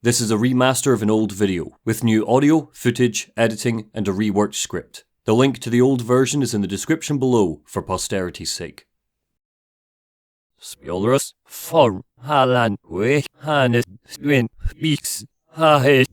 This is a remaster of an old video, with new audio, footage, editing, and a reworked script. The link to the old version is in the description below for posterity's sake. Spoilers for Halan we Hannes Twin Peaks. 1,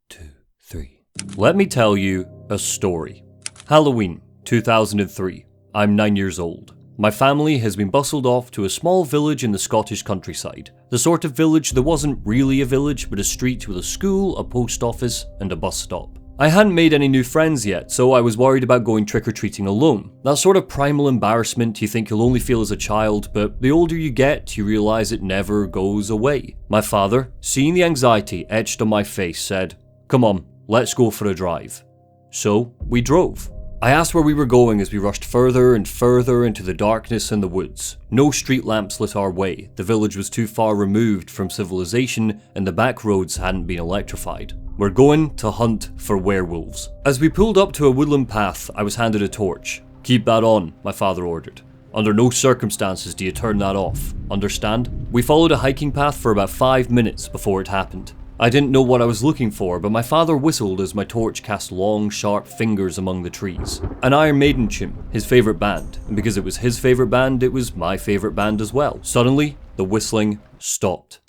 2, 3. Let me tell you a story. Halloween, 2003. I'm 9 years old. My family has been bustled off to a small village in the Scottish countryside. The sort of village that wasn't really a village, but a street with a school, a post office, and a bus stop. I hadn't made any new friends yet, so I was worried about going trick-or-treating alone. That sort of primal embarrassment you think you'll only feel as a child, but the older you get, you realise it never goes away. My father, seeing the anxiety etched on my face, said, "Come on, let's go for a drive." So, we drove. I asked where we were going as we rushed further and further into the darkness and the woods. No street lamps lit our way, the village was too far removed from civilization and the back roads hadn't been electrified. We're going to hunt for werewolves. As we pulled up to a woodland path, I was handed a torch. "Keep that on," my father ordered. "Under no circumstances do you turn that off. Understand?" We followed a hiking path for about 5 minutes before it happened. I didn't know what I was looking for, but my father whistled as my torch cast long, sharp fingers among the trees. An Iron Maiden tune, his favourite band, and because it was his favourite band, it was my favourite band as well. Suddenly, the whistling stopped.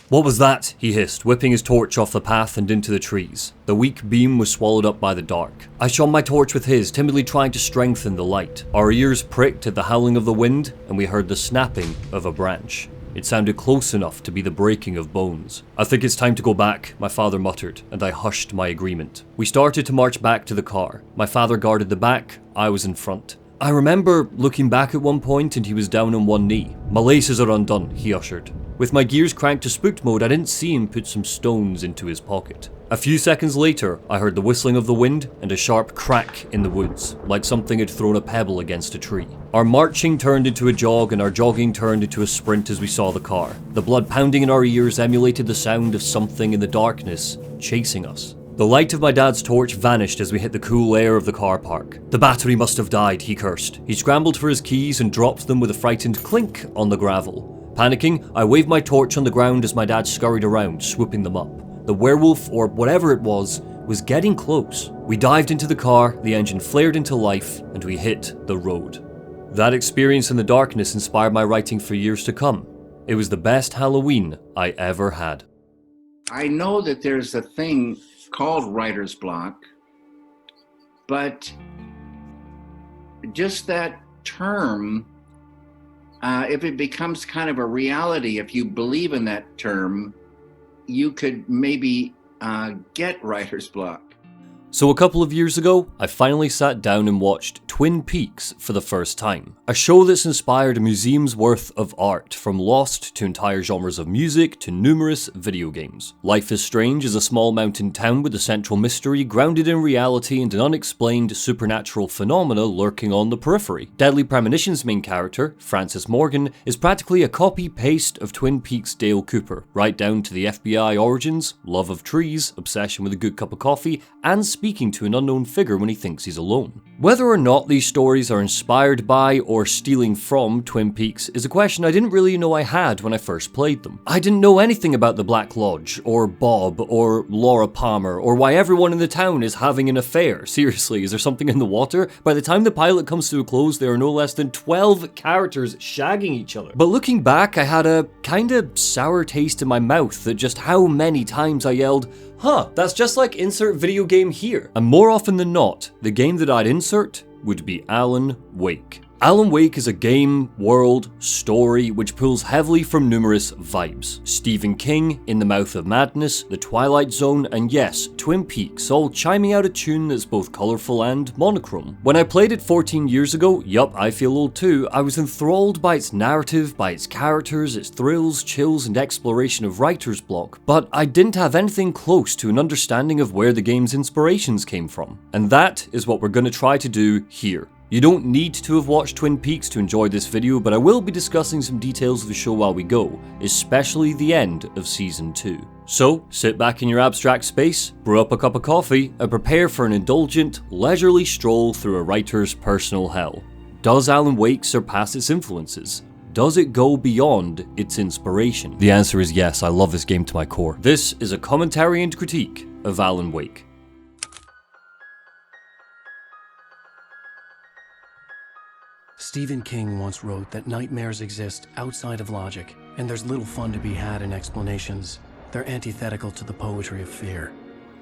"What was that?" he hissed, whipping his torch off the path and into the trees. The weak beam was swallowed up by the dark. I shone my torch with his, timidly trying to strengthen the light. Our ears pricked at the howling of the wind, and we heard the snapping of a branch. It sounded close enough to be the breaking of bones. "I think it's time to go back," my father muttered, and I hushed my agreement. We started to march back to the car. My father guarded the back, I was in front. I remember looking back at one point and he was down on one knee. "My laces are undone," he ushered. With my gears cranked to spooked mode, I didn't see him put some stones into his pocket. A few seconds later, I heard the whistling of the wind and a sharp crack in the woods, like something had thrown a pebble against a tree. Our marching turned into a jog and our jogging turned into a sprint as we saw the car. The blood pounding in our ears emulated the sound of something in the darkness chasing us. The light of my dad's torch vanished as we hit the cool air of the car park. "The battery must have died," he cursed. He scrambled for his keys and dropped them with a frightened clink on the gravel. Panicking, I waved my torch on the ground as my dad scurried around, swooping them up. The werewolf, or whatever it was getting close. We dived into the car, the engine flared into life, and we hit the road. That experience in the darkness inspired my writing for years to come. It was the best Halloween I ever had. I know that there's a thing called writer's block, but just that term, if it becomes kind of a reality, if you believe in that term, you could maybe get writer's block. So a couple of years ago, I finally sat down and watched Twin Peaks for the first time. A show that's inspired a museum's worth of art, from Lost to entire genres of music to numerous video games. Life is Strange is a small mountain town with a central mystery grounded in reality and an unexplained supernatural phenomena lurking on the periphery. Deadly Premonition's main character, Francis Morgan, is practically a copy-paste of Twin Peaks' Dale Cooper, right down to the FBI origins, love of trees, obsession with a good cup of coffee, and speaking to an unknown figure when he thinks he's alone. Whether or not these stories are inspired by or stealing from Twin Peaks is a question I didn't really know I had when I first played them. I didn't know anything about the Black Lodge, or Bob, or Laura Palmer, or why everyone in the town is having an affair. Seriously, is there something in the water? By the time the pilot comes to a close, there are no less than 12 characters shagging each other. But looking back, I had a kinda sour taste in my mouth at just how many times I yelled, "Huh, that's just like insert video game here." And more often than not, the game that I'd insert would be Alan Wake. Alan Wake is a game, world, story which pulls heavily from numerous vibes. Stephen King, In the Mouth of Madness, The Twilight Zone, and yes, Twin Peaks, all chiming out a tune that's both colourful and monochrome. When I played it 14 years ago, yup, I feel old too, I was enthralled by its narrative, by its characters, its thrills, chills, and exploration of writer's block, but I didn't have anything close to an understanding of where the game's inspirations came from. And that is what we're going to try to do here. You don't need to have watched Twin Peaks to enjoy this video, but I will be discussing some details of the show while we go, especially the end of Season 2. So, sit back in your abstract space, brew up a cup of coffee, and prepare for an indulgent, leisurely stroll through a writer's personal hell. Does Alan Wake surpass its influences? does it go beyond its inspiration? The answer is yes, I love this game to my core. This is a commentary and critique of Alan Wake. Stephen King once wrote that nightmares exist outside of logic, and there's little fun to be had in explanations. They're antithetical to the poetry of fear.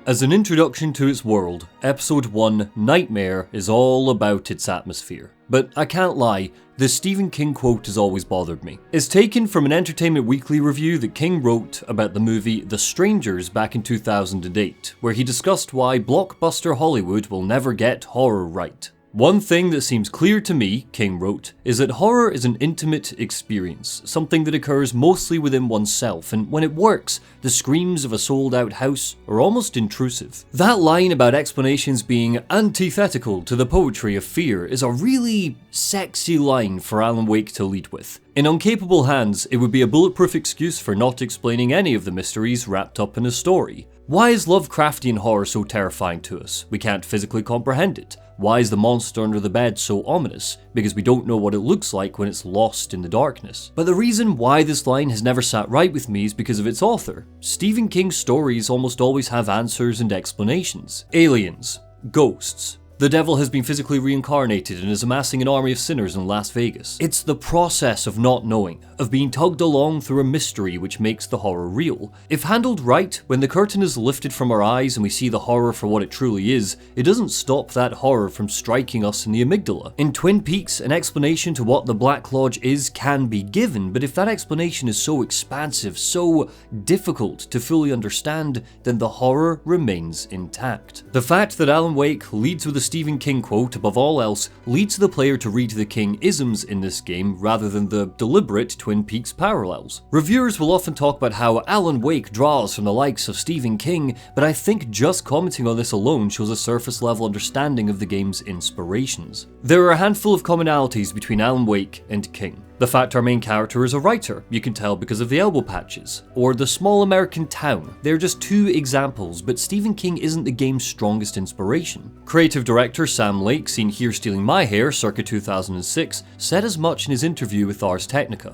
As an introduction to its world, Episode 1, Nightmare, is all about its atmosphere. But I can't lie, the Stephen King quote has always bothered me. It's taken from an Entertainment Weekly review that King wrote about the movie The Strangers back in 2008, where he discussed why blockbuster Hollywood will never get horror right. One thing that seems clear to me, King wrote, is that horror is an intimate experience, something that occurs mostly within oneself, and when it works, the screams of a sold-out house are almost intrusive. That line about explanations being antithetical to the poetry of fear is a really sexy line for Alan Wake to lead with. In uncapable hands, it would be a bulletproof excuse for not explaining any of the mysteries wrapped up in a story. Why is Lovecraftian horror so terrifying to us? We can't physically comprehend it. Why is the monster under the bed so ominous? Because we don't know what it looks like when it's lost in the darkness. But the reason why this line has never sat right with me is because of its author. Stephen King's stories almost always have answers and explanations. Aliens, ghosts. The devil has been physically reincarnated and is amassing an army of sinners in Las Vegas. It's the process of not knowing, of being tugged along through a mystery which makes the horror real. If handled right, when the curtain is lifted from our eyes and we see the horror for what it truly is, it doesn't stop that horror from striking us in the amygdala. In Twin Peaks, an explanation to what the Black Lodge is can be given, but if that explanation is so expansive, so difficult to fully understand, then the horror remains intact. The fact that Alan Wake leads with a Stephen King quote above all else leads the player to read the King-isms in this game rather than the deliberate Twin Peaks parallels. Reviewers will often talk about how Alan Wake draws from the likes of Stephen King, but I think just commenting on this alone shows a surface level understanding of the game's inspirations. There are a handful of commonalities between Alan Wake and King. The fact our main character is a writer, you can tell because of the elbow patches. Or the small American town. They're just two examples, but Stephen King isn't the game's strongest inspiration. Creative director Sam Lake, seen here stealing my hair circa 2006, said as much in his interview with Ars Technica.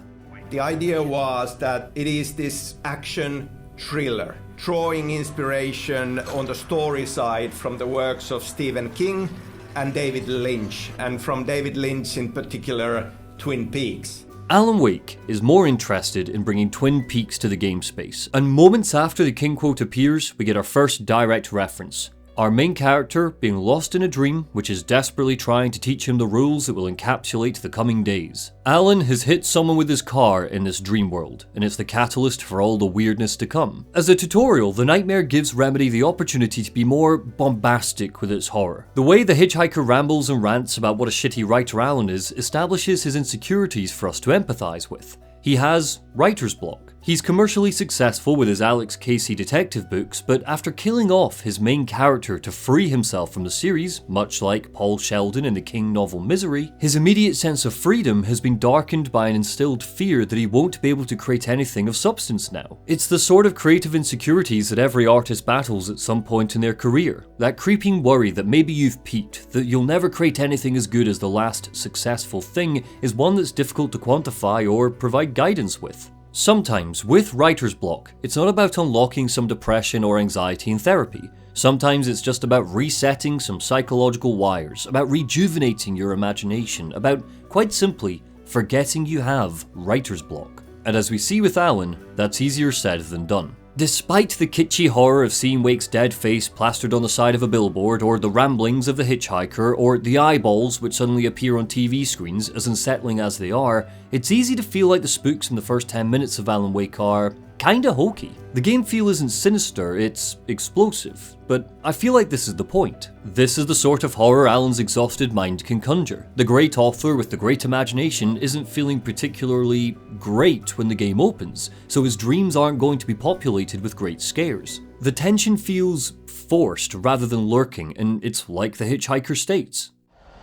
The idea was that it is this action thriller, drawing inspiration on the story side from the works of Stephen King and David Lynch, and from David Lynch in particular, Twin Peaks. Alan Wake is more interested in bringing Twin Peaks to the game space, and moments after the King quote appears, we get our first direct reference. Our main character being lost in a dream which is desperately trying to teach him the rules that will encapsulate the coming days. Alan has hit someone with his car in this dream world, and it's the catalyst for all the weirdness to come. As a tutorial, the nightmare gives Remedy the opportunity to be more bombastic with its horror. The way the hitchhiker rambles and rants about what a shitty writer Alan is establishes his insecurities for us to empathize with. He has writer's block. He's commercially successful with his Alex Casey detective books, but after killing off his main character to free himself from the series, much like Paul Sheldon in the King novel Misery, his immediate sense of freedom has been darkened by an instilled fear that he won't be able to create anything of substance now. It's the sort of creative insecurities that every artist battles at some point in their career. That creeping worry that maybe you've peaked, that you'll never create anything as good as the last successful thing, is one that's difficult to quantify or provide guidance with. Sometimes, with writer's block, it's not about unlocking some depression or anxiety in therapy. Sometimes it's just about resetting some psychological wires, about rejuvenating your imagination, about, quite simply, forgetting you have writer's block. And as we see with Alan, that's easier said than done. Despite the kitschy horror of seeing Wake's dead face plastered on the side of a billboard, or the ramblings of the hitchhiker, or the eyeballs which suddenly appear on TV screens, as unsettling as they are, it's easy to feel like the spooks in the first 10 minutes of Alan Wake are kinda hokey. The game feel isn't sinister, it's explosive, but I feel like this is the point. This is the sort of horror Alan's exhausted mind can conjure. The great author with the great imagination isn't feeling particularly great when the game opens, so his dreams aren't going to be populated with great scares. The tension feels forced rather than lurking, and it's like the hitchhiker states.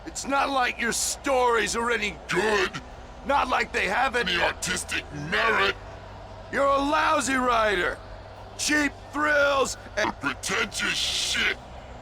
It's not like your stories are any good. Not like they have any artistic merit. You're a lousy writer. Cheap thrills and pretentious shit.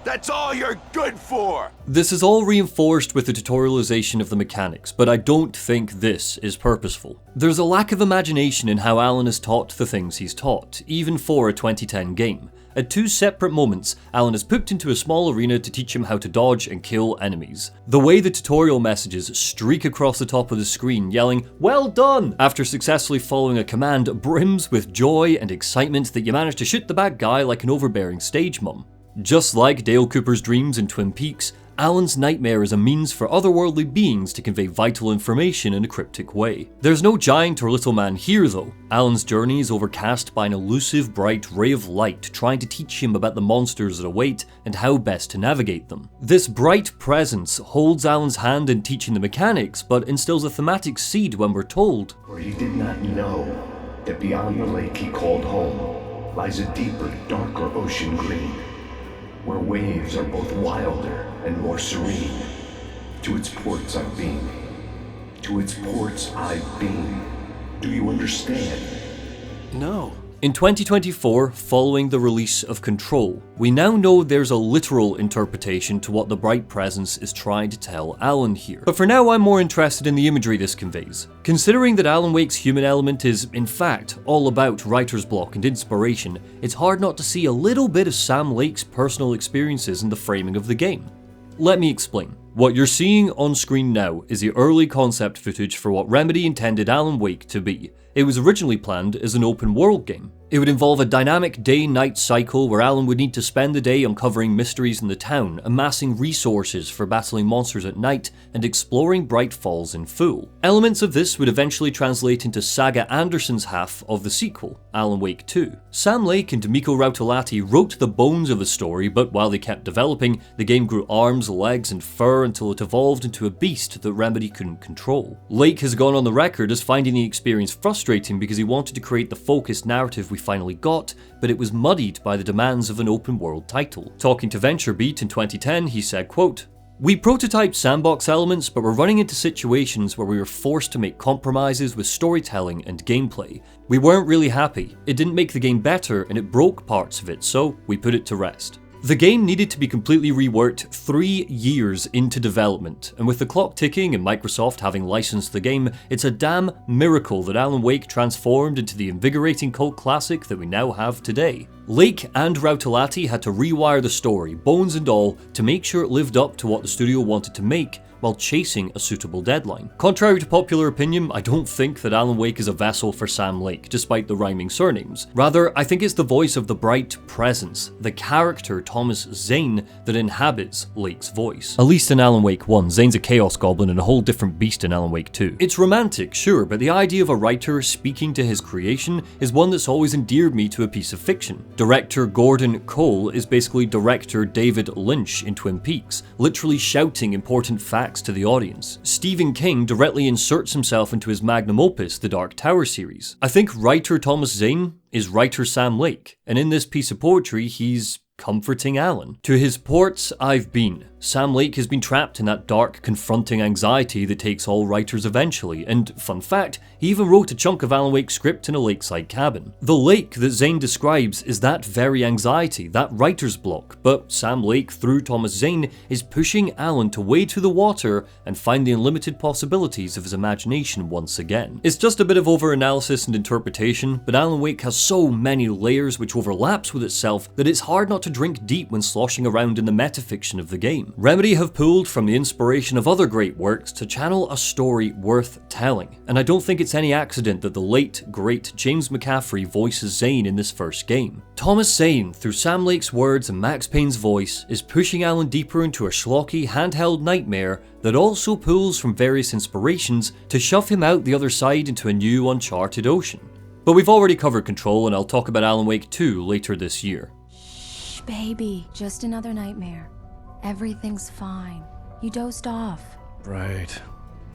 That's all you're good for! This is all reinforced with the tutorialization of the mechanics, but I don't think this is purposeful. There's a lack of imagination in how Alan is taught the things he's taught, even for a 2010 game. At 2 separate moments, Alan is put into a small arena to teach him how to dodge and kill enemies. The way the tutorial messages streak across the top of the screen yelling, "Well done!" after successfully following a command brims with joy and excitement that you managed to shoot the bad guy like an overbearing stage mum. Just like Dale Cooper's dreams in Twin Peaks, Alan's nightmare is a means for otherworldly beings to convey vital information in a cryptic way. There's no giant or little man here though. Alan's journey is overcast by an elusive bright ray of light trying to teach him about the monsters that await and how best to navigate them. This bright presence holds Alan's hand in teaching the mechanics, but instills a thematic seed when we're told, "For he did not know that beyond the lake he called home lies a deeper, darker ocean green, where waves are both wilder and more serene. To its ports I've been. To its ports I've been. Do you understand?" No. In 2024, following the release of Control, we now know there's a literal interpretation to what the bright presence is trying to tell Alan here. But for now, I'm more interested in the imagery this conveys. Considering that Alan Wake's human element is, in fact, all about writer's block and inspiration, it's hard not to see a little bit of Sam Lake's personal experiences in the framing of the game. Let me explain. What you're seeing on screen now is the early concept footage for what Remedy intended Alan Wake to be. It was originally planned as an open world game. It would involve a dynamic day-night cycle where Alan would need to spend the day uncovering mysteries in the town, amassing resources for battling monsters at night, and exploring Bright Falls in full. Elements of this would eventually translate into Saga Anderson's half of the sequel, Alan Wake 2. Sam Lake and Miko Rautolati wrote the bones of the story, but while they kept developing, the game grew arms, legs, and fur until it evolved into a beast that Remedy couldn't control. Lake has gone on the record as finding the experience frustrating because he wanted to create the focused narrative we finally got, but it was muddied by the demands of an open world title. Talking to VentureBeat in 2010, he said, quote, "We prototyped sandbox elements, but were running into situations where we were forced to make compromises with storytelling and gameplay. We weren't really happy. It didn't make the game better and it broke parts of it, so we put it to rest." The game needed to be completely reworked 3 years into development, and with the clock ticking and Microsoft having licensed the game, it's a damn miracle that Alan Wake transformed into the invigorating cult classic that we now have today. Lake and Rautolati had to rewire the story, bones and all, to make sure it lived up to what the studio wanted to make, while chasing a suitable deadline. Contrary to popular opinion, I don't think that Alan Wake is a vessel for Sam Lake, despite the rhyming surnames. Rather, I think it's the voice of the bright presence, the character Thomas Zane, that inhabits Lake's voice. At least in Alan Wake 1, Zane's a chaos goblin and a whole different beast in Alan Wake 2. It's romantic, sure, but the idea of a writer speaking to his creation is one that's always endeared me to a piece of fiction. Director Gordon Cole is basically director David Lynch in Twin Peaks, literally shouting important facts to the audience. Stephen King directly inserts himself into his magnum opus, the Dark Tower series. I think writer Thomas Zane is writer Sam Lake, and in this piece of poetry, he's comforting Alan. To his ports I've been. Sam Lake has been trapped in that dark, confronting anxiety that takes all writers eventually, and fun fact, he even wrote a chunk of Alan Wake's script in a lakeside cabin. The lake that Zane describes is that very anxiety, that writer's block, but Sam Lake, through Thomas Zane, is pushing Alan to wade through the water and find the unlimited possibilities of his imagination once again. It's just a bit of over-analysis and interpretation, but Alan Wake has so many layers which overlaps with itself that it's hard not to drink deep when sloshing around in the metafiction of the game. Remedy have pulled from the inspiration of other great works to channel a story worth telling, and I don't think it's any accident that the late, great James McCaffrey voices Zane in this first game. Thomas Zane, through Sam Lake's words and Max Payne's voice, is pushing Alan deeper into a schlocky, handheld nightmare that also pulls from various inspirations to shove him out the other side into a new, uncharted ocean. But we've already covered Control, and I'll talk about Alan Wake 2 later this year. Shh, baby, just another nightmare. Everything's fine. You dozed off. Right.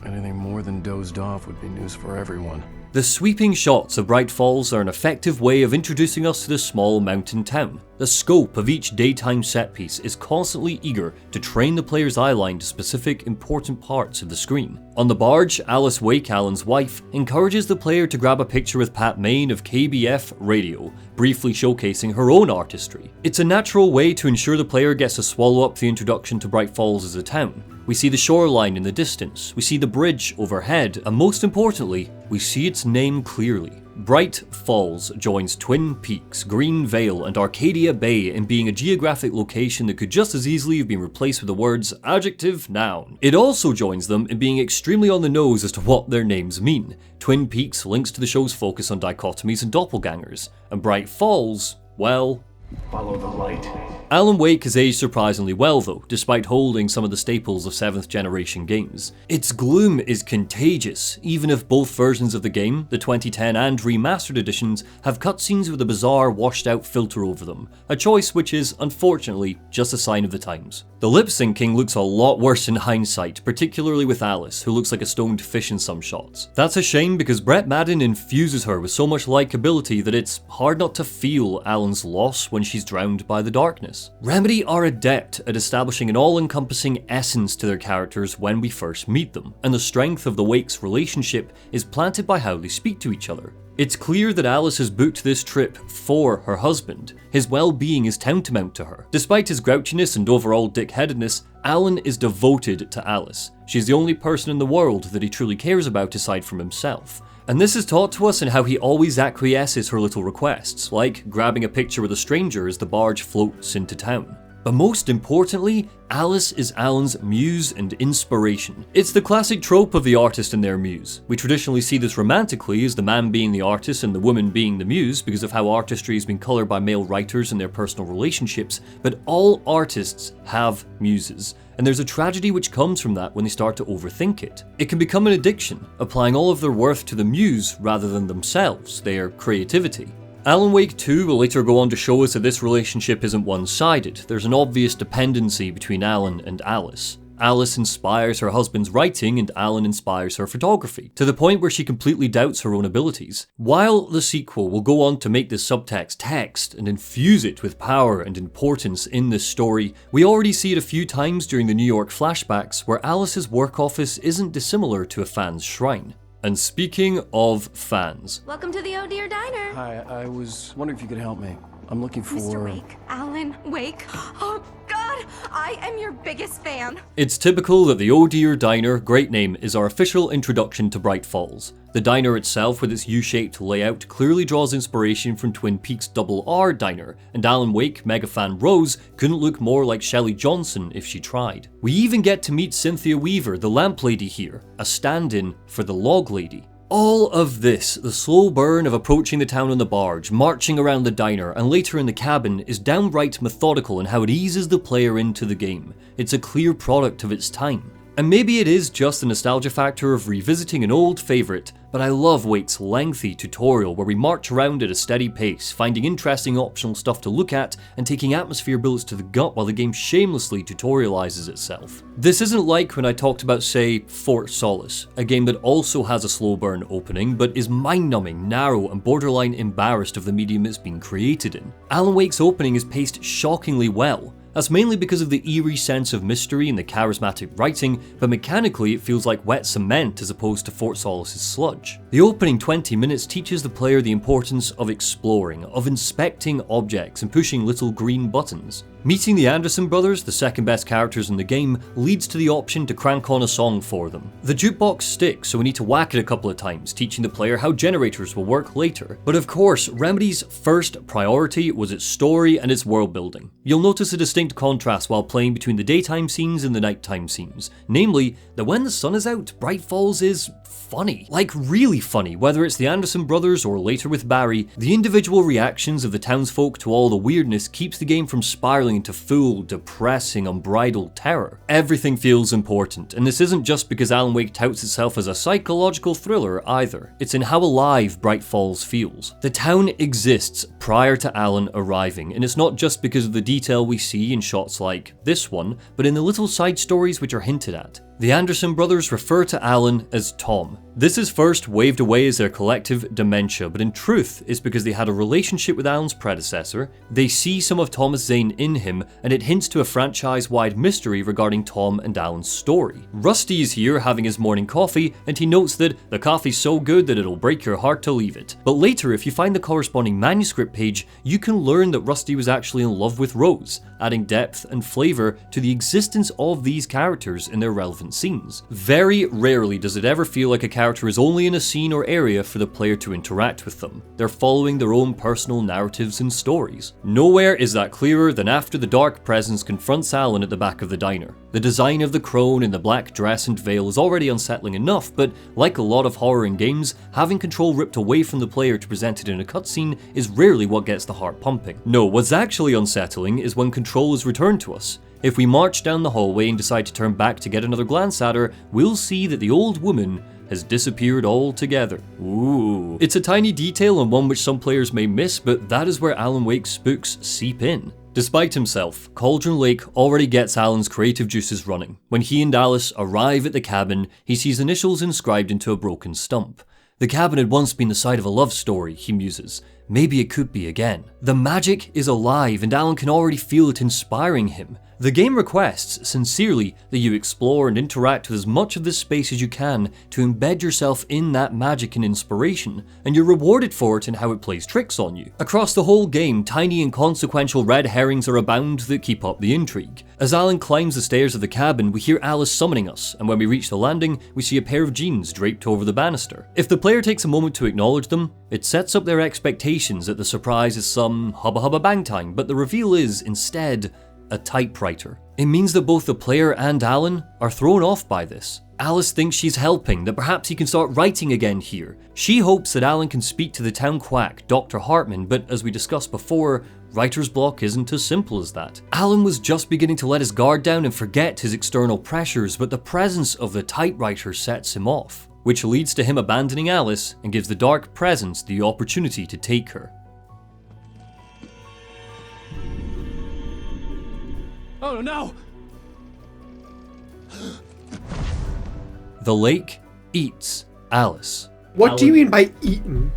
Anything more than dozed off would be news for everyone. The sweeping shots of Bright Falls are an effective way of introducing us to the small mountain town. The scope of each daytime set piece is constantly eager to train the player's eyeline to specific important parts of the screen. On the barge, Alice Wake, Alan's wife, encourages the player to grab a picture with Pat Main of KBF Radio, briefly showcasing her own artistry. It's a natural way to ensure the player gets to swallow up the introduction to Bright Falls as a town. We see the shoreline in the distance, we see the bridge overhead, and most importantly, we see its name clearly. Bright Falls joins Twin Peaks, Green Vale, and Arcadia Bay in being a geographic location that could just as easily have been replaced with the words adjective, noun. It also joins them in being extremely on the nose as to what their names mean. Twin Peaks links to the show's focus on dichotomies and doppelgangers, and Bright Falls, well, follow the light. Alan Wake has aged surprisingly well though, despite holding some of the staples of 7th generation games. Its gloom is contagious, even if both versions of the game, the 2010 and remastered editions, have cutscenes with a bizarre washed out filter over them, a choice which is, unfortunately, just a sign of the times. The lip syncing looks a lot worse in hindsight, particularly with Alice, who looks like a stoned fish in some shots. That's a shame because Brett Madden infuses her with so much likability that it's hard not to feel Alan's loss when she's drowned by the darkness. Remedy are adept at establishing an all-encompassing essence to their characters when we first meet them, and the strength of the Wakes' relationship is planted by how they speak to each other. It's clear that Alice has booked this trip for her husband. His well-being is tantamount to her. Despite his grouchiness and overall dick-headedness, Alan is devoted to Alice. She's the only person in the world that he truly cares about aside from himself. And this is taught to us in how he always acquiesces her little requests, like grabbing a picture with a stranger as the barge floats into town. But most importantly, Alice is Alan's muse and inspiration. It's the classic trope of the artist and their muse. We traditionally see this romantically as the man being the artist and the woman being the muse because of how artistry has been coloured by male writers and their personal relationships, but all artists have muses. And there's a tragedy which comes from that when they start to overthink it. It can become an addiction, applying all of their worth to the muse rather than themselves, their creativity. Alan Wake 2 will later go on to show us that this relationship isn't one-sided. There's an obvious dependency between Alan and Alice. Alice inspires her husband's writing and Alan inspires her photography, to the point where she completely doubts her own abilities. While the sequel will go on to make this subtext text and infuse it with power and importance in this story, we already see it a few times during the New York flashbacks where Alice's work office isn't dissimilar to a fan's shrine. And speaking of fans... Welcome to the Oh Dear Diner. Hi, I was wondering if you could help me. I'm looking for... Mr. Wake. Alan Wake. Oh, God! I am your biggest fan. It's typical that the Oh Dear Diner, great name, is our official introduction to Bright Falls. The diner itself, with its U-shaped layout, clearly draws inspiration from Twin Peaks' Double R Diner, and Alan Wake, megafan Rose, couldn't look more like Shelley Johnson if she tried. We even get to meet Cynthia Weaver, the lamp lady here, a stand-in for the log lady. All of this, the slow burn of approaching the town on the barge, marching around the diner, and later in the cabin, is downright methodical in how it eases the player into the game. It's a clear product of its time. And maybe it is just the nostalgia factor of revisiting an old favourite, but I love Wake's lengthy tutorial where we march around at a steady pace, finding interesting optional stuff to look at and taking atmosphere bullets to the gut while the game shamelessly tutorializes itself. This isn't like when I talked about, say, Fort Solace, a game that also has a slow burn opening but is mind-numbing, narrow and borderline embarrassed of the medium it's been created in. Alan Wake's opening is paced shockingly well. That's mainly because of the eerie sense of mystery and the charismatic writing, but mechanically it feels like wet cement as opposed to Fort Solace's sludge. The opening 20 minutes teaches the player the importance of exploring, of inspecting objects and pushing little green buttons. Meeting the Anderson brothers, the second best characters in the game, leads to the option to crank on a song for them. The jukebox sticks, so we need to whack it a couple of times, teaching the player how generators will work later. But of course, Remedy's first priority was its story and its world building. You'll notice a distinct contrast while playing between the daytime scenes and the nighttime scenes. Namely, that when the sun is out, Bright Falls is funny. Like really funny, whether it's the Anderson brothers or later with Barry. The individual reactions of the townsfolk to all the weirdness keeps the game from spiraling into full, depressing, unbridled terror. Everything feels important, and this isn't just because Alan Wake touts itself as a psychological thriller either. It's in how alive Bright Falls feels. The town exists prior to Alan arriving, and it's not just because of the detail we see in shots like this one, but in the little side stories which are hinted at. The Anderson brothers refer to Alan as Tom. This is first waved away as their collective dementia, but in truth it's because they had a relationship with Alan's predecessor, they see some of Thomas Zane in him, and it hints to a franchise-wide mystery regarding Tom and Alan's story. Rusty is here having his morning coffee, and he notes that the coffee's so good that it'll break your heart to leave it. But later, if you find the corresponding manuscript page, you can learn that Rusty was actually in love with Rose, adding depth and flavour to the existence of these characters in their relevant scenes. Very rarely does it ever feel like a character is only in a scene or area for the player to interact with them. They're following their own personal narratives and stories. Nowhere is that clearer than after the dark presence confronts Alan at the back of the diner. The design of the crone in the black dress and veil is already unsettling enough, but like a lot of horror in games, having control ripped away from the player to present it in a cutscene is rarely what gets the heart pumping. No, what's actually unsettling is when control is returned to us. If we march down the hallway and decide to turn back to get another glance at her, we'll see that the old woman has disappeared altogether. Ooh. It's a tiny detail and one which some players may miss, but that is where Alan Wake's spooks seep in. Despite himself, Cauldron Lake already gets Alan's creative juices running. When he and Alice arrive at the cabin, he sees initials inscribed into a broken stump. The cabin had once been the site of a love story, he muses. Maybe it could be again. The magic is alive and Alan can already feel it inspiring him. The game requests, sincerely, that you explore and interact with as much of this space as you can to embed yourself in that magic and inspiration, and you're rewarded for it in how it plays tricks on you. Across the whole game, tiny inconsequential red herrings are abound that keep up the intrigue. As Alan climbs the stairs of the cabin, we hear Alice summoning us, and when we reach the landing, we see a pair of jeans draped over the banister. If the player takes a moment to acknowledge them, it sets up their expectations that the surprise is some hubba hubba bang time, but the reveal is, instead, a typewriter. It means that both the player and Alan are thrown off by this. Alice thinks she's helping, that perhaps he can start writing again here. She hopes that Alan can speak to the town quack, Dr. Hartman, but as we discussed before, writer's block isn't as simple as that. Alan was just beginning to let his guard down and forget his external pressures, but the presence of the typewriter sets him off, which leads to him abandoning Alice and gives the dark presence the opportunity to take her. Oh no! The lake eats Alice. What do you mean by eaten?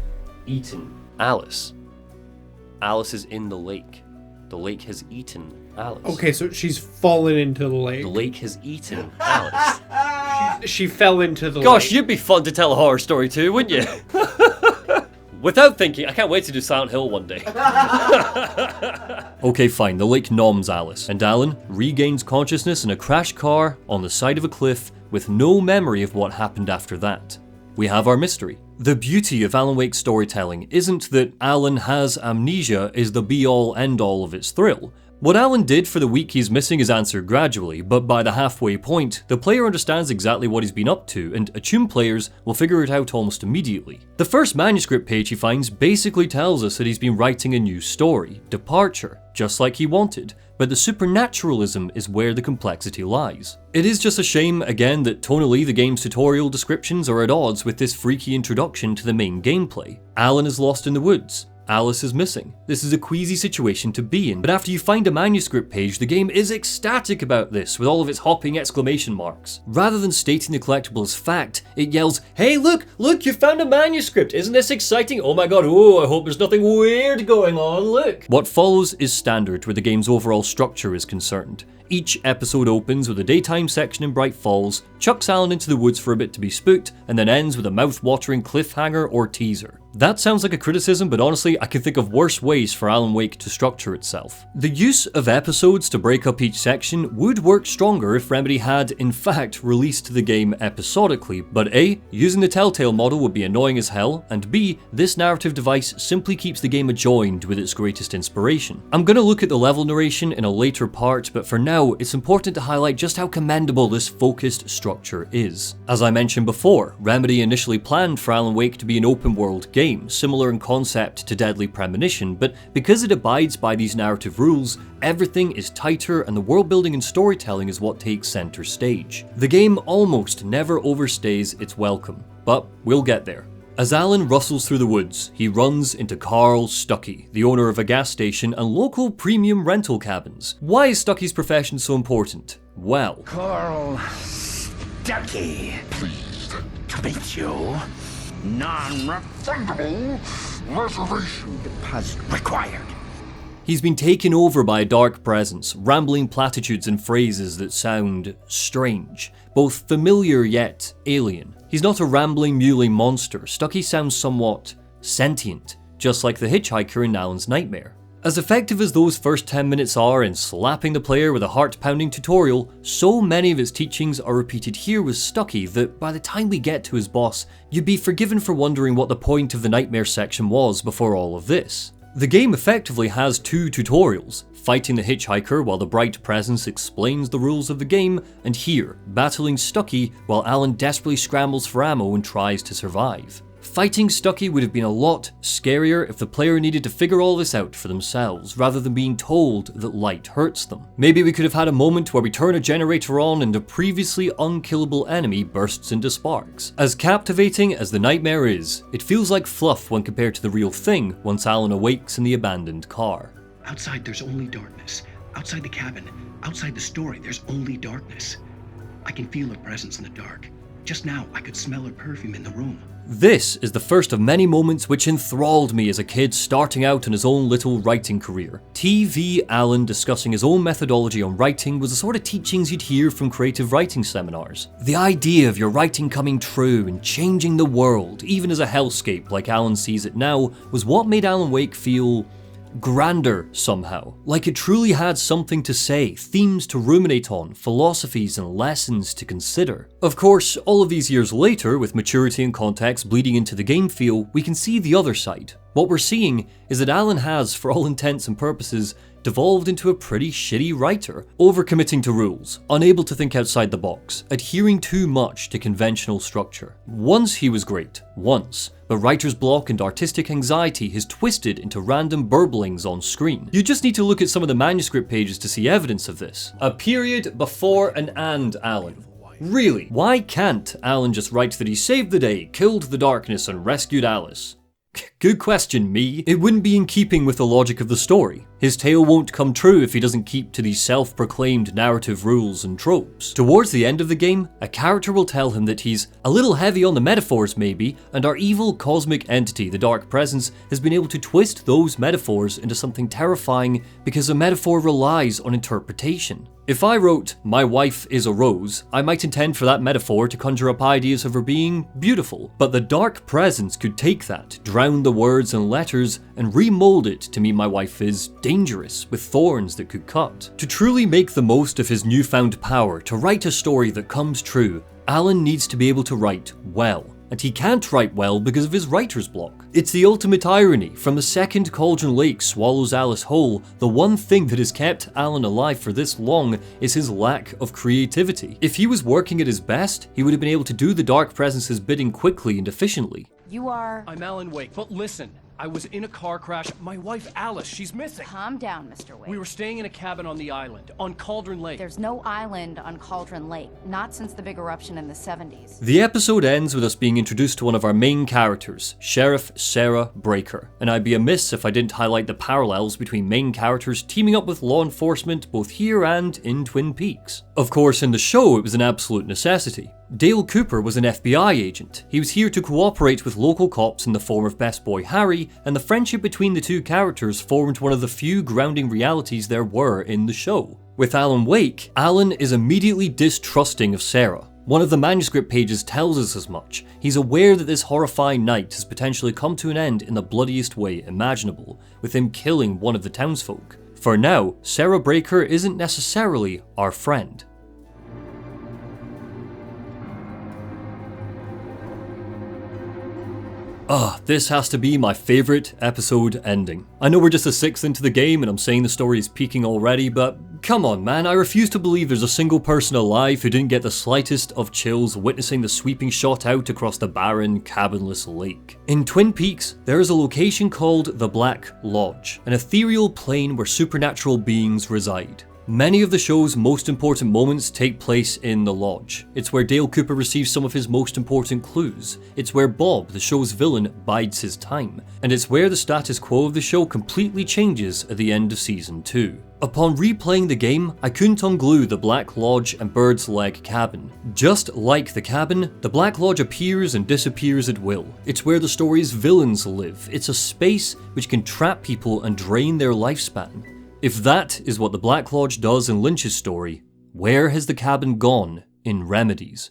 Eaten Alice. Alice is in the lake. The lake has eaten Alice. Okay, so she's fallen into the lake. The lake has eaten Alice. She fell into the lake. Gosh, you'd be fun to tell a horror story too, wouldn't you? Without thinking, I can't wait to do Silent Hill one day. Okay, fine, the lake noms Alice, and Alan regains consciousness in a crashed car on the side of a cliff with no memory of what happened after that. We have our mystery. The beauty of Alan Wake's storytelling isn't that Alan has amnesia is the be-all end-all of its thrill. What Alan did for the week he's missing is answered gradually, but by the halfway point, the player understands exactly what he's been up to, and attuned players will figure it out almost immediately. The first manuscript page he finds basically tells us that he's been writing a new story, Departure, just like he wanted, but the supernaturalism is where the complexity lies. It is just a shame, again, that tonally the game's tutorial descriptions are at odds with this freaky introduction to the main gameplay. Alan is lost in the woods. Alice is missing. This is a queasy situation to be in, but after you find a manuscript page, the game is ecstatic about this, with all of its hopping exclamation marks. Rather than stating the collectible as fact, it yells, "Hey look, you found a manuscript, isn't this exciting? Oh my god, oh, I hope there's nothing weird going on, look." What follows is standard where the game's overall structure is concerned. Each episode opens with a daytime section in Bright Falls, chucks Alan into the woods for a bit to be spooked, and then ends with a mouth-watering cliffhanger or teaser. That sounds like a criticism, but honestly, I can think of worse ways for Alan Wake to structure itself. The use of episodes to break up each section would work stronger if Remedy had, in fact, released the game episodically, but A, using the Telltale model would be annoying as hell, and B, this narrative device simply keeps the game adjoined with its greatest inspiration. I'm gonna look at the level narration in a later part, but for now, it's important to highlight just how commendable this focused structure is. As I mentioned before, Remedy initially planned for Alan Wake to be an open-world game, similar in concept to Deadly Premonition, but because it abides by these narrative rules, everything is tighter and the world building and storytelling is what takes center stage. The game almost never overstays its welcome, but we'll get there. As Alan rustles through the woods, he runs into Carl Stuckey, the owner of a gas station and local premium rental cabins. Why is Stuckey's profession so important? Well, Carl Ducky. Pleased to meet you. Non-refundable reservation deposit required. He's been taken over by a dark presence, rambling platitudes and phrases that sound strange, both familiar yet alien. He's not a rambling, mewling monster. Stucky sounds somewhat sentient, just like the hitchhiker in Alan's nightmare. As effective as those first 10 minutes are in slapping the player with a heart-pounding tutorial, so many of its teachings are repeated here with Stucky that by the time we get to his boss, you'd be forgiven for wondering what the point of the nightmare section was before all of this. The game effectively has 2 tutorials, fighting the hitchhiker while the bright presence explains the rules of the game, and here, battling Stucky while Alan desperately scrambles for ammo and tries to survive. Fighting Stucky would have been a lot scarier if the player needed to figure all this out for themselves, rather than being told that light hurts them. Maybe we could have had a moment where we turn a generator on and a previously unkillable enemy bursts into sparks. As captivating as the nightmare is, it feels like fluff when compared to the real thing once Alan awakes in the abandoned car. Outside, there's only darkness. Outside the cabin, outside the story, there's only darkness. I can feel her presence in the dark. Just now, I could smell her perfume in the room. This is the first of many moments which enthralled me as a kid starting out in his own little writing career. TV Alan discussing his own methodology on writing was the sort of teachings you'd hear from creative writing seminars. The idea of your writing coming true and changing the world, even as a hellscape like Alan sees it now, was what made Alan Wake feel grander somehow. Like it truly had something to say, themes to ruminate on, philosophies and lessons to consider. Of course, all of these years later, with maturity and context bleeding into the game feel, we can see the other side. What we're seeing is that Alan has, for all intents and purposes, devolved into a pretty shitty writer, overcommitting to rules, unable to think outside the box, adhering too much to conventional structure. Once he was great, once, but writer's block and artistic anxiety has twisted into random burblings on screen. You just need to look at some of the manuscript pages to see evidence of this. A period before and Alan. Really, why can't Alan just write that he saved the day, killed the darkness and rescued Alice? Good question, me. It wouldn't be in keeping with the logic of the story. His tale won't come true if he doesn't keep to these self-proclaimed narrative rules and tropes. Towards the end of the game, a character will tell him that he's a little heavy on the metaphors maybe, and our evil cosmic entity, the Dark Presence, has been able to twist those metaphors into something terrifying because a metaphor relies on interpretation. If I wrote, "My wife is a rose," I might intend for that metaphor to conjure up ideas of her being beautiful. But the Dark Presence could take that, drown the words and letters, and remold it to mean my wife is dangerous, with thorns that could cut. To truly make the most of his newfound power, to write a story that comes true, Alan needs to be able to write well. And he can't write well because of his writer's block. It's the ultimate irony. From the second Cauldron Lake swallows Alice whole, the one thing that has kept Alan alive for this long is his lack of creativity. If he was working at his best, he would have been able to do the Dark Presence's bidding quickly and efficiently. You are... I'm Alan Wake, but listen. I was in a car crash. My wife, Alice, she's missing. Calm down, Mr. Wake. We were staying in a cabin on the island, on Cauldron Lake. There's no island on Cauldron Lake, not since the big eruption in the 70s. The episode ends with us being introduced to one of our main characters, Sheriff Sarah Breaker, and I'd be amiss if I didn't highlight the parallels between main characters teaming up with law enforcement both here and in Twin Peaks. Of course, in the show, it was an absolute necessity. Dale Cooper was an FBI agent. He was here to cooperate with local cops in the form of best boy Harry, and the friendship between the two characters formed one of the few grounding realities there were in the show. With Alan Wake, Alan is immediately distrusting of Sarah. One of the manuscript pages tells us as much. He's aware that this horrifying night has potentially come to an end in the bloodiest way imaginable, with him killing one of the townsfolk. For now, Sarah Breaker isn't necessarily our friend. This has to be my favourite episode ending. I know we're just a sixth into the game and I'm saying the story is peaking already, but come on man, I refuse to believe there's a single person alive who didn't get the slightest of chills witnessing the sweeping shot out across the barren, cabinless lake. In Twin Peaks, there is a location called the Black Lodge, an ethereal plane where supernatural beings reside. Many of the show's most important moments take place in the lodge. It's where Dale Cooper receives some of his most important clues. It's where Bob, the show's villain, bides his time. And it's where the status quo of the show completely changes at the end of season 2. Upon replaying the game, I couldn't unglue the Black Lodge and Bird's Leg cabin. Just like the cabin, the Black Lodge appears and disappears at will. It's where the story's villains live. It's a space which can trap people and drain their lifespan. If that is what the Black Lodge does in Lynch's story, where has the cabin gone in Remedy's?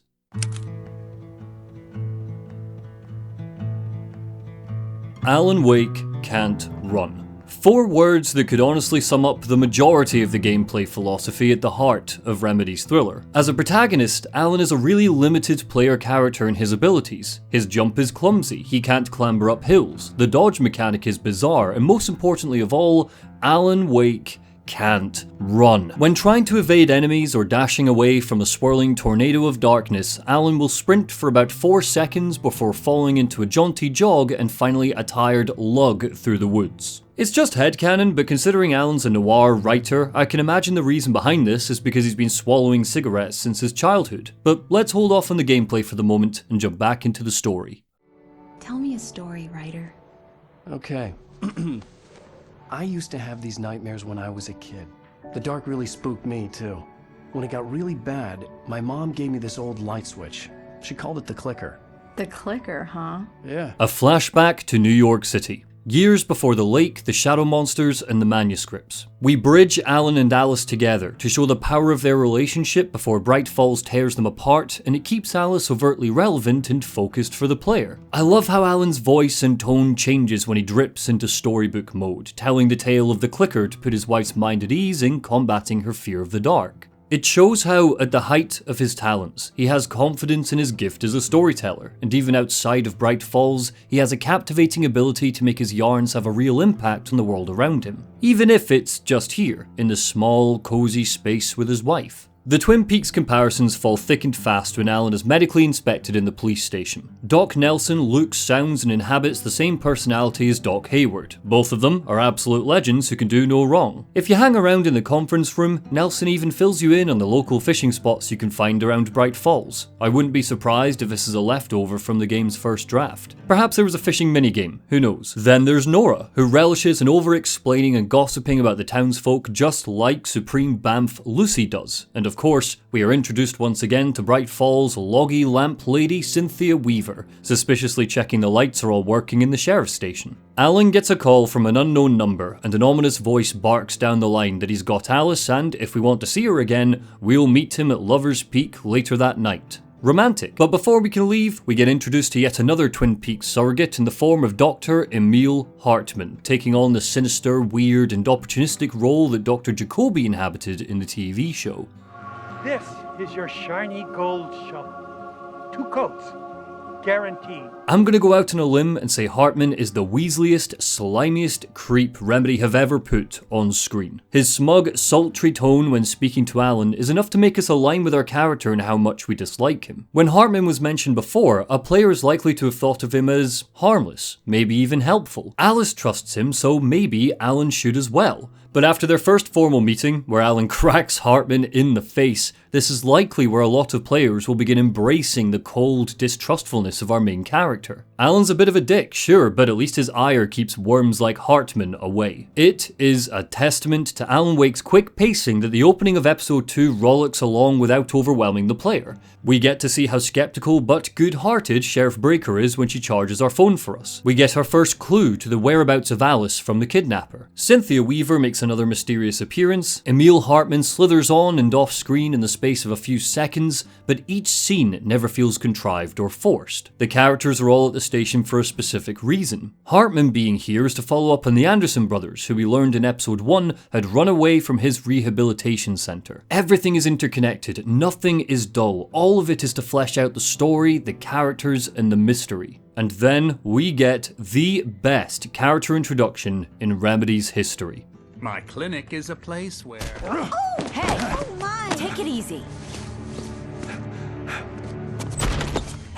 Alan Wake can't run. 4 words that could honestly sum up the majority of the gameplay philosophy at the heart of Remedy's thriller. As a protagonist, Alan is a really limited player character in his abilities. His jump is clumsy, he can't clamber up hills, the dodge mechanic is bizarre, and most importantly of all, Alan Wake can't run. When trying to evade enemies or dashing away from a swirling tornado of darkness, Alan will sprint for about 4 seconds before falling into a jaunty jog and finally a tired lug through the woods. It's just headcanon, but considering Alan's a noir writer, I can imagine the reason behind this is because he's been swallowing cigarettes since his childhood. But let's hold off on the gameplay for the moment and jump back into the story. Tell me a story, writer. Okay. I used to have these nightmares when I was a kid. The dark really spooked me, too. When it got really bad, my mom gave me this old light switch. She called it the clicker. The clicker, huh? Yeah. A flashback to New York City. Years before the lake, the shadow monsters, and the manuscripts. We bridge Alan and Alice together to show the power of their relationship before Bright Falls tears them apart, and it keeps Alice overtly relevant and focused for the player. I love how Alan's voice and tone changes when he drips into storybook mode, telling the tale of the clicker to put his wife's mind at ease in combating her fear of the dark. It shows how, at the height of his talents, he has confidence in his gift as a storyteller, and even outside of Bright Falls, he has a captivating ability to make his yarns have a real impact on the world around him, even if it's just here, in the small, cozy space with his wife. The Twin Peaks comparisons fall thick and fast when Alan is medically inspected in the police station. Doc Nelson looks, sounds, and inhabits the same personality as Doc Hayward. Both of them are absolute legends who can do no wrong. If you hang around in the conference room, Nelson even fills you in on the local fishing spots you can find around Bright Falls. I wouldn't be surprised if this is a leftover from the game's first draft. Perhaps there was a fishing minigame, who knows. Then there's Nora, who relishes in over-explaining and gossiping about the townsfolk just like Supreme Bamf Lucy does, and of course, we are introduced once again to Bright Falls' loggy lamp lady Cynthia Weaver, suspiciously checking the lights are all working in the sheriff's station. Alan gets a call from an unknown number, and an ominous voice barks down the line that he's got Alice, and if we want to see her again, we'll meet him at Lover's Peak later that night. Romantic. But before we can leave, we get introduced to yet another Twin Peaks surrogate in the form of Dr. Emil Hartman, taking on the sinister, weird, and opportunistic role that Dr. Jacoby inhabited in the TV show. This is your shiny gold shovel. 2 coats. Guaranteed. I'm gonna go out on a limb and say Hartman is the weaseliest, slimiest creep Remedy have ever put on screen. His smug, sultry tone when speaking to Alan is enough to make us align with our character and how much we dislike him. When Hartman was mentioned before, a player is likely to have thought of him as harmless, maybe even helpful. Alice trusts him, so maybe Alan should as well. But after their first formal meeting, where Alan cracks Hartman in the face, this is likely where a lot of players will begin embracing the cold distrustfulness of our main character. Alan's a bit of a dick, sure, but at least his ire keeps worms like Hartman away. It is a testament to Alan Wake's quick pacing that the opening of episode 2 rollicks along without overwhelming the player. We get to see how skeptical but good-hearted Sheriff Breaker is when she charges our phone for us. We get our first clue to the whereabouts of Alice from the kidnapper. Cynthia Weaver makes another mysterious appearance. Emil Hartman slithers on and off screen in the space of a few seconds, but each scene never feels contrived or forced. The characters are all at the station for a specific reason. Hartman being here is to follow up on the Anderson brothers, who we learned in episode 1 had run away from his rehabilitation center. Everything is interconnected, nothing is dull, all of it is to flesh out the story, the characters, and the mystery. And then we get the best character introduction in Remedy's history. My clinic is a place where... Oh, hey! Oh my! Take it easy.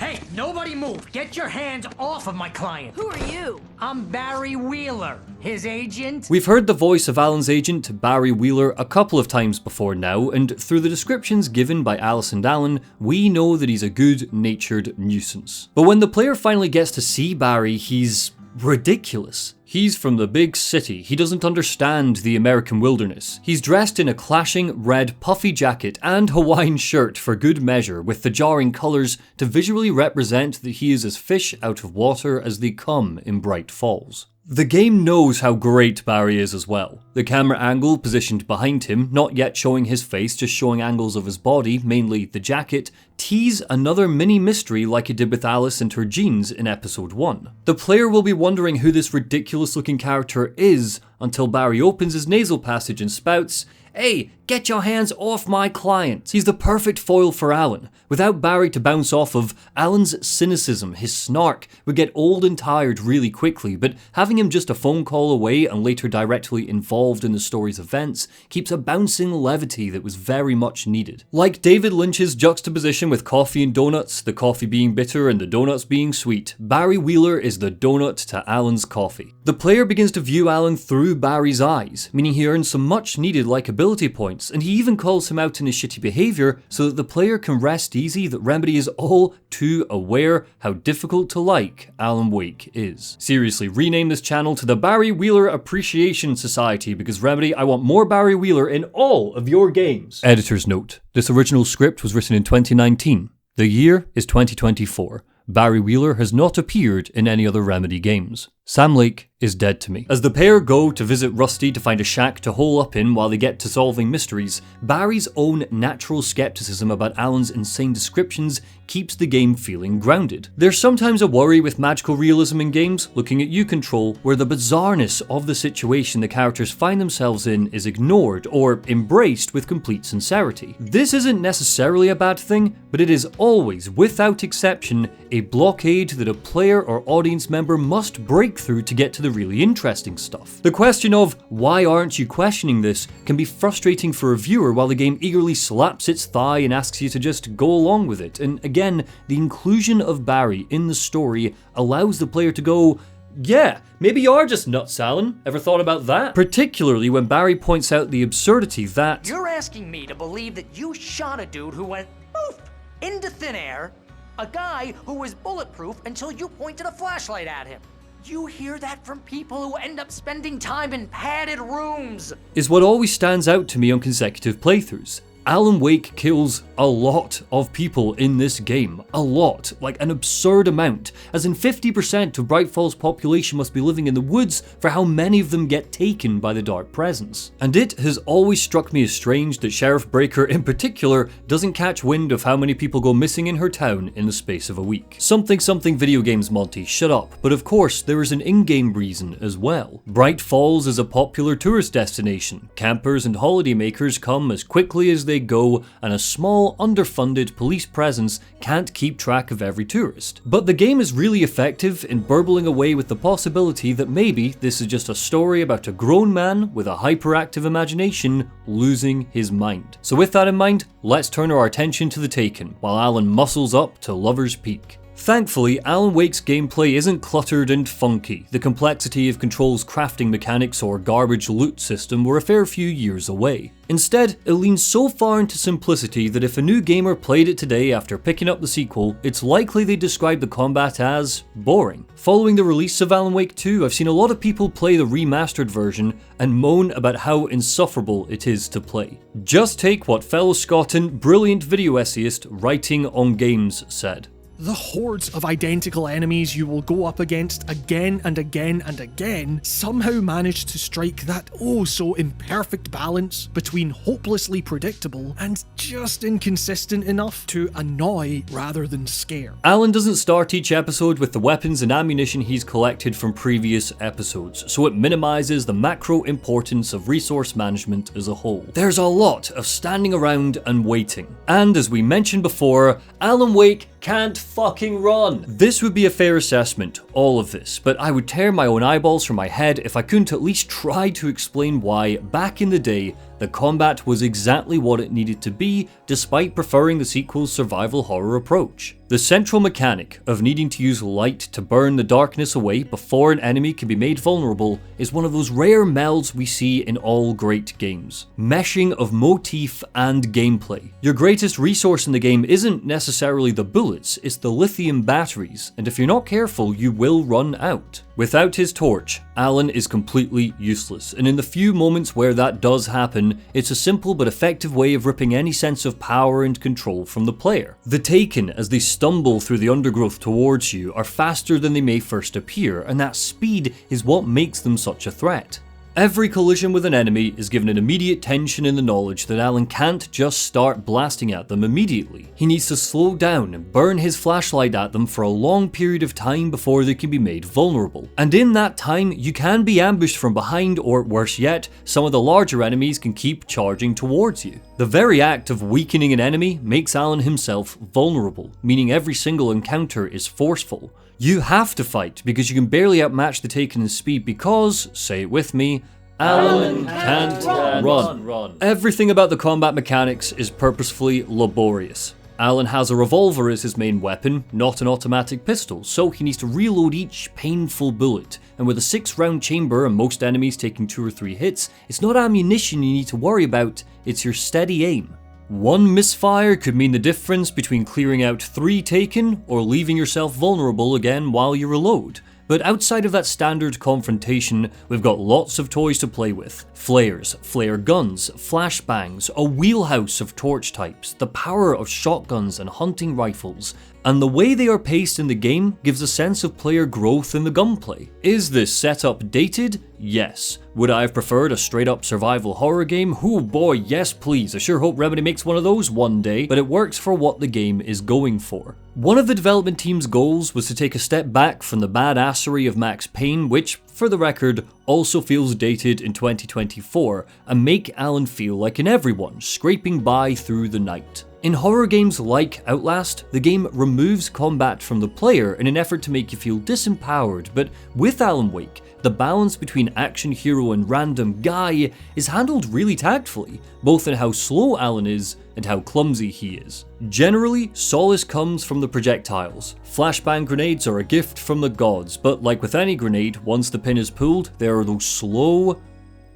Hey, nobody move! Get your hands off of my client! Who are you? I'm Barry Wheeler, his agent. We've heard the voice of Alan's agent, Barry Wheeler, a couple of times before now, and through the descriptions given by Alice and Alan, we know that he's a good-natured nuisance. But when the player finally gets to see Barry, he's ridiculous. He's from the big city. He doesn't understand the American wilderness. He's dressed in a clashing red puffy jacket and Hawaiian shirt for good measure, with the jarring colours to visually represent that he is as fish out of water as they come in Bright Falls. The game knows how great Barry is as well. The camera angle positioned behind him, not yet showing his face, just showing angles of his body, mainly the jacket, tease another mini mystery like it did with Alice and her jeans in episode 1. The player will be wondering who this ridiculous looking character is until Barry opens his nasal passage and spouts, "Hey, get your hands off my client." He's the perfect foil for Alan. Without Barry to bounce off of, Alan's cynicism, his snark, would get old and tired really quickly, but having him just a phone call away and later directly involved in the story's events keeps a bouncing levity that was very much needed. Like David Lynch's juxtaposition with coffee and donuts, the coffee being bitter and the donuts being sweet, Barry Wheeler is the donut to Alan's coffee. The player begins to view Alan through Barry's eyes, meaning he earns some much needed likability points, and he even calls him out in his shitty behaviour so that the player can rest easy that Remedy is all too aware how difficult to like Alan Wake is. Seriously, rename this channel to the Barry Wheeler Appreciation Society, because Remedy, I want more Barry Wheeler in all of your games. Editor's note: this original script was written in 2019. The year is 2024. Barry Wheeler has not appeared in any other Remedy games. Sam Lake is dead to me. As the pair go to visit Rusty to find a shack to hole up in while they get to solving mysteries, Barry's own natural skepticism about Alan's insane descriptions keeps the game feeling grounded. There's sometimes a worry with magical realism in games, looking at You Control, where the bizarreness of the situation the characters find themselves in is ignored or embraced with complete sincerity. This isn't necessarily a bad thing, but it is always, without exception, a blockade that a player or audience member must break through to get to the really interesting stuff. The question of why aren't you questioning this can be frustrating for a viewer while the game eagerly slaps its thigh and asks you to just go along with it. And again, the inclusion of Barry in the story allows the player to go, yeah, maybe you are just nuts, Alan. Ever thought about that? Particularly when Barry points out the absurdity that you're asking me to believe that you shot a dude who went poof into thin air, a guy who was bulletproof until you pointed a flashlight at him. You hear that from people who end up spending time in padded rooms. Is what always stands out to me on consecutive playthroughs. Alan Wake kills a lot of people in this game. A lot. Like an absurd amount. As in 50% of Bright Falls' population must be living in the woods for how many of them get taken by the Dark Presence. And it has always struck me as strange that Sheriff Breaker in particular doesn't catch wind of how many people go missing in her town in the space of a week. Something video games, Monty, shut up. But of course, there is an in-game reason as well. Bright Falls is a popular tourist destination. Campers and holidaymakers come as quickly as they go, and a small, underfunded police presence can't keep track of every tourist. But the game is really effective in burbling away with the possibility that maybe this is just a story about a grown man with a hyperactive imagination losing his mind. So with that in mind, let's turn our attention to the Taken, while Alan muscles up to Lover's Peak. Thankfully, Alan Wake's gameplay isn't cluttered and funky. The complexity of Control's crafting mechanics or garbage loot system were a fair few years away. Instead, it leans so far into simplicity that if a new gamer played it today after picking up the sequel, it's likely they'd describe the combat as boring. Following the release of Alan Wake 2, I've seen a lot of people play the remastered version and moan about how insufferable it is to play. Just take what fellow Scot and brilliant video essayist Writing on Games said. The hordes of identical enemies you will go up against again and again and again somehow manage to strike that oh so imperfect balance between hopelessly predictable and just inconsistent enough to annoy rather than scare. Alan doesn't start each episode with the weapons and ammunition he's collected from previous episodes, so it minimises the macro importance of resource management as a whole. There's a lot of standing around and waiting. And as we mentioned before, Alan Wake can't fucking run. This would be a fair assessment, all of this, but I would tear my own eyeballs from my head if I couldn't at least try to explain why, back in the day, the combat was exactly what it needed to be, despite preferring the sequel's survival horror approach. The central mechanic of needing to use light to burn the darkness away before an enemy can be made vulnerable is one of those rare melds we see in all great games. Meshing of motif and gameplay. Your greatest resource in the game isn't necessarily the bullets, it's the lithium batteries, and if you're not careful, you will run out. Without his torch, Alan is completely useless, and in the few moments where that does happen, it's a simple but effective way of ripping any sense of power and control from the player. The Taken, as they stumble through the undergrowth towards you, are faster than they may first appear, and that speed is what makes them such a threat. Every collision with an enemy is given an immediate tension in the knowledge that Alan can't just start blasting at them immediately. He needs to slow down and burn his flashlight at them for a long period of time before they can be made vulnerable. And in that time, you can be ambushed from behind, or worse yet, some of the larger enemies can keep charging towards you. The very act of weakening an enemy makes Alan himself vulnerable, meaning every single encounter is forceful. You have to fight because you can barely outmatch the Taken in speed because, say it with me, Alan can't run. Everything about the combat mechanics is purposefully laborious. Alan has a revolver as his main weapon, not an automatic pistol, so he needs to reload each painful bullet, and with a 6-round chamber and most enemies taking 2 or 3 hits, it's not ammunition you need to worry about, it's your steady aim. One misfire could mean the difference between clearing out 3 Taken or leaving yourself vulnerable again while you reload. But outside of that standard confrontation, we've got lots of toys to play with. Flares, flare guns, flashbangs, a wheelhouse of torch types, the power of shotguns and hunting rifles, and the way they are paced in the game gives a sense of player growth in the gunplay. Is this setup dated? Yes. Would I have preferred a straight up survival horror game? Oh boy, yes please. I sure hope Remedy makes one of those one day, but it works for what the game is going for. One of the development team's goals was to take a step back from the badassery of Max Payne, which, for the record, also feels dated in 2024, and make Alan feel like an everyone, scraping by through the night. In horror games like Outlast, the game removes combat from the player in an effort to make you feel disempowered, but with Alan Wake, the balance between action hero and random guy is handled really tactfully, both in how slow Alan is and how clumsy he is. Generally, solace comes from the projectiles. Flashbang grenades are a gift from the gods, but like with any grenade, once the pin is pulled, there are those slow,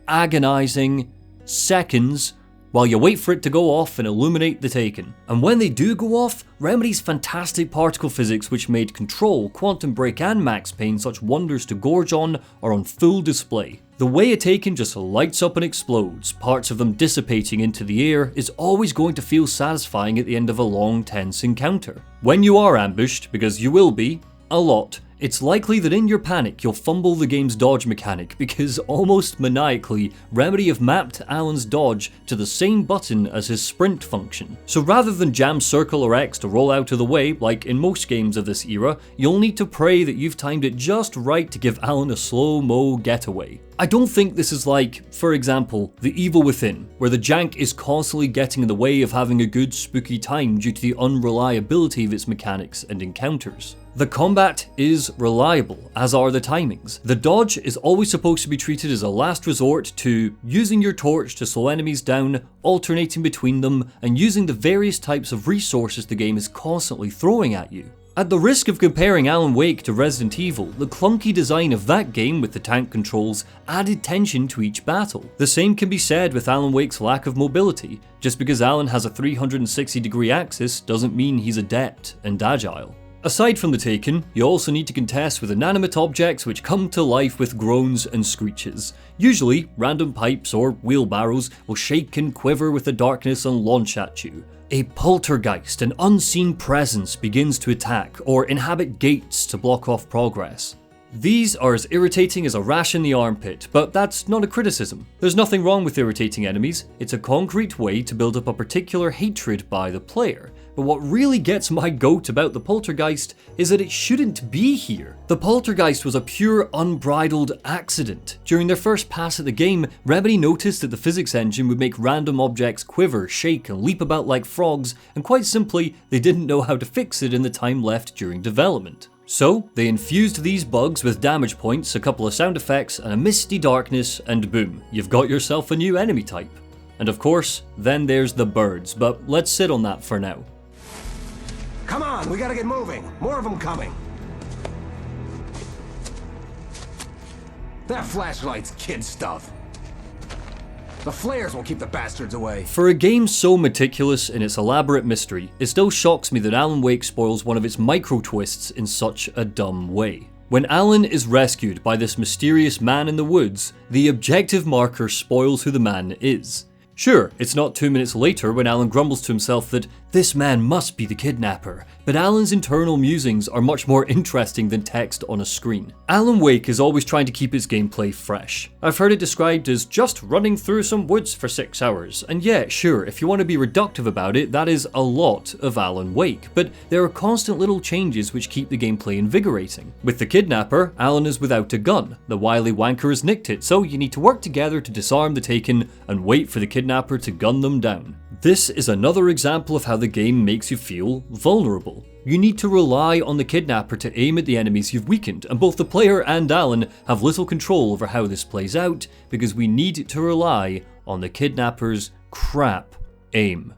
agonizing seconds while you wait for it to go off and illuminate the Taken. And when they do go off, Remedy's fantastic particle physics which made Control, Quantum Break and Max Payne such wonders to gorge on are on full display. The way a Taken just lights up and explodes, parts of them dissipating into the air, is always going to feel satisfying at the end of a long, tense encounter. When you are ambushed, because you will be, a lot, it's likely that in your panic you'll fumble the game's dodge mechanic because almost maniacally, Remedy have mapped Alan's dodge to the same button as his sprint function. So rather than jam circle or X to roll out of the way, like in most games of this era, you'll need to pray that you've timed it just right to give Alan a slow-mo getaway. I don't think this is like, for example, The Evil Within, where the jank is constantly getting in the way of having a good spooky time due to the unreliability of its mechanics and encounters. The combat is reliable, as are the timings. The dodge is always supposed to be treated as a last resort to using your torch to slow enemies down, alternating between them, and using the various types of resources the game is constantly throwing at you. At the risk of comparing Alan Wake to Resident Evil, the clunky design of that game with the tank controls added tension to each battle. The same can be said with Alan Wake's lack of mobility. Just because Alan has a 360-degree axis doesn't mean he's adept and agile. Aside from the Taken, you also need to contest with inanimate objects which come to life with groans and screeches. Usually, random pipes or wheelbarrows will shake and quiver with the darkness and launch at you. A poltergeist, an unseen presence, begins to attack or inhabit gates to block off progress. These are as irritating as a rash in the armpit, but that's not a criticism. There's nothing wrong with irritating enemies, it's a concrete way to build up a particular hatred by the player. But what really gets my goat about the poltergeist is that it shouldn't be here. The poltergeist was a pure, unbridled accident. During their first pass at the game, Remedy noticed that the physics engine would make random objects quiver, shake, and leap about like frogs, and quite simply, they didn't know how to fix it in the time left during development. So, they infused these bugs with damage points, a couple of sound effects, and a misty darkness, and boom, you've got yourself a new enemy type. And of course, then there's the birds, but let's sit on that for now. Come on, we gotta get moving. More of them coming. That flashlight's kid stuff. The flares won't keep the bastards away. For a game so meticulous in its elaborate mystery, it still shocks me that Alan Wake spoils one of its micro-twists in such a dumb way. When Alan is rescued by this mysterious man in the woods, the objective marker spoils who the man is. Sure, it's not 2 minutes later when Alan grumbles to himself that this man must be the kidnapper, but Alan's internal musings are much more interesting than text on a screen. Alan Wake is always trying to keep its gameplay fresh. I've heard it described as just running through some woods for 6 hours, and yeah, sure, if you want to be reductive about it, that is a lot of Alan Wake, but there are constant little changes which keep the gameplay invigorating. With the kidnapper, Alan is without a gun. The wily wanker has nicked it, so you need to work together to disarm the Taken and wait for the kidnapper to gun them down. This is another example of how the game makes you feel vulnerable. You need to rely on the kidnapper to aim at the enemies you've weakened, and both the player and Alan have little control over how this plays out because we need to rely on the kidnapper's crap aim.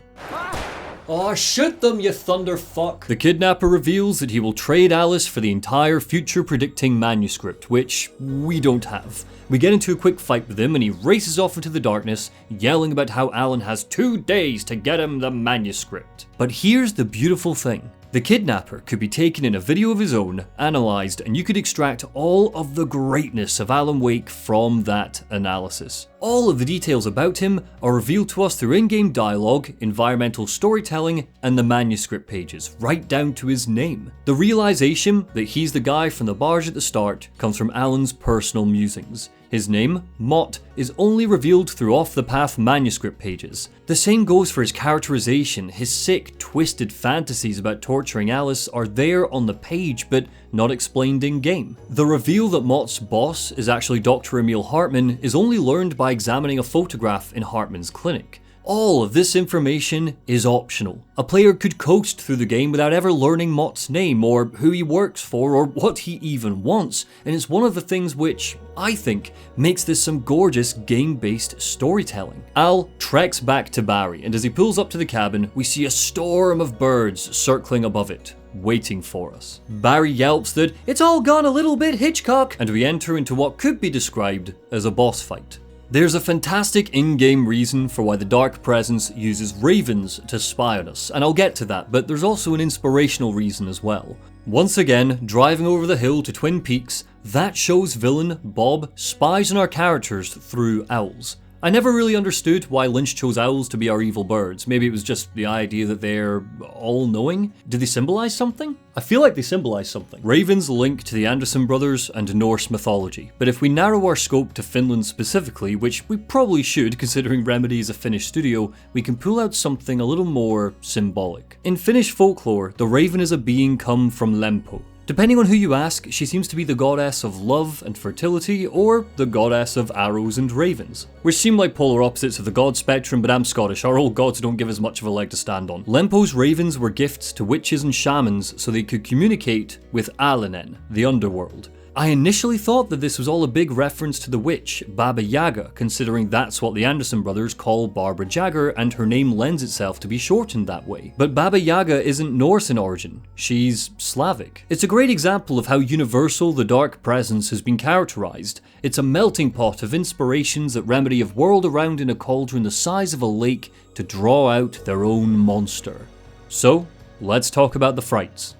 Oh, shoot them, you thunderfuck! The kidnapper reveals that he will trade Alice for the entire future-predicting manuscript, which we don't have. We get into a quick fight with him and he races off into the darkness, yelling about how Alan has 2 days to get him the manuscript. But here's the beautiful thing. The kidnapper could be taken in a video of his own, analysed, and you could extract all of the greatness of Alan Wake from that analysis. All of the details about him are revealed to us through in-game dialogue, environmental storytelling, and the manuscript pages, right down to his name. The realisation that he's the guy from the barge at the start comes from Alan's personal musings. His name, Mott, is only revealed through off-the-path manuscript pages. The same goes for his characterization. His sick, twisted fantasies about torturing Alice are there on the page, but not explained in-game. The reveal that Mott's boss is actually Dr. Emil Hartman is only learned by examining a photograph in Hartman's clinic. All of this information is optional. A player could coast through the game without ever learning Mott's name, or who he works for, or what he even wants, and it's one of the things which, I think, makes this some gorgeous game-based storytelling. Al treks back to Barry, and as he pulls up to the cabin, we see a storm of birds circling above it, waiting for us. Barry yelps that it's all gone a little bit Hitchcock, and we enter into what could be described as a boss fight. There's a fantastic in-game reason for why the Dark Presence uses ravens to spy on us, and I'll get to that, but there's also an inspirational reason as well. Once again, driving over the hill to Twin Peaks, that show's villain, Bob, spies on our characters through owls. I never really understood why Lynch chose owls to be our evil birds. Maybe it was just the idea that they're all-knowing? Did they symbolize something? I feel like they symbolize something. Ravens link to the Anderson brothers and Norse mythology, but if we narrow our scope to Finland specifically, which we probably should considering Remedy is a Finnish studio, we can pull out something a little more symbolic. In Finnish folklore, the raven is a being come from Lempo. Depending on who you ask, she seems to be the goddess of love and fertility, or the goddess of arrows and ravens. Which seem like polar opposites of the god spectrum, but I'm Scottish, our old gods don't give us much of a leg to stand on. Lempo's ravens were gifts to witches and shamans so they could communicate with Alinen, the underworld. I initially thought that this was all a big reference to the witch, Baba Yaga, considering that's what the Anderson brothers call Barbara Jagger and her name lends itself to be shortened that way. But Baba Yaga isn't Norse in origin, she's Slavic. It's a great example of how universal the Dark Presence has been characterized. It's a melting pot of inspirations that Remedy have whirled around in a cauldron the size of a lake to draw out their own monster. So, let's talk about the frights.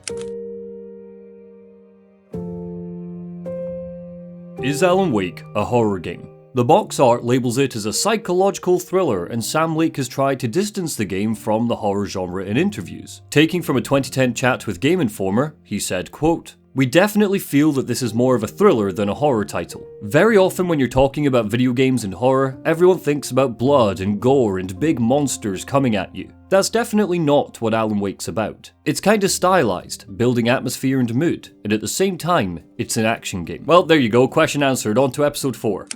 Is Alan Wake a horror game? The box art labels it as a psychological thriller, and Sam Lake has tried to distance the game from the horror genre in interviews. Taking from a 2010 chat with Game Informer, he said, quote, "We definitely feel that this is more of a thriller than a horror title. Very often when you're talking about video games and horror, everyone thinks about blood and gore and big monsters coming at you. That's definitely not what Alan Wake's about. It's kinda stylized, building atmosphere and mood, and at the same time, it's an action game." Well, there you go, question answered, on to episode 4.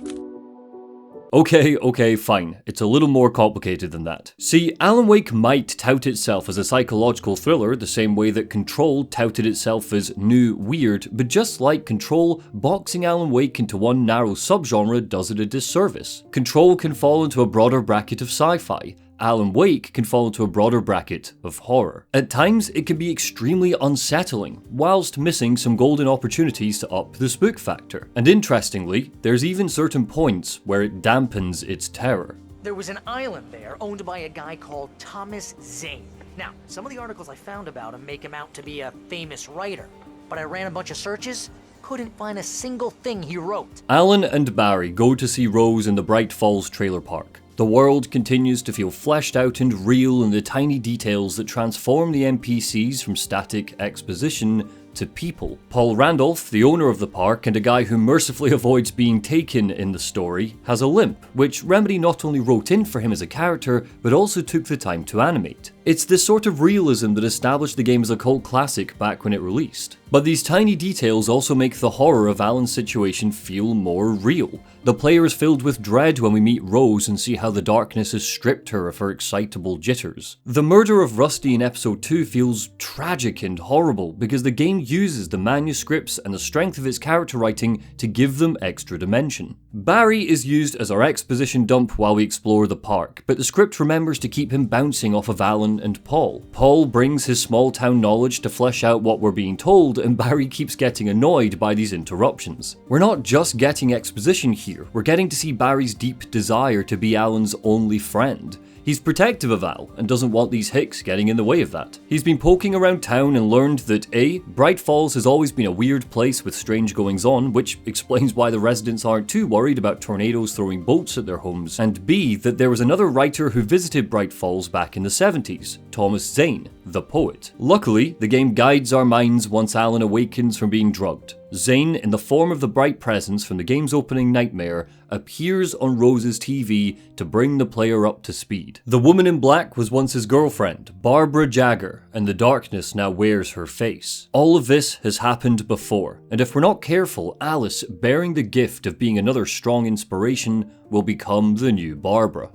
Okay, fine. It's a little more complicated than that. See, Alan Wake might tout itself as a psychological thriller the same way that Control touted itself as new, weird, but just like Control, boxing Alan Wake into one narrow subgenre does it a disservice. Control can fall into a broader bracket of sci-fi. Alan Wake can fall into a broader bracket of horror. At times, it can be extremely unsettling, whilst missing some golden opportunities to up the spook factor. And interestingly, there's even certain points where it dampens its terror. There was an island there owned by a guy called Thomas Zane. Now, some of the articles I found about him make him out to be a famous writer, but I ran a bunch of searches, couldn't find a single thing he wrote. Alan and Barry go to see Rose in the Bright Falls trailer park. The world continues to feel fleshed out and real in the tiny details that transform the NPCs from static exposition to people. Paul Randolph, the owner of the park and a guy who mercifully avoids being taken in the story, has a limp, which Remedy not only wrote in for him as a character, but also took the time to animate. It's this sort of realism that established the game as a cult classic back when it released. But these tiny details also make the horror of Alan's situation feel more real. The player is filled with dread when we meet Rose and see how the darkness has stripped her of her excitable jitters. The murder of Rusty in episode 2 feels tragic and horrible because the game uses the manuscripts and the strength of its character writing to give them extra dimension. Barry is used as our exposition dump while we explore the park, but the script remembers to keep him bouncing off of Alan and Paul. Paul brings his small town knowledge to flesh out what we're being told, and Barry keeps getting annoyed by these interruptions. We're not just getting exposition here, we're getting to see Barry's deep desire to be Alan's only friend. He's protective of Al and doesn't want these hicks getting in the way of that. He's been poking around town and learned that A, Bright Falls has always been a weird place with strange goings on, which explains why the residents aren't too worried about tornadoes throwing bolts at their homes, and B, that there was another writer who visited Bright Falls back in the 70s, Thomas Zane, the poet. Luckily, the game guides our minds once Alan awakens from being drugged. Zane, in the form of the bright presence from the game's opening nightmare, appears on Rose's TV to bring the player up to speed. The woman in black was once his girlfriend, Barbara Jagger, and the darkness now wears her face. All of this has happened before, and if we're not careful, Alice, bearing the gift of being another strong inspiration, will become the new Barbara.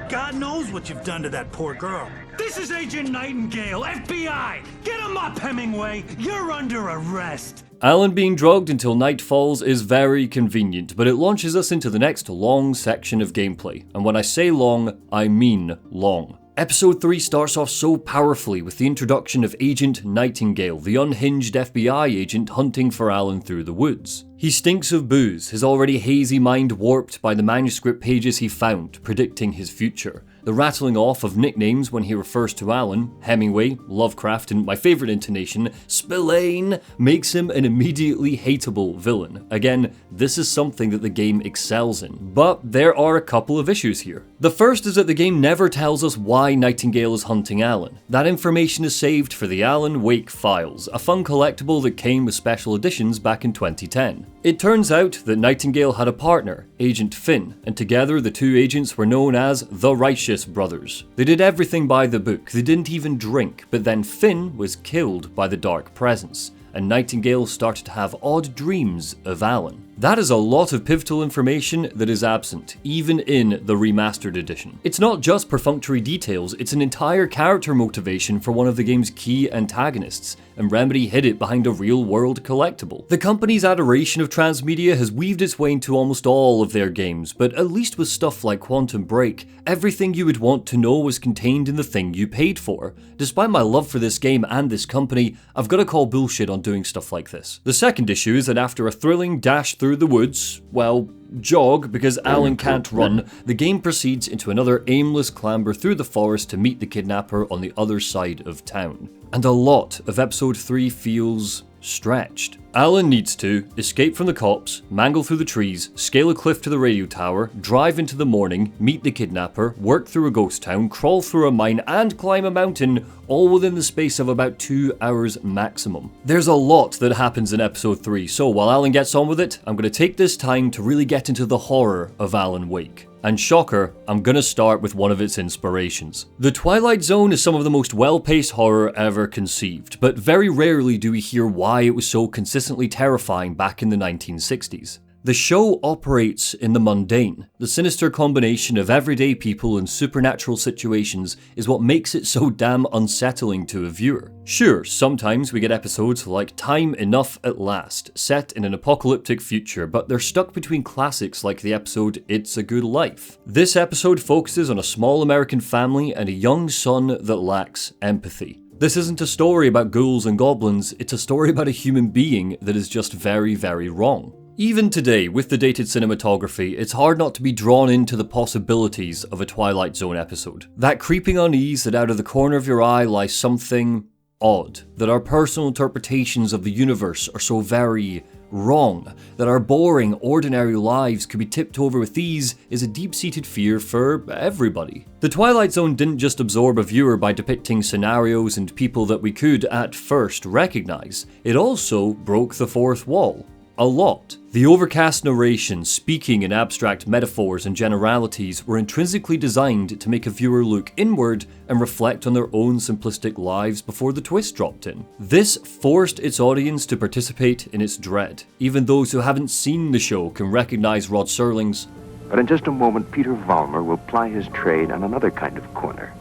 God knows what you've done to that poor girl. This is Agent Nightingale, FBI! Get him up, Hemingway! You're under arrest! Alan being drugged until night falls is very convenient, but it launches us into the next long section of gameplay. And when I say long, I mean long. Episode 3 starts off so powerfully with the introduction of Agent Nightingale, the unhinged FBI agent hunting for Alan through the woods. He stinks of booze, his already hazy mind warped by the manuscript pages he found, predicting his future. The rattling off of nicknames when he refers to Alan, Hemingway, Lovecraft, and my favourite intonation, Spillane, makes him an immediately hateable villain. Again, this is something that the game excels in. But there are a couple of issues here. The first is that the game never tells us why Nightingale is hunting Alan. That information is saved for the Alan Wake Files, a fun collectible that came with special editions back in 2010. It turns out that Nightingale had a partner, Agent Finn, and together the two agents were known as the Righteous Brothers. They did everything by the book, they didn't even drink, but then Finn was killed by the Dark Presence, and Nightingale started to have odd dreams of Alan. That is a lot of pivotal information that is absent, even in the remastered edition. It's not just perfunctory details, it's an entire character motivation for one of the game's key antagonists, and Remedy hid it behind a real-world collectible. The company's adoration of transmedia has weaved its way into almost all of their games, but at least with stuff like Quantum Break, everything you would want to know was contained in the thing you paid for. Despite my love for this game and this company, I've got to call bullshit on doing stuff like this. The second issue is that after a thrilling dash through the woods, well, jog because Alan can't run, the game proceeds into another aimless clamber through the forest to meet the kidnapper on the other side of town. And a lot of episode 3 feels stretched. Alan needs to escape from the cops, mangle through the trees, scale a cliff to the radio tower, drive into the morning, meet the kidnapper, work through a ghost town, crawl through a mine, and climb a mountain, all within the space of about 2 hours maximum. There's a lot that happens in episode 3, so while Alan gets on with it, I'm going to take this time to really get into the horror of Alan Wake. And shocker, I'm gonna start with one of its inspirations. The Twilight Zone is some of the most well-paced horror ever conceived, but very rarely do we hear why it was so consistently terrifying back in the 1960s. The show operates in the mundane. The sinister combination of everyday people and supernatural situations is what makes it so damn unsettling to a viewer. Sure, sometimes we get episodes like Time Enough at Last, set in an apocalyptic future, but they're stuck between classics like the episode It's a Good Life. This episode focuses on a small American family and a young son that lacks empathy. This isn't a story about ghouls and goblins, it's a story about a human being that is just very, very wrong. Even today, with the dated cinematography, it's hard not to be drawn into the possibilities of a Twilight Zone episode. That creeping unease that out of the corner of your eye lies something odd, that our personal interpretations of the universe are so very wrong. That our boring, ordinary lives could be tipped over with ease is a deep-seated fear for everybody. The Twilight Zone didn't just absorb a viewer by depicting scenarios and people that we could, at first, recognize. It also broke the fourth wall. A lot. The overcast narration, speaking in abstract metaphors and generalities were intrinsically designed to make a viewer look inward and reflect on their own simplistic lives before the twist dropped in. This forced its audience to participate in its dread. Even those who haven't seen the show can recognize Rod Serling's. But in just a moment, Peter Vollmer will ply his trade on another kind of corner.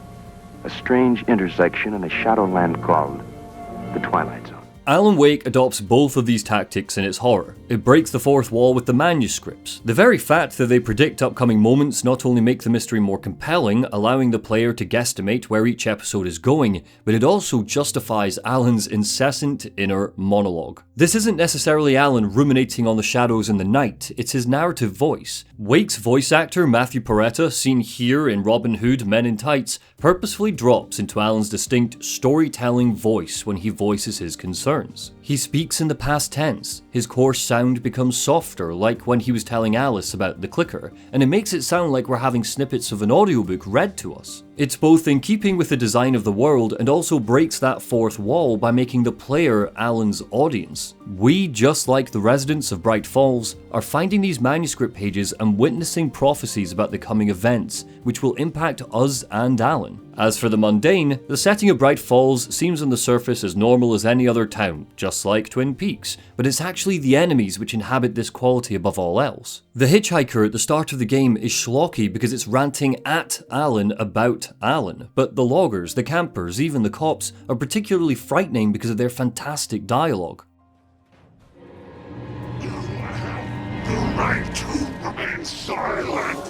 A strange intersection in a shadowland called the Twilight Zone. Alan Wake adopts both of these tactics in its horror. It breaks the fourth wall with the manuscripts. The very fact that they predict upcoming moments not only make the mystery more compelling, allowing the player to guesstimate where each episode is going, but it also justifies Alan's incessant inner monologue. This isn't necessarily Alan ruminating on the shadows in the night, it's his narrative voice. Wake's voice actor Matthew Peretta, seen here in Robin Hood Men in Tights, purposefully drops into Alan's distinct storytelling voice when he voices his concerns. He speaks in the past tense. His coarse sound becomes softer, like when he was telling Alice about the clicker, and it makes it sound like we're having snippets of an audiobook read to us. It's both in keeping with the design of the world and also breaks that fourth wall by making the player Alan's audience. We, just like the residents of Bright Falls, are finding these manuscript pages and witnessing prophecies about the coming events, which will impact us and Alan. As for the mundane, the setting of Bright Falls seems on the surface as normal as any other town, just like Twin Peaks, but it's actually the enemies which inhabit this quality above all else. The hitchhiker at the start of the game is schlocky because it's ranting at Alan about Alan, but the loggers, the campers, even the cops are particularly frightening because of their fantastic dialogue. You have the right to remain silent.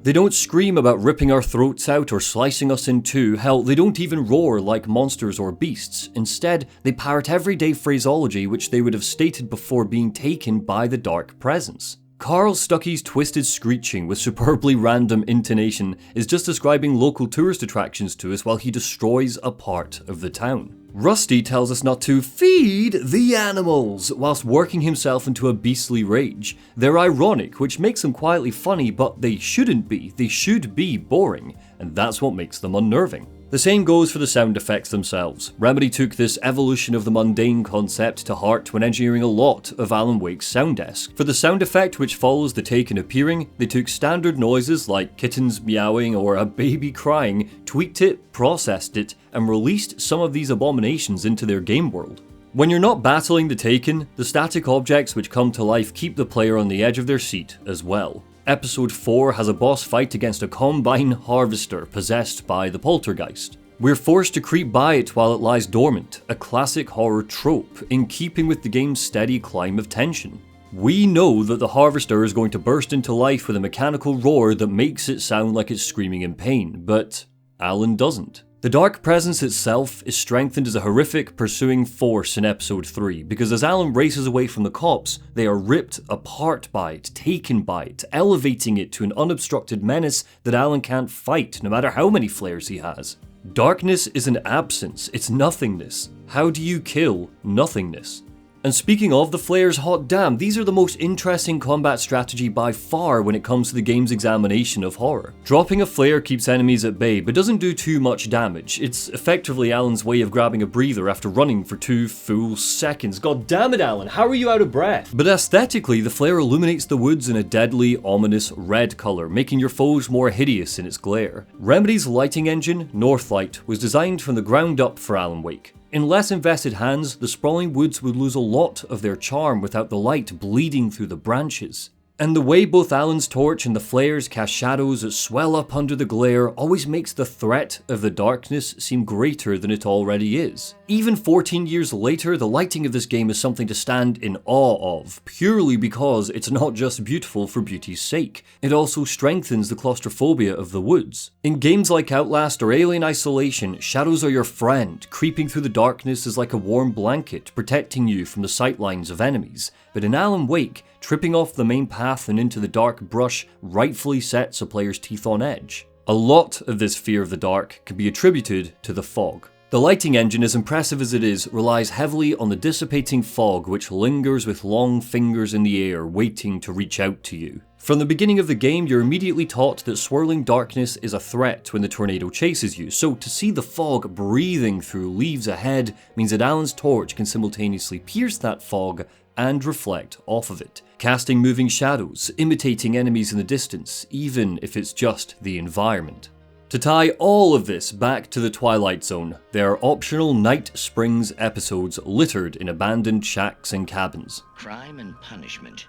They don't scream about ripping our throats out or slicing us in two. Hell, they don't even roar like monsters or beasts. Instead, they parrot everyday phraseology which they would have stated before being taken by the dark presence. Carl Stuckey's twisted screeching with superbly random intonation is just describing local tourist attractions to us while he destroys a part of the town. Rusty tells us not to feed the animals whilst working himself into a beastly rage. They're ironic, which makes them quietly funny, but they shouldn't be. They should be boring, and that's what makes them unnerving. The same goes for the sound effects themselves. Remedy took this evolution of the mundane concept to heart when engineering a lot of Alan Wake's sound desk. For the sound effect which follows the Taken appearing, they took standard noises like kittens meowing or a baby crying, tweaked it, processed it, and released some of these abominations into their game world. When you're not battling the Taken, the static objects which come to life keep the player on the edge of their seat as well. Episode 4 has a boss fight against a combine harvester possessed by the poltergeist. We're forced to creep by it while it lies dormant, a classic horror trope, in keeping with the game's steady climb of tension. We know that the harvester is going to burst into life with a mechanical roar that makes it sound like it's screaming in pain, but Alan doesn't. The dark presence itself is strengthened as a horrific pursuing force in episode 3, because as Alan races away from the cops, they are ripped apart by it, taken by it, elevating it to an unobstructed menace that Alan can't fight, no matter how many flares he has. Darkness is an absence, it's nothingness. How do you kill nothingness? And speaking of the flares, hot damn, these are the most interesting combat strategy by far when it comes to the game's examination of horror. Dropping a flare keeps enemies at bay, but doesn't do too much damage. It's effectively Alan's way of grabbing a breather after running for 2 full seconds. God damn it, Alan, how are you out of breath? But aesthetically, the flare illuminates the woods in a deadly, ominous red colour, making your foes more hideous in its glare. Remedy's lighting engine, Northlight, was designed from the ground up for Alan Wake. In less invested hands, the sprawling woods would lose a lot of their charm without the light bleeding through the branches. And the way both Alan's torch and the flares cast shadows that swell up under the glare always makes the threat of the darkness seem greater than it already is. Even 14 years later, the lighting of this game is something to stand in awe of, purely because it's not just beautiful for beauty's sake. It also strengthens the claustrophobia of the woods. In games like Outlast or Alien Isolation, shadows are your friend. Creeping through the darkness is like a warm blanket, protecting you from the sightlines of enemies. But in Alan Wake, tripping off the main path and into the dark brush rightfully sets a player's teeth on edge. A lot of this fear of the dark can be attributed to the fog. The lighting engine, as impressive as it is, relies heavily on the dissipating fog which lingers with long fingers in the air waiting to reach out to you. From the beginning of the game, you're immediately taught that swirling darkness is a threat when the tornado chases you, so to see the fog breathing through leaves ahead means that Alan's torch can simultaneously pierce that fog and reflect off of it, casting moving shadows, imitating enemies in the distance, even if it's just the environment. To tie all of this back to the Twilight Zone, there are optional Night Springs episodes littered in abandoned shacks and cabins. Crime and punishment.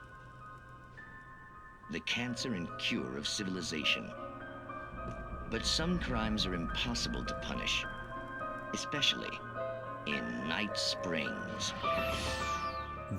The cancer and cure of civilization. But some crimes are impossible to punish, especially in Night Springs.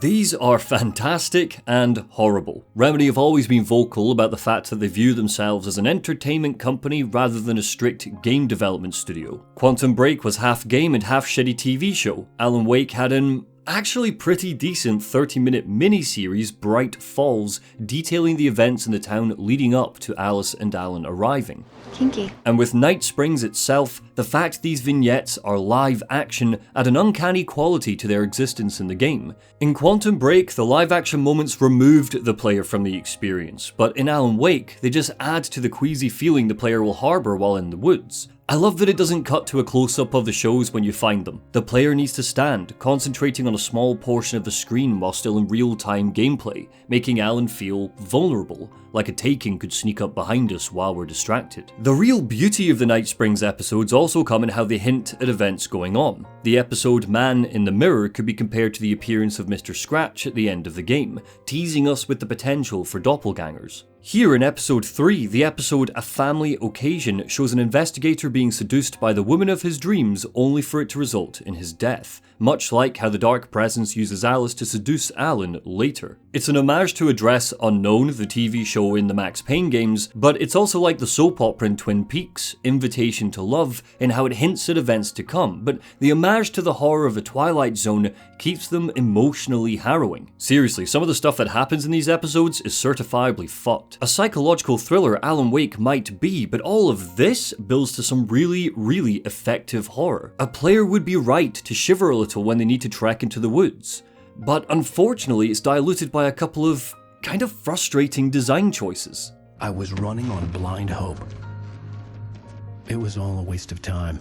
These are fantastic and horrible. Remedy have always been vocal about the fact that they view themselves as an entertainment company rather than a strict game development studio. Quantum Break was half game and half shitty TV show. Alan Wake had an actually pretty decent 30-minute mini-series, Bright Falls, detailing the events in the town leading up to Alice and Alan arriving. Kinky. And with Night Springs itself, the fact these vignettes are live action add an uncanny quality to their existence in the game. In Quantum Break, the live action moments removed the player from the experience, but in Alan Wake, they just add to the queasy feeling the player will harbour while in the woods. I love that it doesn't cut to a close-up of the shows when you find them. The player needs to stand, concentrating on a small portion of the screen while still in real-time gameplay, making Alan feel vulnerable, like a Taken could sneak up behind us while we're distracted. The real beauty of the Night Springs episodes also come in how they hint at events going on. The episode Man in the Mirror could be compared to the appearance of Mr. Scratch at the end of the game, teasing us with the potential for doppelgangers. Here in episode 3, the episode A Family Occasion shows an investigator being seduced by the woman of his dreams only for it to result in his death, much like how the Dark Presence uses Alice to seduce Alan later. It's an homage to Address Unknown, the TV show in the Max Payne games, but it's also like the soap opera in Twin Peaks, Invitation to Love, in how it hints at events to come, but the homage to the horror of the Twilight Zone keeps them emotionally harrowing. Seriously, some of the stuff that happens in these episodes is certifiably fucked. A psychological thriller Alan Wake might be, but all of this builds to some really effective horror. A player would be right to shiver a little when they need to trek into the woods. But unfortunately, it's diluted by a couple of kind of frustrating design choices. I was running on blind hope. It was all a waste of time.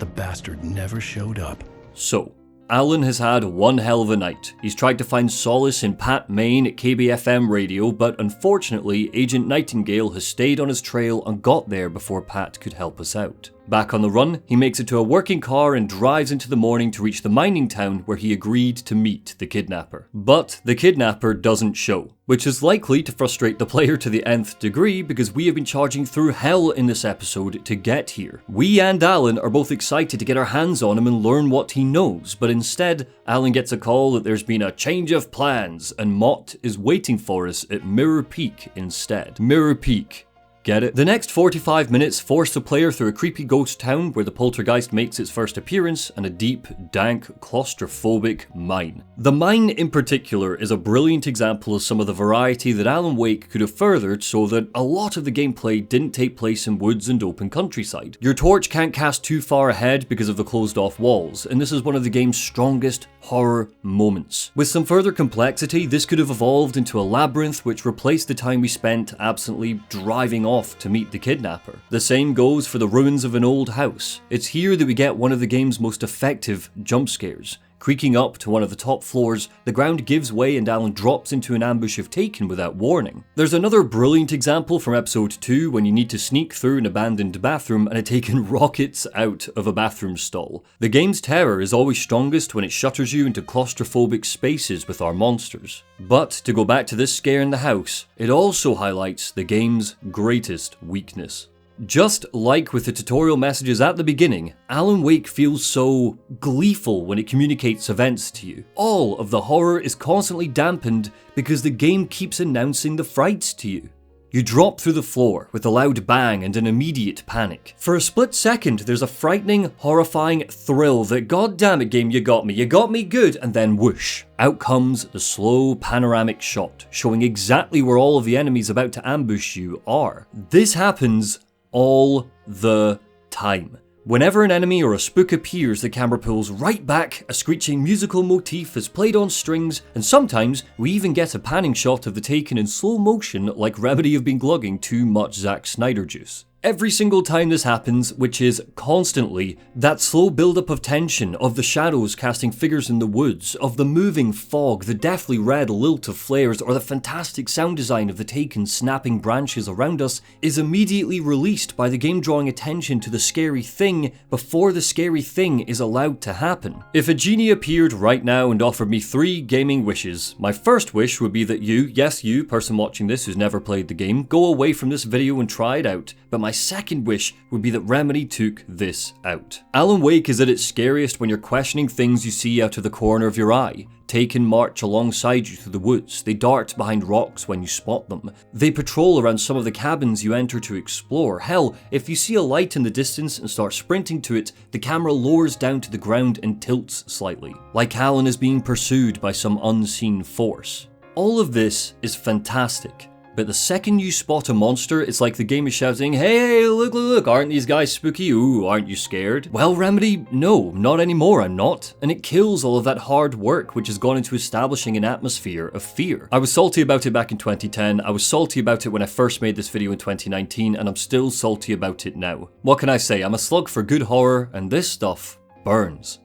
The bastard never showed up. So, Alan has had one hell of a night. He's tried to find solace in Pat Main at KBFM radio, but unfortunately, Agent Nightingale has stayed on his trail and got there before Pat could help us out. Back on the run, he makes it to a working car and drives into the morning to reach the mining town where he agreed to meet the kidnapper. But the kidnapper doesn't show, which is likely to frustrate the player to the nth degree because we have been charging through hell in this episode to get here. We and Alan are both excited to get our hands on him and learn what he knows, but instead, Alan gets a call that there's been a change of plans and Mott is waiting for us at Mirror Peak instead. Mirror Peak. Get it? The next 45 minutes force the player through a creepy ghost town where the poltergeist makes its first appearance and a deep, dank, claustrophobic mine. The mine in particular is a brilliant example of some of the variety that Alan Wake could have furthered so that a lot of the gameplay didn't take place in woods and open countryside. Your torch can't cast too far ahead because of the closed off walls, and this is one of the game's strongest horror moments. With some further complexity, this could have evolved into a labyrinth which replaced the time we spent absently driving off to meet the kidnapper. The same goes for the ruins of an old house. It's here that we get one of the game's most effective jump scares. Creaking up to one of the top floors, the ground gives way and Alan drops into an ambush if taken without warning. There's another brilliant example from episode 2 when you need to sneak through an abandoned bathroom and a Taken rockets out of a bathroom stall. The game's terror is always strongest when it shutters you into claustrophobic spaces with our monsters. But to go back to this scare in the house, it also highlights the game's greatest weakness. Just like with the tutorial messages at the beginning, Alan Wake feels so gleeful when it communicates events to you. All of the horror is constantly dampened because the game keeps announcing the frights to you. You drop through the floor with a loud bang and an immediate panic. For a split second, there's a frightening, horrifying thrill that goddammit game you got me good, and then whoosh. Out comes the slow panoramic shot, showing exactly where all of the enemies about to ambush you are. This happens all the time. Whenever an enemy or a spook appears, the camera pulls right back, a screeching musical motif is played on strings, and sometimes we even get a panning shot of the Taken in slow motion like Remedy have been glugging too much Zack Snyder juice. Every single time this happens, which is constantly, that slow build-up of tension, of the shadows casting figures in the woods, of the moving fog, the deathly red lilt of flares, or the fantastic sound design of the Taken snapping branches around us, is immediately released by the game drawing attention to the scary thing before the scary thing is allowed to happen. If a genie appeared right now and offered me 3 gaming wishes, my first wish would be that you, yes you, person watching this who's never played the game, go away from this video and try it out, but my second wish would be that Remedy took this out. Alan Wake is at its scariest when you're questioning things you see out of the corner of your eye. Taken march alongside you through the woods, they dart behind rocks when you spot them, they patrol around some of the cabins you enter to explore. Hell, if you see a light in the distance and start sprinting to it, the camera lowers down to the ground and tilts slightly, like Alan is being pursued by some unseen force. All of this is fantastic. But the second you spot a monster, it's like the game is shouting, hey, look, aren't these guys spooky? Ooh, aren't you scared? Well, Remedy, no, not anymore, I'm not. And it kills all of that hard work which has gone into establishing an atmosphere of fear. I was salty about it back in 2010, I was salty about it when I first made this video in 2019, and I'm still salty about it now. What can I say? I'm a slug for good horror, and this stuff burns.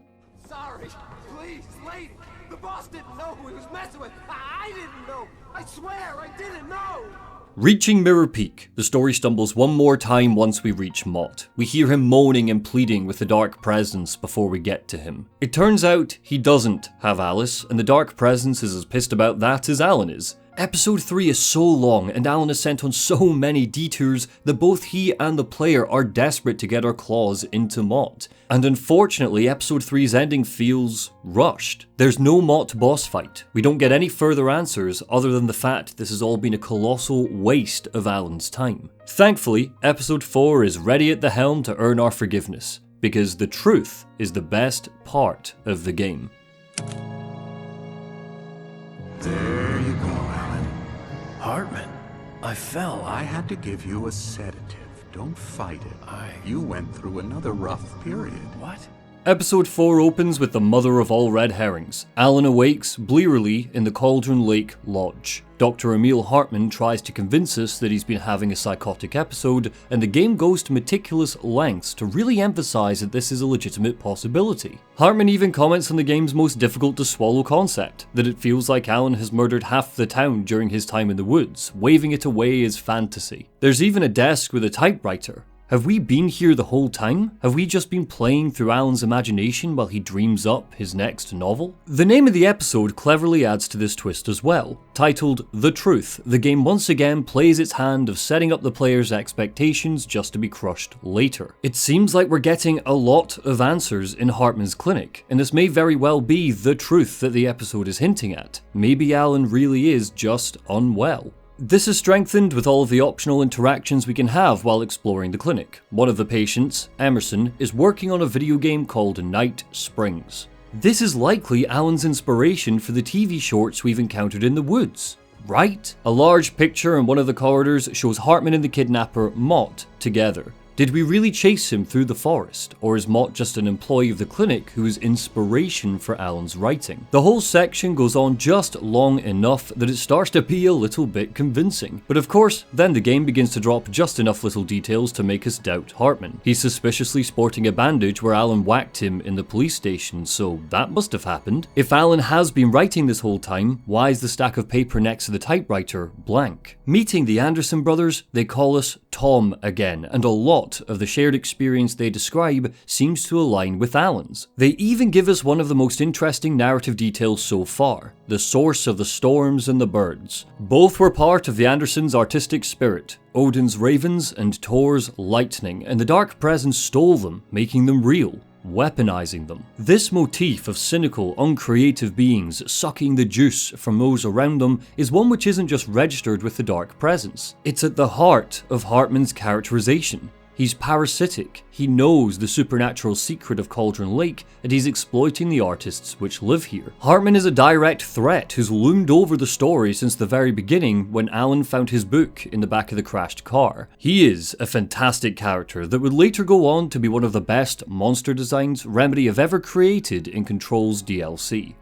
Sorry, please, lady, the boss didn't know who he was messing with. I didn't know. I swear, I didn't know! Reaching Mirror Peak, the story stumbles one more time once we reach Mott. We hear him moaning and pleading with the Dark Presence before we get to him. It turns out he doesn't have Alice, and the Dark Presence is as pissed about that as Alan is. Episode 3 is so long, and Alan is sent on so many detours that both he and the player are desperate to get our claws into Mott. And unfortunately, Episode 3's ending feels rushed. There's no Mott boss fight. We don't get any further answers other than the fact this has all been a colossal waste of Alan's time. Thankfully, Episode 4 is ready at the helm to earn our forgiveness, because the truth is the best part of the game. There you go, Alan. Hartman, I fell. I had to give you a sedative. Don't fight it. You went through another rough period. What? Episode 4 opens with the mother of all red herrings. Alan awakes blearily in the Cauldron Lake Lodge. Dr. Emil Hartman tries to convince us that he's been having a psychotic episode, and the game goes to meticulous lengths to really emphasize that this is a legitimate possibility. Hartman even comments on the game's most difficult to swallow concept, that it feels like Alan has murdered half the town during his time in the woods, waving it away as fantasy. There's even a desk with a typewriter. Have we been here the whole time? Have we just been playing through Alan's imagination while he dreams up his next novel? The name of the episode cleverly adds to this twist as well. Titled The Truth, the game once again plays its hand of setting up the player's expectations just to be crushed later. It seems like we're getting a lot of answers in Hartman's clinic, and this may very well be the truth that the episode is hinting at. Maybe Alan really is just unwell. This is strengthened with all of the optional interactions we can have while exploring the clinic. One of the patients, Emerson, is working on a video game called Night Springs. This is likely Alan's inspiration for the TV shorts we've encountered in the woods, right? A large picture in one of the corridors shows Hartman and the kidnapper, Mott, together. Did we really chase him through the forest, or is Mott just an employee of the clinic who is inspiration for Alan's writing? The whole section goes on just long enough that it starts to be a little bit convincing. But of course, then the game begins to drop just enough little details to make us doubt Hartman. He's suspiciously sporting a bandage where Alan whacked him in the police station, so that must have happened. If Alan has been writing this whole time, why is the stack of paper next to the typewriter blank? Meeting the Anderson brothers, they call us Tom again, and a lot of the shared experience they describe seems to align with Alan's. They even give us one of the most interesting narrative details so far, the source of the storms and the birds. Both were part of the Andersons' artistic spirit, Odin's ravens and Thor's lightning, and the Dark Presence stole them, making them real, weaponizing them. This motif of cynical, uncreative beings sucking the juice from those around them is one which isn't just registered with the Dark Presence. It's at the heart of Hartman's characterization. He's parasitic, he knows the supernatural secret of Cauldron Lake, and he's exploiting the artists which live here. Hartman is a direct threat who's loomed over the story since the very beginning when Alan found his book in the back of the crashed car. He is a fantastic character that would later go on to be one of the best monster designs Remedy have ever created in Control's DLC.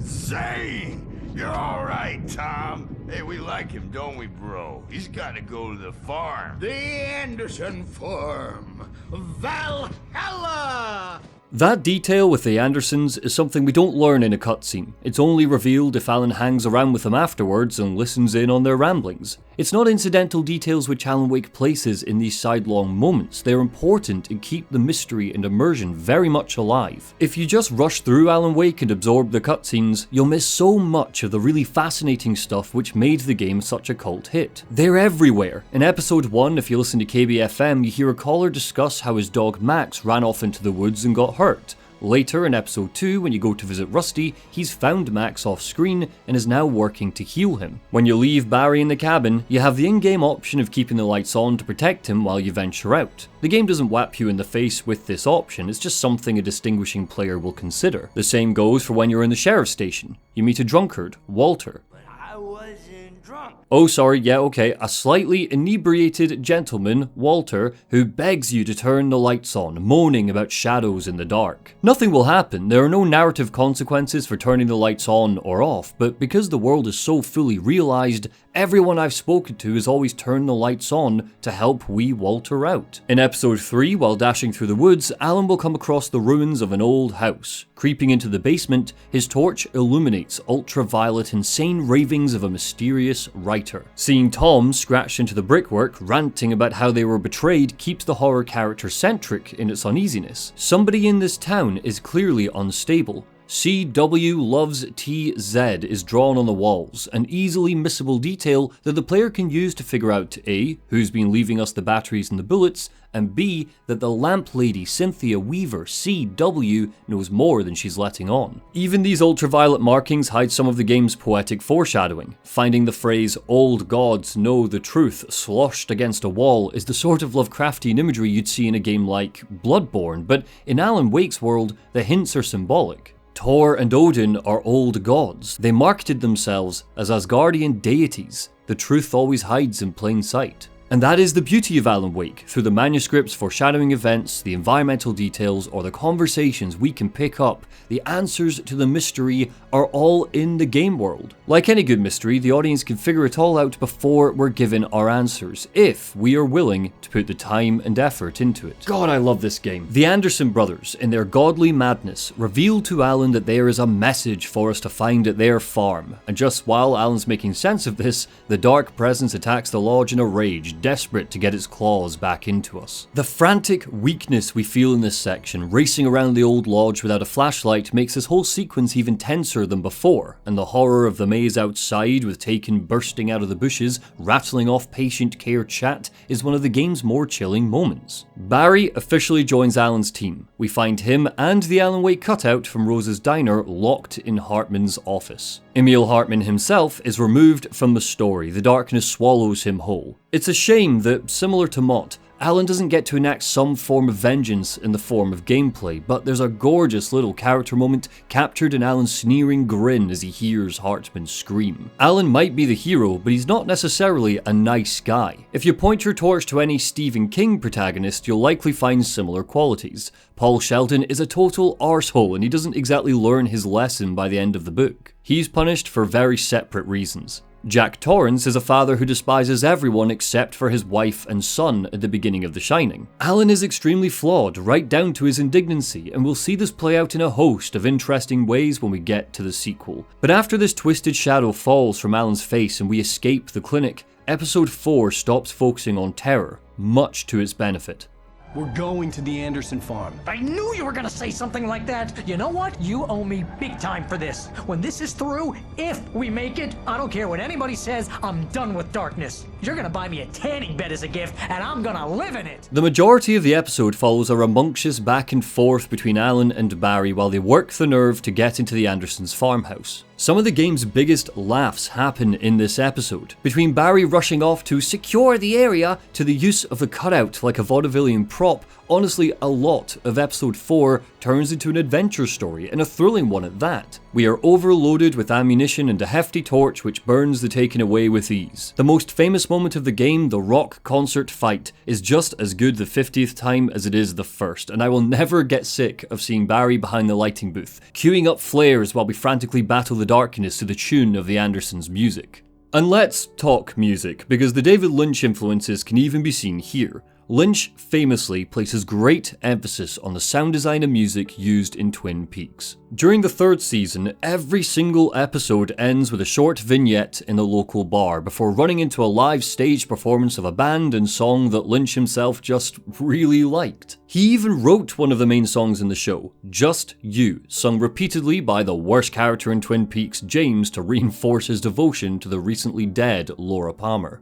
Zane! You're alright, Tom. Hey, we like him, don't we, bro? He's gotta go to the farm. The Anderson farm. Valhalla! That detail with the Andersons is something we don't learn in a cutscene. It's only revealed if Alan hangs around with them afterwards and listens in on their ramblings. It's not incidental details which Alan Wake places in these sidelong moments. They're important and keep the mystery and immersion very much alive. If you just rush through Alan Wake and absorb the cutscenes, you'll miss so much of the really fascinating stuff which made the game such a cult hit. They're everywhere. In episode 1, if you listen to KBFM, you hear a caller discuss how his dog Max ran off into the woods and got hurt. Later in episode 2, when you go to visit Rusty, he's found Max off screen and is now working to heal him. When you leave Barry in the cabin, you have the in-game option of keeping the lights on to protect him while you venture out. The game doesn't whap you in the face with this option, it's just something a distinguishing player will consider. The same goes for when you're in the sheriff's station. You meet a drunkard, Walter. I wasn't drunk. Oh sorry, yeah okay, a slightly inebriated gentleman, Walter, who begs you to turn the lights on, moaning about shadows in the dark. Nothing will happen, there are no narrative consequences for turning the lights on or off, but because the world is so fully realised, everyone I've spoken to has always turned the lights on to help wee Walter out. In episode 3, while dashing through the woods, Alan will come across the ruins of an old house. Creeping into the basement, his torch illuminates ultraviolet insane ravings of a mysterious writer. Seeing Tom scratched into the brickwork, ranting about how they were betrayed keeps the horror character centric in its uneasiness. Somebody in this town is clearly unstable. CW loves TZ is drawn on the walls, an easily missable detail that the player can use to figure out A, who's been leaving us the batteries and the bullets, and B, that the lamp lady Cynthia Weaver, CW, knows more than she's letting on. Even these ultraviolet markings hide some of the game's poetic foreshadowing. Finding the phrase, "old gods know the truth," sloshed against a wall is the sort of Lovecraftian imagery you'd see in a game like Bloodborne, but in Alan Wake's world, the hints are symbolic. Thor and Odin are old gods. They marketed themselves as Asgardian deities. The truth always hides in plain sight. And that is the beauty of Alan Wake. Through the manuscript's foreshadowing events, the environmental details, or the conversations we can pick up, the answers to the mystery are all in the game world. Like any good mystery, the audience can figure it all out before we're given our answers, if we are willing to put the time and effort into it. God, I love this game. The Anderson brothers, in their godly madness, reveal to Alan that there is a message for us to find at their farm, and just while Alan's making sense of this, the dark presence attacks the lodge in a rage, desperate to get its claws back into us. The frantic weakness we feel in this section, racing around the old lodge without a flashlight, makes this whole sequence even tenser than before, and the horror of the maze outside with Taken bursting out of the bushes, rattling off patient care chat, is one of the game's more chilling moments. Barry officially joins Alan's team. We find him and the Alan Wake cutout from Rose's diner locked in Hartman's office. Emil Hartman himself is removed from the story. The darkness swallows him whole. It's a shame that, similar to Mott, Alan doesn't get to enact some form of vengeance in the form of gameplay, but there's a gorgeous little character moment captured in Alan's sneering grin as he hears Hartman scream. Alan might be the hero, but he's not necessarily a nice guy. If you point your torch to any Stephen King protagonist, you'll likely find similar qualities. Paul Sheldon is a total arsehole, and he doesn't exactly learn his lesson by the end of the book. He's punished for very separate reasons. Jack Torrance is a father who despises everyone except for his wife and son at the beginning of The Shining. Alan is extremely flawed, right down to his indignancy, and we'll see this play out in a host of interesting ways when we get to the sequel. But after this twisted shadow falls from Alan's face and we escape the clinic, Episode 4 stops focusing on terror, much to its benefit. We're going to the Anderson farm. I knew you were gonna say something like that. You know what? You owe me big time for this. When this is through, if we make it, I don't care what anybody says, I'm done with darkness. You're gonna buy me a tanning bed as a gift, and I'm gonna live in it. The majority of the episode follows a rambunctious back and forth between Alan and Barry while they work the nerve to get into the Andersons' farmhouse. Some of the game's biggest laughs happen in this episode, between Barry rushing off to secure the area to the use of the cutout like a vaudevillian prop. Honestly, a lot of episode 4 turns into an adventure story, and a thrilling one at that. We are overloaded with ammunition and a hefty torch which burns the taken away with ease. The most famous moment of the game, the rock concert fight, is just as good the 50th time as it is the first, and I will never get sick of seeing Barry behind the lighting booth, queuing up flares while we frantically battle the darkness to the tune of the Andersons' music. And let's talk music, because the David Lynch influences can even be seen here. Lynch famously places great emphasis on the sound design and music used in Twin Peaks. During the 3rd season, every single episode ends with a short vignette in the local bar before running into a live stage performance of a band and song that Lynch himself just really liked. He even wrote one of the main songs in the show, Just You, sung repeatedly by the worst character in Twin Peaks, James, to reinforce his devotion to the recently dead Laura Palmer.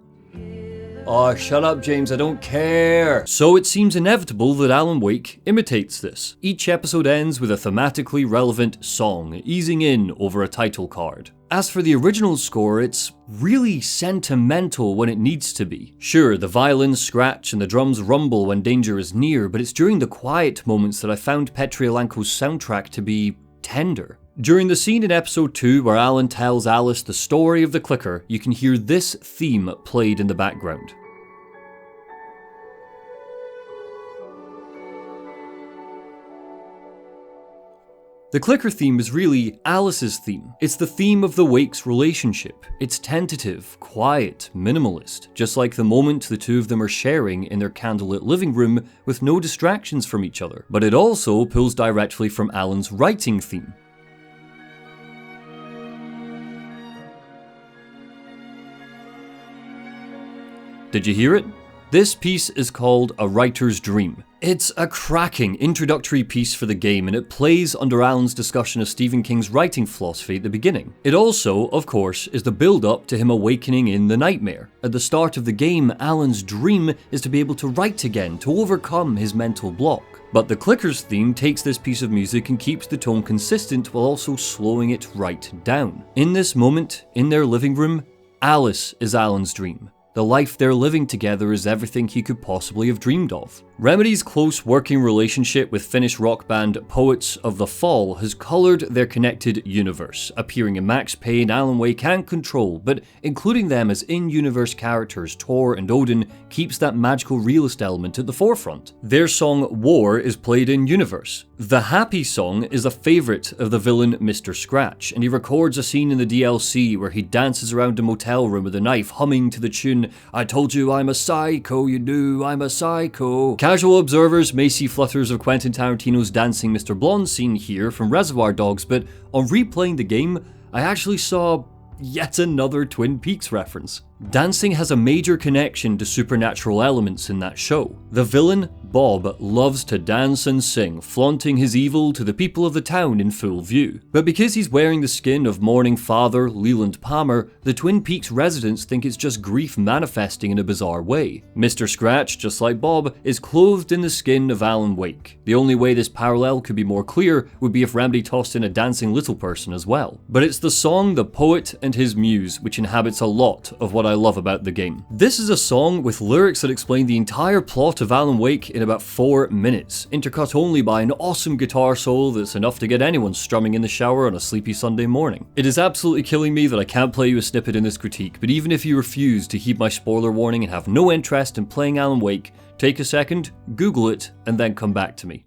Oh, shut up, James, I don't care. So it seems inevitable that Alan Wake imitates this. Each episode ends with a thematically relevant song, easing in over a title card. As for the original score, it's really sentimental when it needs to be. Sure, the violins scratch and the drums rumble when danger is near, but it's during the quiet moments that I found Petrialanko's soundtrack to be tender. During the scene in episode 2 where Alan tells Alice the story of the clicker, you can hear this theme played in the background. The clicker theme is really Alice's theme. It's the theme of the Wakes' relationship. It's tentative, quiet, minimalist, just like the moment the two of them are sharing in their candlelit living room with no distractions from each other. But it also pulls directly from Alan's writing theme. Did you hear it? This piece is called A Writer's Dream. It's a cracking introductory piece for the game, and it plays under Alan's discussion of Stephen King's writing philosophy at the beginning. It also, of course, is the build-up to him awakening in the nightmare. At the start of the game, Alan's dream is to be able to write again, to overcome his mental block. But the Clickers theme takes this piece of music and keeps the tone consistent while also slowing it right down. In this moment, in their living room, Alice is Alan's dream. The life they're living together is everything he could possibly have dreamed of. Remedy's close working relationship with Finnish rock band Poets of the Fall has coloured their connected universe, appearing in Max Payne, Alan Wake and Control, but including them as in-universe characters Tor and Odin keeps that magical realist element at the forefront. Their song War is played in-universe. The Happy song is a favourite of the villain Mr. Scratch, and he records a scene in the DLC where he dances around a motel room with a knife humming to the tune I told you I'm a psycho, you knew I'm a psycho. Casual observers may see flutters of Quentin Tarantino's dancing Mr. Blonde scene here from Reservoir Dogs, but on replaying the game, I actually saw yet another Twin Peaks reference. Dancing has a major connection to supernatural elements in that show. The villain, Bob, loves to dance and sing, flaunting his evil to the people of the town in full view. But because he's wearing the skin of mourning father Leland Palmer, the Twin Peaks residents think it's just grief manifesting in a bizarre way. Mr. Scratch, just like Bob, is clothed in the skin of Alan Wake. The only way this parallel could be more clear would be if Remedy tossed in a dancing little person as well. But it's the song The Poet and His Muse which inhabits a lot of what I love about the game. This is a song with lyrics that explain the entire plot of Alan Wake in about 4 minutes, intercut only by an awesome guitar solo that's enough to get anyone strumming in the shower on a sleepy Sunday morning. It is absolutely killing me that I can't play you a snippet in this critique, but even if you refuse to heed my spoiler warning and have no interest in playing Alan Wake, take a second, Google it, and then come back to me.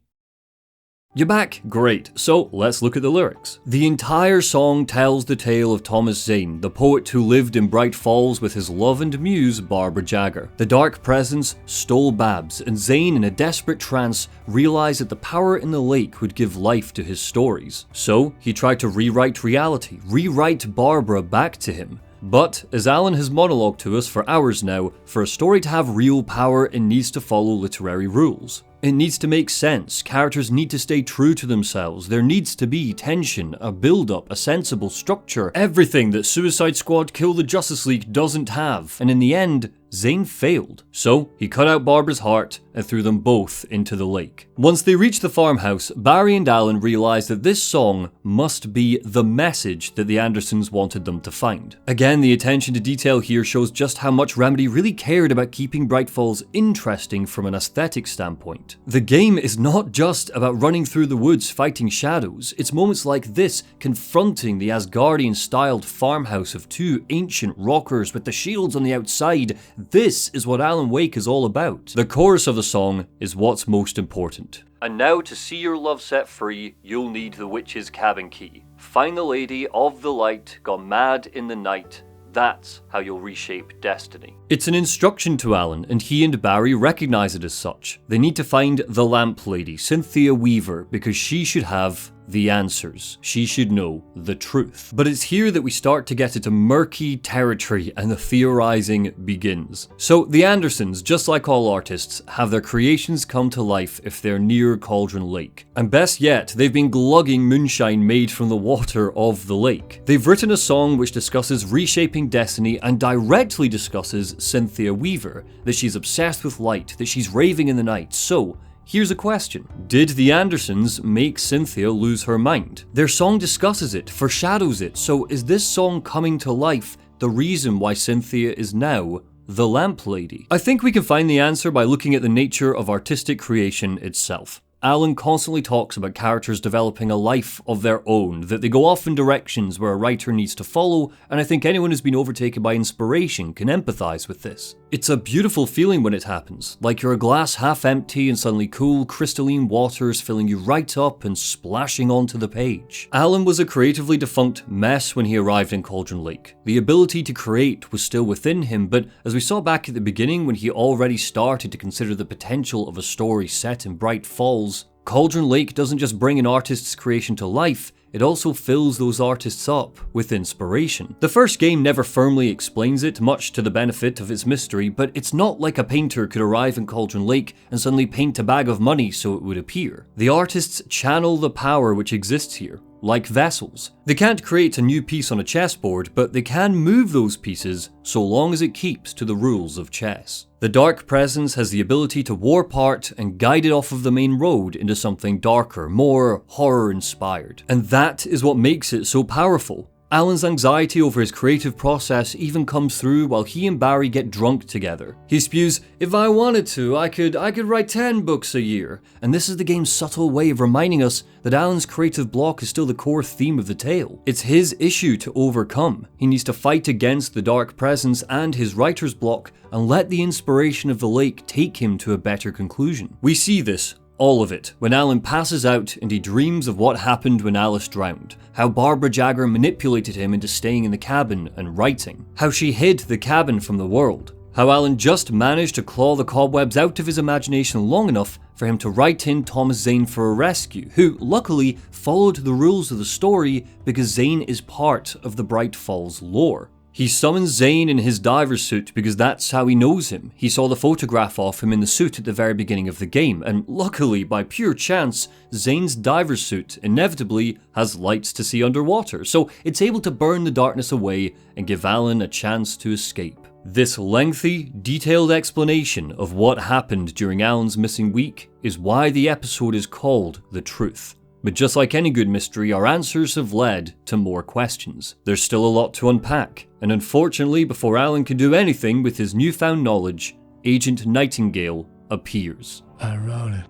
You're back? Great. So let's look at the lyrics. The entire song tells the tale of Thomas Zane, the poet who lived in Bright Falls with his love and muse, Barbara Jagger. The dark presence stole Babs, and Zane, in a desperate trance, realized that the power in the lake would give life to his stories. So he tried to rewrite reality, rewrite Barbara back to him. But, as Alan has monologued to us for hours now, for a story to have real power, it needs to follow literary rules. It needs to make sense, characters need to stay true to themselves, there needs to be tension, a build-up, a sensible structure, everything that Suicide Squad Kill the Justice League doesn't have. And in the end, Zane failed. So, he cut out Barbara's heart and threw them both into the lake. Once they reached the farmhouse, Barry and Alan realized that this song must be the message that the Andersons wanted them to find. Again, the attention to detail here shows just how much Remedy really cared about keeping Bright Falls interesting from an aesthetic standpoint. The game is not just about running through the woods fighting shadows, it's moments like this confronting the Asgardian-styled farmhouse of two ancient rockers with the shields on the outside. This is what Alan Wake is all about. The chorus of the song is what's most important. And now to see your love set free, you'll need the witch's cabin key. Find the lady of the light, gone mad in the night. That's how you'll reshape destiny. It's an instruction to Alan, and he and Barry recognize it as such. They need to find the lamp lady, Cynthia Weaver, because she should have the answers. She should know the truth. But it's here that we start to get into murky territory and the theorizing begins. So the Andersons, just like all artists, have their creations come to life if they're near Cauldron Lake. And best yet, they've been glugging moonshine made from the water of the lake. They've written a song which discusses reshaping destiny and directly discusses Cynthia Weaver, that she's obsessed with light, that she's raving in the night. So, here's a question. Did the Andersons make Cynthia lose her mind? Their song discusses it, foreshadows it, so is this song coming to life the reason why Cynthia is now the lamp lady? I think we can find the answer by looking at the nature of artistic creation itself. Alan constantly talks about characters developing a life of their own, that they go off in directions where a writer needs to follow, and I think anyone who's been overtaken by inspiration can empathise with this. It's a beautiful feeling when it happens, like you're a glass half empty and suddenly cool, crystalline waters filling you right up and splashing onto the page. Alan was a creatively defunct mess when he arrived in Cauldron Lake. The ability to create was still within him, but as we saw back at the beginning when he already started to consider the potential of a story set in Bright Falls, Cauldron Lake doesn't just bring an artist's creation to life, it also fills those artists up with inspiration. The first game never firmly explains it, much to the benefit of its mystery, but it's not like a painter could arrive in Cauldron Lake and suddenly paint a bag of money so it would appear. The artists channel the power which exists here, like vessels. They can't create a new piece on a chessboard, but they can move those pieces so long as it keeps to the rules of chess. The Dark Presence has the ability to warp art and guide it off of the main road into something darker, more horror-inspired. And that is what makes it so powerful. Alan's anxiety over his creative process even comes through while he and Barry get drunk together. He spews, "If I wanted to, I could write 10 books a year." And this is the game's subtle way of reminding us that Alan's creative block is still the core theme of the tale. It's his issue to overcome. He needs to fight against the Dark Presence and his writer's block and let the inspiration of the lake take him to a better conclusion. We see this, all of it, when Alan passes out and he dreams of what happened when Alice drowned, how Barbara Jagger manipulated him into staying in the cabin and writing, how she hid the cabin from the world, how Alan just managed to claw the cobwebs out of his imagination long enough for him to write in Thomas Zane for a rescue, who luckily followed the rules of the story because Zane is part of the Bright Falls lore. He summons Zane in his diver's suit because that's how he knows him. He saw the photograph of him in the suit at the very beginning of the game, and luckily, by pure chance, Zane's diver's suit inevitably has lights to see underwater, so it's able to burn the darkness away and give Alan a chance to escape. This lengthy, detailed explanation of what happened during Alan's missing week is why the episode is called The Truth. But just like any good mystery, our answers have led to more questions. There's still a lot to unpack, and unfortunately, before Alan can do anything with his newfound knowledge, Agent Nightingale appears. I wrote it.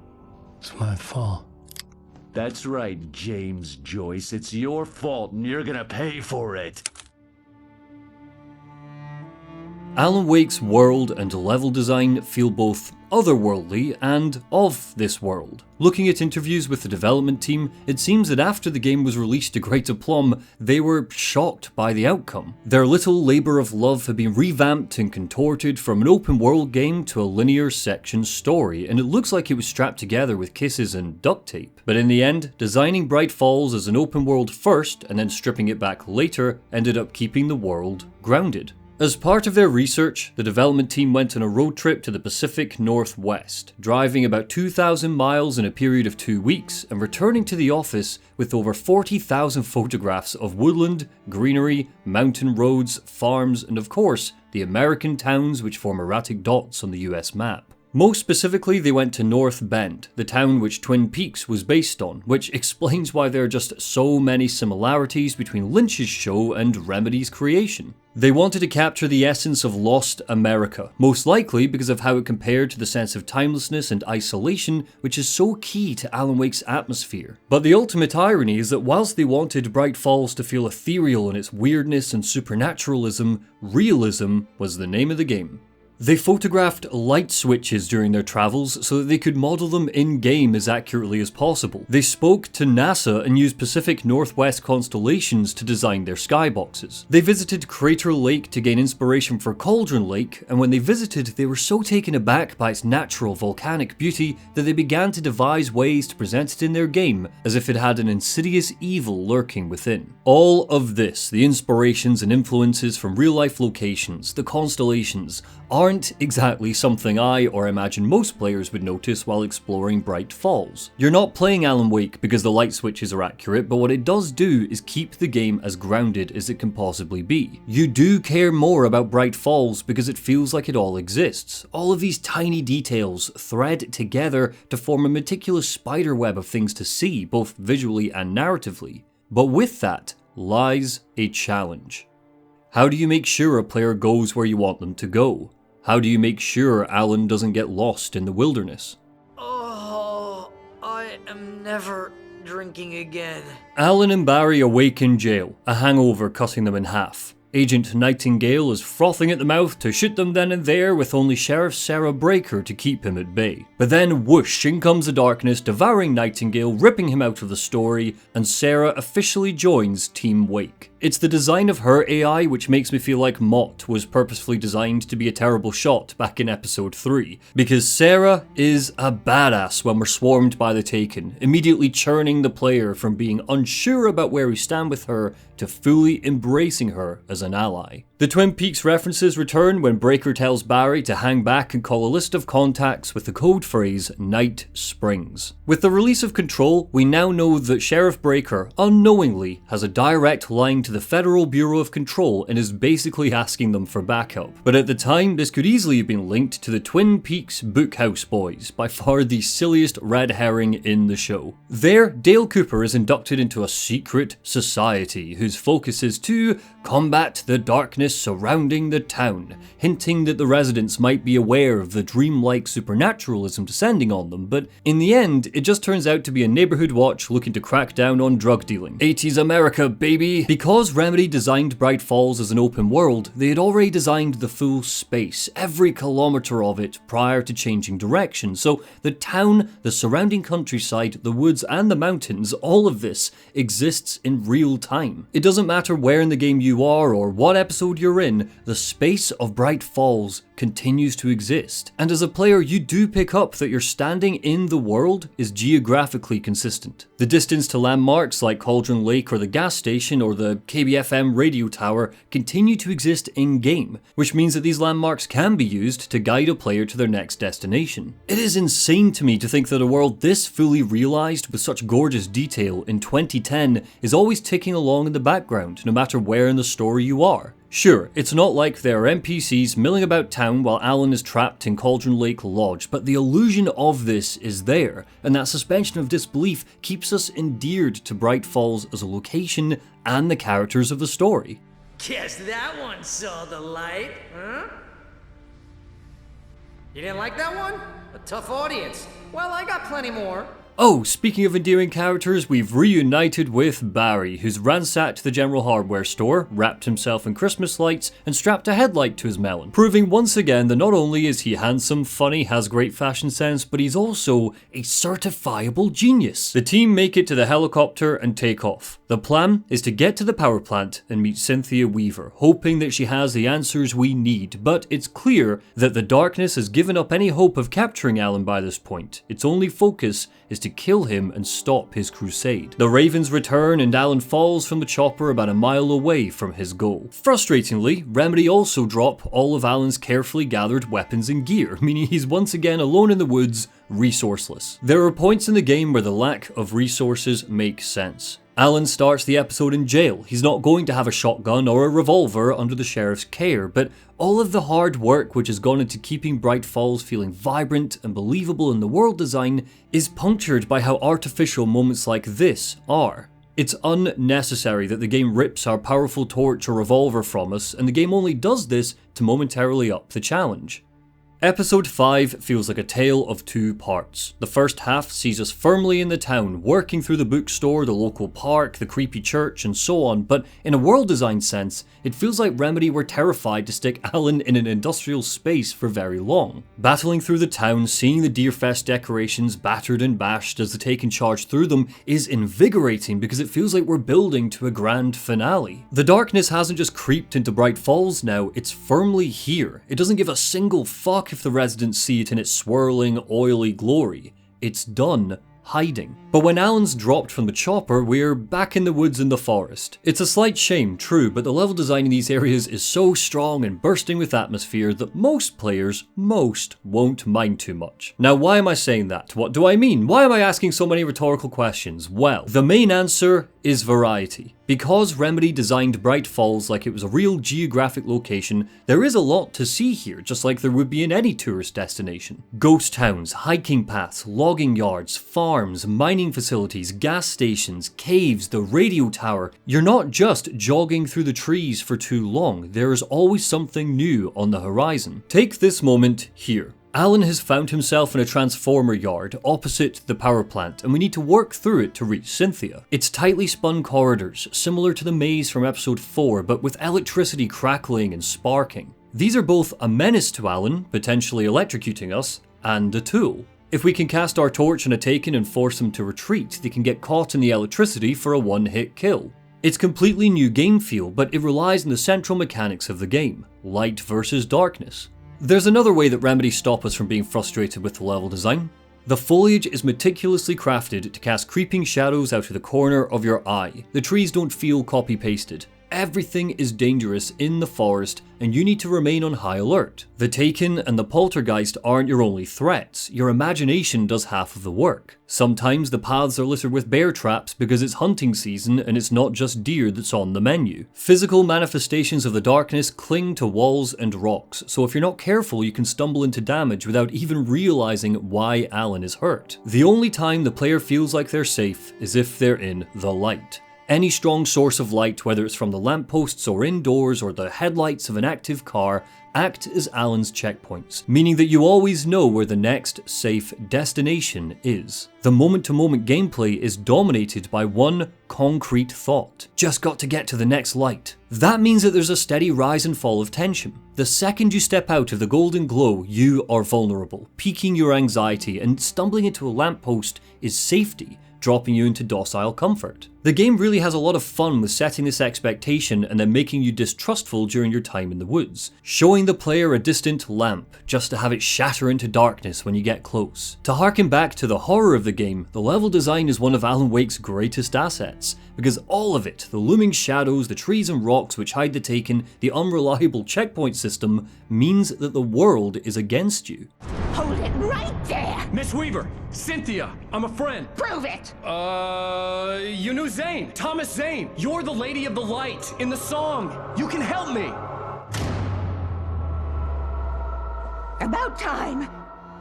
It's my fault. That's right, James Joyce. It's your fault, and you're gonna pay for it. Alan Wake's world and level design feel both otherworldly and of this world. Looking at interviews with the development team, it seems that after the game was released to great aplomb, they were shocked by the outcome. Their little labour of love had been revamped and contorted from an open world game to a linear section story, and it looks like it was strapped together with kisses and duct tape. But in the end, designing Bright Falls as an open world first and then stripping it back later ended up keeping the world grounded. As part of their research, the development team went on a road trip to the Pacific Northwest, driving about 2,000 miles in a period of 2 weeks and returning to the office with over 40,000 photographs of woodland, greenery, mountain roads, farms, and of course, the American towns which form erratic dots on the US map. Most specifically, they went to North Bend, the town which Twin Peaks was based on, which explains why there are just so many similarities between Lynch's show and Remedy's creation. They wanted to capture the essence of Lost America, most likely because of how it compared to the sense of timelessness and isolation which is so key to Alan Wake's atmosphere. But the ultimate irony is that whilst they wanted Bright Falls to feel ethereal in its weirdness and supernaturalism, realism was the name of the game. They photographed light switches during their travels so that they could model them in-game as accurately as possible. They spoke to NASA and used Pacific Northwest constellations to design their skyboxes. They visited Crater Lake to gain inspiration for Cauldron Lake, and when they visited, they were so taken aback by its natural volcanic beauty that they began to devise ways to present it in their game as if it had an insidious evil lurking within. All of this, the inspirations and influences from real-life locations, the constellations, aren't exactly something I or imagine most players would notice while exploring Bright Falls. You're not playing Alan Wake because the light switches are accurate, but what it does do is keep the game as grounded as it can possibly be. You do care more about Bright Falls because it feels like it all exists. All of these tiny details thread together to form a meticulous spiderweb of things to see, both visually and narratively. But with that lies a challenge. How do you make sure a player goes where you want them to go? How do you make sure Alan doesn't get lost in the wilderness? Oh, I am never drinking again. Alan and Barry awake in jail, a hangover cutting them in half. Agent Nightingale is frothing at the mouth to shoot them then and there with only Sheriff Sarah Breaker to keep him at bay. But then whoosh, in comes the darkness, devouring Nightingale, ripping him out of the story, and Sarah officially joins Team Wake. It's the design of her AI which makes me feel like Mott was purposefully designed to be a terrible shot back in episode 3, because Sarah is a badass when we're swarmed by the Taken, immediately churning the player from being unsure about where we stand with her to fully embracing her as an ally. The Twin Peaks references return when Breaker tells Barry to hang back and call a list of contacts with the code phrase Night Springs. With the release of Control, we now know that Sheriff Breaker unknowingly has a direct line to the Federal Bureau of Control and is basically asking them for backup. But at the time, this could easily have been linked to the Twin Peaks Bookhouse Boys, by far the silliest red herring in the show. There, Dale Cooper is inducted into a secret society whose focus is to combat the darkness surrounding the town, hinting that the residents might be aware of the dreamlike supernaturalism descending on them, but in the end, it just turns out to be a neighborhood watch looking to crack down on drug dealing. 80s America, baby! Because Remedy designed Bright Falls as an open world, they had already designed the full space, every kilometer of it, prior to changing direction, so the town, the surrounding countryside, the woods and the mountains, all of this exists in real time. It doesn't matter where in the game you are or what episode you're in, the space of Bright Falls continues to exist. And as a player, you do pick up that your standing in the world is geographically consistent. The distance to landmarks like Cauldron Lake or the gas station or the KBFM radio tower continue to exist in-game, which means that these landmarks can be used to guide a player to their next destination. It is insane to me to think that a world this fully realised with such gorgeous detail in 2010 is always ticking along in the background, no matter where in the story you are. Sure, it's not like there are NPCs milling about town while Alan is trapped in Cauldron Lake Lodge, but the illusion of this is there, and that suspension of disbelief keeps us endeared to Bright Falls as a location and the characters of the story. Guess that one saw the light, huh? You didn't like that one? A tough audience. Well, I got plenty more. Oh, speaking of endearing characters, we've reunited with Barry, who's ransacked the general hardware store, wrapped himself in Christmas lights, and strapped a headlight to his melon, proving once again that not only is he handsome, funny, has great fashion sense, but he's also a certifiable genius. The team make it to the helicopter and take off. The plan is to get to the power plant and meet Cynthia Weaver, hoping that she has the answers we need, but it's clear that the darkness has given up any hope of capturing Alan by this point. Its only focus is to kill him and stop his crusade. The ravens return and Alan falls from the chopper about a mile away from his goal. Frustratingly, Remedy also drop all of Alan's carefully gathered weapons and gear, meaning he's once again alone in the woods, resourceless. There are points in the game where the lack of resources makes sense. Alan starts the episode in jail. He's not going to have a shotgun or a revolver under the sheriff's care, but all of the hard work which has gone into keeping Bright Falls feeling vibrant and believable in the world design is punctured by how artificial moments like this are. It's unnecessary that the game rips our powerful torch or revolver from us, and the game only does this to momentarily up the challenge. Episode 5 feels like a tale of two parts. The first half sees us firmly in the town, working through the bookstore, the local park, the creepy church, and so on, but in a world design sense, it feels like Remedy were terrified to stick Alan in an industrial space for very long. Battling through the town, seeing the Deerfest decorations battered and bashed as the Taken charge through them is invigorating because it feels like we're building to a grand finale. The darkness hasn't just creeped into Bright Falls now, it's firmly here. It doesn't give a single fuck if the residents see it in its swirling, oily glory. It's done hiding. But when Alan's dropped from the chopper, we're back in the woods in the forest. It's a slight shame, true, but the level design in these areas is so strong and bursting with atmosphere that most players, won't mind too much. Now, why am I saying that? What do I mean? Why am I asking so many rhetorical questions? Well, the main answer is variety. Because Remedy designed Bright Falls like it was a real geographic location, there is a lot to see here, just like there would be in any tourist destination. Ghost towns, hiking paths, logging yards, farms, mining facilities, gas stations, caves, the radio tower. You're not just jogging through the trees for too long, there is always something new on the horizon. Take this moment here. Alan has found himself in a transformer yard opposite the power plant, and we need to work through it to reach Cynthia. It's tightly spun corridors, similar to the maze from episode 4, but with electricity crackling and sparking. These are both a menace to Alan, potentially electrocuting us, and a tool. If we can cast our torch on a Taken and force them to retreat, they can get caught in the electricity for a one-hit kill. It's completely new game feel, but it relies on the central mechanics of the game, light versus darkness. There's another way that Remedy stop us from being frustrated with the level design. The foliage is meticulously crafted to cast creeping shadows out of the corner of your eye. The trees don't feel copy-pasted. Everything is dangerous in the forest, and you need to remain on high alert. The Taken and the Poltergeist aren't your only threats. Your imagination does half of the work. Sometimes the paths are littered with bear traps because it's hunting season and it's not just deer that's on the menu. Physical manifestations of the darkness cling to walls and rocks, so if you're not careful you can stumble into damage without even realizing why Alan is hurt. The only time the player feels like they're safe is if they're in the light. Any strong source of light, whether it's from the lampposts or indoors or the headlights of an active car, act as Alan's checkpoints, meaning that you always know where the next safe destination is. The moment-to-moment gameplay is dominated by one concrete thought. Just got to get to the next light. That means that there's a steady rise and fall of tension. The second you step out of the golden glow, you are vulnerable, piquing your anxiety, and stumbling into a lamppost is safety, dropping you into docile comfort. The game really has a lot of fun with setting this expectation and then making you distrustful during your time in the woods, showing the player a distant lamp just to have it shatter into darkness when you get close. To harken back to the horror of the game, the level design is one of Alan Wake's greatest assets, because all of it, the looming shadows, the trees and rocks which hide the Taken, the unreliable checkpoint system, means that the world is against you. Hold it right there! Miss Weaver! Cynthia! I'm a friend! Prove it! You knew Zane! Thomas Zane! You're the Lady of the Light in the song! You can help me! About time!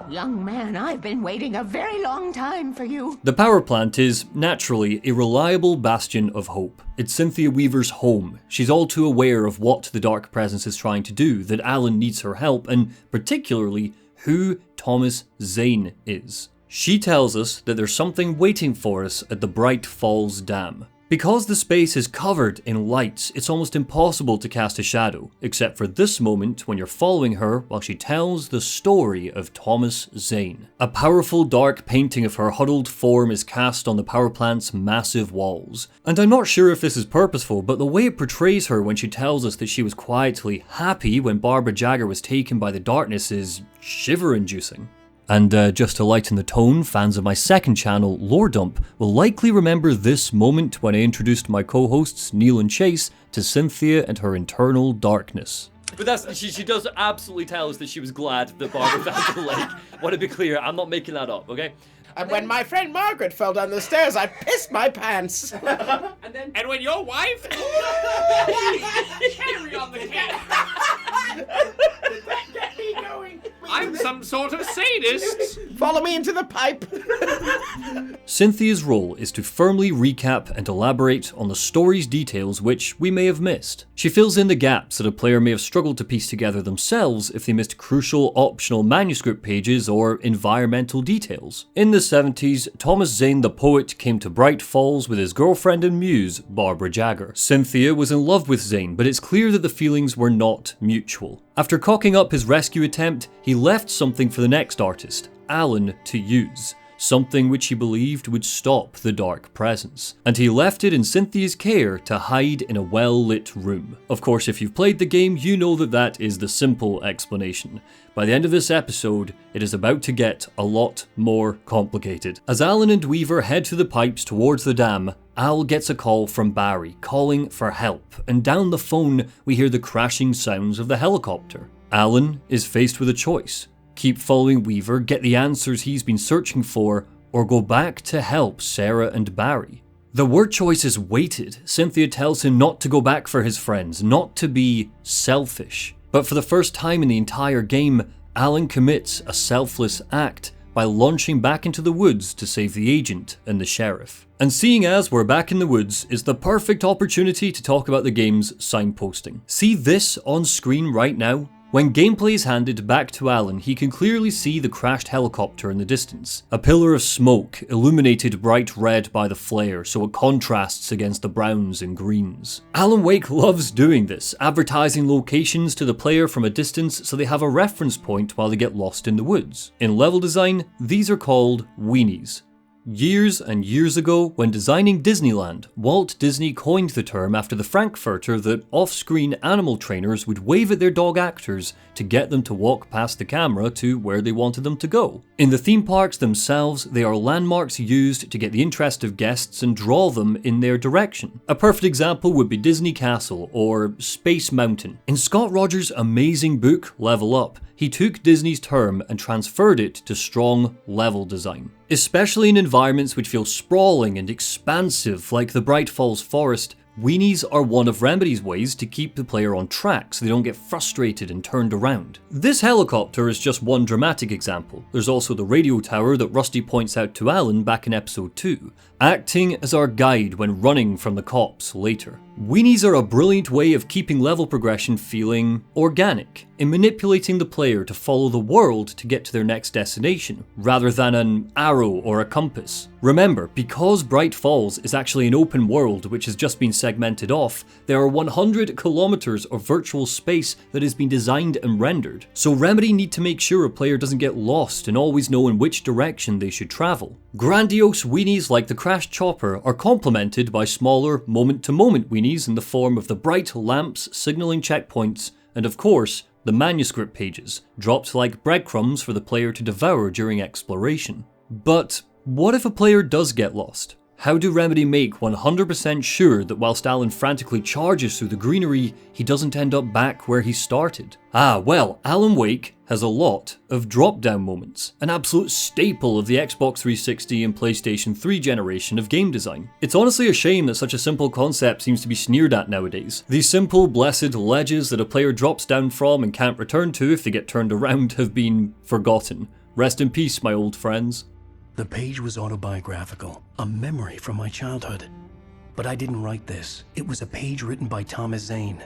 Young man, I've been waiting a very long time for you. The power plant is, naturally, a reliable bastion of hope. It's Cynthia Weaver's home. She's all too aware of what the Dark Presence is trying to do, that Alan needs her help, and particularly, who Thomas Zane is. She tells us that there's something waiting for us at the Bright Falls Dam. Because the space is covered in lights, it's almost impossible to cast a shadow, except for this moment when you're following her while she tells the story of Thomas Zane. A powerful dark painting of her huddled form is cast on the power plant's massive walls. And I'm not sure if this is purposeful, but the way it portrays her when she tells us that she was quietly happy when Barbara Jagger was taken by the darkness is shiver-inducing. And just to lighten the tone, fans of my second channel, Lore Dump, will likely remember this moment when I introduced my co-hosts Neil and Chase to Cynthia and her internal darkness. But that's, she does absolutely tell us that she was glad that Barbara found the lake. I want to be clear, I'm not making that up, okay? And when my friend Margaret fell down the stairs, I pissed my pants. And when your wife... Carry on the cat. Did that get me going? I'm some sort of sadist. Follow me into the pipe. Cynthia's role is to firmly recap and elaborate on the story's details which we may have missed. She fills in the gaps that a player may have struggled to piece together themselves if they missed crucial optional manuscript pages or environmental details. In the 70s, Thomas Zane the poet came to Bright Falls with his girlfriend and muse, Barbara Jagger. Cynthia was in love with Zane, but it's clear that the feelings were not mutual. After cocking up his rescue attempt, he left something for the next artist, Alan, to use. Something which he believed would stop the dark presence. And he left it in Cynthia's care to hide in a well-lit room. Of course, if you've played the game, you know that that is the simple explanation. By the end of this episode, it is about to get a lot more complicated. As Alan and Weaver head to the pipes towards the dam, Al gets a call from Barry, calling for help, and down the phone we hear the crashing sounds of the helicopter. Alan is faced with a choice. Keep following Weaver, get the answers he's been searching for, or go back to help Sarah and Barry. The word choice is weighted. Cynthia tells him not to go back for his friends, not to be selfish. But for the first time in the entire game, Alan commits a selfless act by launching back into the woods to save the agent and the sheriff. And seeing as we're back in the woods is the perfect opportunity to talk about the game's signposting. See this on screen right now? When gameplay is handed back to Alan, he can clearly see the crashed helicopter in the distance. A pillar of smoke, illuminated bright red by the flare, so it contrasts against the browns and greens. Alan Wake loves doing this, advertising locations to the player from a distance so they have a reference point while they get lost in the woods. In level design, these are called weenies. Years and years ago, when designing Disneyland, Walt Disney coined the term after the Frankfurter that off-screen animal trainers would wave at their dog actors to get them to walk past the camera to where they wanted them to go. In the theme parks themselves, they are landmarks used to get the interest of guests and draw them in their direction. A perfect example would be Disney Castle or Space Mountain. In Scott Rogers' amazing book, Level Up, he took Disney's term and transferred it to strong level design. Especially in environments which feel sprawling and expansive like the Bright Falls Forest, weenies are one of Remedy's ways to keep the player on track so they don't get frustrated and turned around. This helicopter is just one dramatic example. There's also the radio tower that Rusty points out to Alan back in episode 2, acting as our guide when running from the cops later. Weenies are a brilliant way of keeping level progression feeling organic, in manipulating the player to follow the world to get to their next destination, rather than an arrow or a compass. Remember, because Bright Falls is actually an open world which has just been segmented off, there are 100 kilometers of virtual space that has been designed and rendered. So Remedy need to make sure a player doesn't get lost and always know in which direction they should travel. Grandiose weenies like the crashed chopper are complemented by smaller moment-to-moment weenies in the form of the bright lamps signaling checkpoints, and of course, the manuscript pages, dropped like breadcrumbs for the player to devour during exploration. But what if a player does get lost? How do Remedy make 100% sure that whilst Alan frantically charges through the greenery, he doesn't end up back where he started? Well, Alan Wake has a lot of drop-down moments, an absolute staple of the Xbox 360 and PlayStation 3 generation of game design. It's honestly a shame that such a simple concept seems to be sneered at nowadays. These simple, blessed ledges that a player drops down from and can't return to if they get turned around have been forgotten. Rest in peace, my old friends. The page was autobiographical, a memory from my childhood. But I didn't write this. It was a page written by Thomas Zane.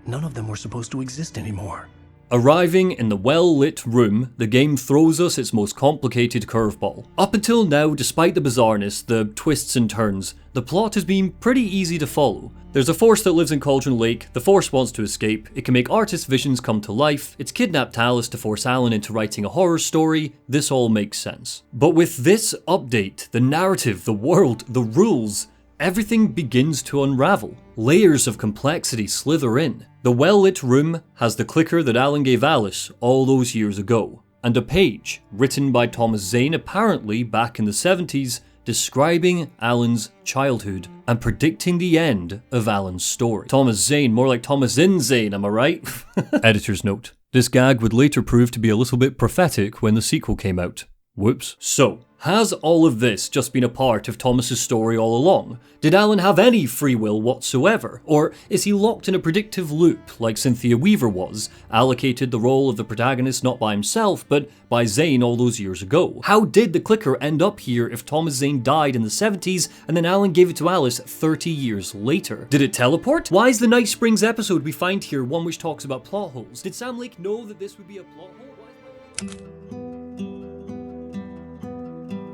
None of them were supposed to exist anymore. Arriving in the well-lit room, the game throws us its most complicated curveball. Up until now, despite the bizarreness, the twists and turns, the plot has been pretty easy to follow. There's a force that lives in Cauldron Lake, the force wants to escape, it can make artist visions come to life, it's kidnapped Alice to force Alan into writing a horror story, this all makes sense. But with this update, the narrative, the world, the rules, everything begins to unravel. Layers of complexity slither in. The well-lit room has the clicker that Alan gave Alice all those years ago. and a page written by Thomas Zane apparently back in the 70s describing Alan's childhood and predicting the end of Alan's story. Thomas Zane, more like Thomas in Zane, am I right? Editor's note. This gag would later prove to be a little bit prophetic when the sequel came out. Whoops. So, has all of this just been a part of Thomas's story all along? Did Alan have any free will whatsoever? Or is he locked in a predictive loop like Cynthia Weaver was, allocated the role of the protagonist not by himself, but by Zane all those years ago? How did the clicker end up here if Thomas Zane died in the 70s and then Alan gave it to Alice 30 years later? Did it teleport? Why is the Night Springs episode we find here one which talks about plot holes? Did Sam Lake know that this would be a plot hole?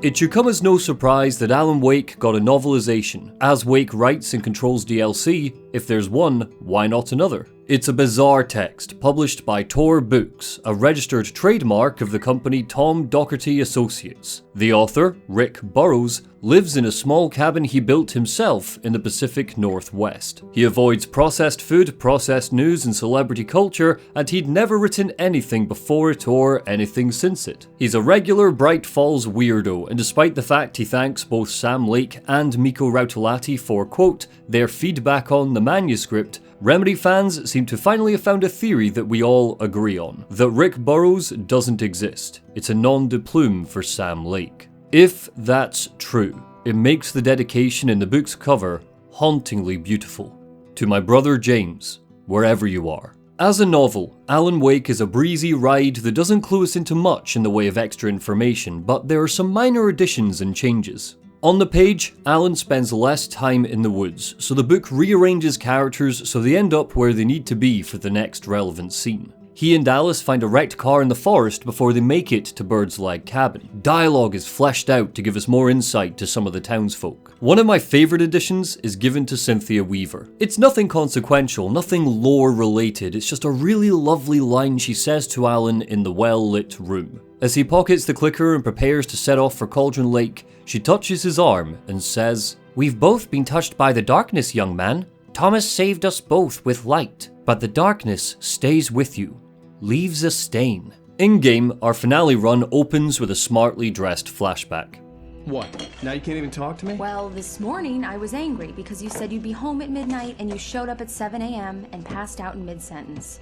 It should come as no surprise that Alan Wake got a novelization. As Wake writes and controls DLC, if there's one, why not another? It's a bizarre text, published by Tor Books, a registered trademark of the company Tom Docherty Associates. The author, Rick Burrows, lives in a small cabin he built himself in the Pacific Northwest. He avoids processed food, processed news, and celebrity culture, and he'd never written anything before it or anything since it. He's a regular Bright Falls weirdo, and despite the fact he thanks both Sam Lake and Mikko Rautulati for, quote, their feedback on the manuscript, Remedy fans seem to finally have found a theory that we all agree on, that Rick Burrows doesn't exist. It's a nom de plume for Sam Lake. If that's true, it makes the dedication in the book's cover hauntingly beautiful. To my brother James, wherever you are. As a novel, Alan Wake is a breezy ride that doesn't clue us into much in the way of extra information, but there are some minor additions and changes. On the page, Alan spends less time in the woods, so the book rearranges characters so they end up where they need to be for the next relevant scene. He and Alice find a wrecked car in the forest before they make it to Bird's Leg Cabin. Dialogue is fleshed out to give us more insight to some of the townsfolk. One of my favourite additions is given to Cynthia Weaver. It's nothing consequential, nothing lore related, it's just a really lovely line she says to Alan in the well-lit room. As he pockets the clicker and prepares to set off for Cauldron Lake, she touches his arm and says, "We've both been touched by the darkness, young man. Thomas saved us both with light, but the darkness stays with you, leaves a stain." In-game, our finale run opens with a smartly dressed flashback. What? Now you can't even talk to me? Well, this morning I was angry because you said you'd be home at midnight and you showed up at 7 a.m. and passed out in mid-sentence.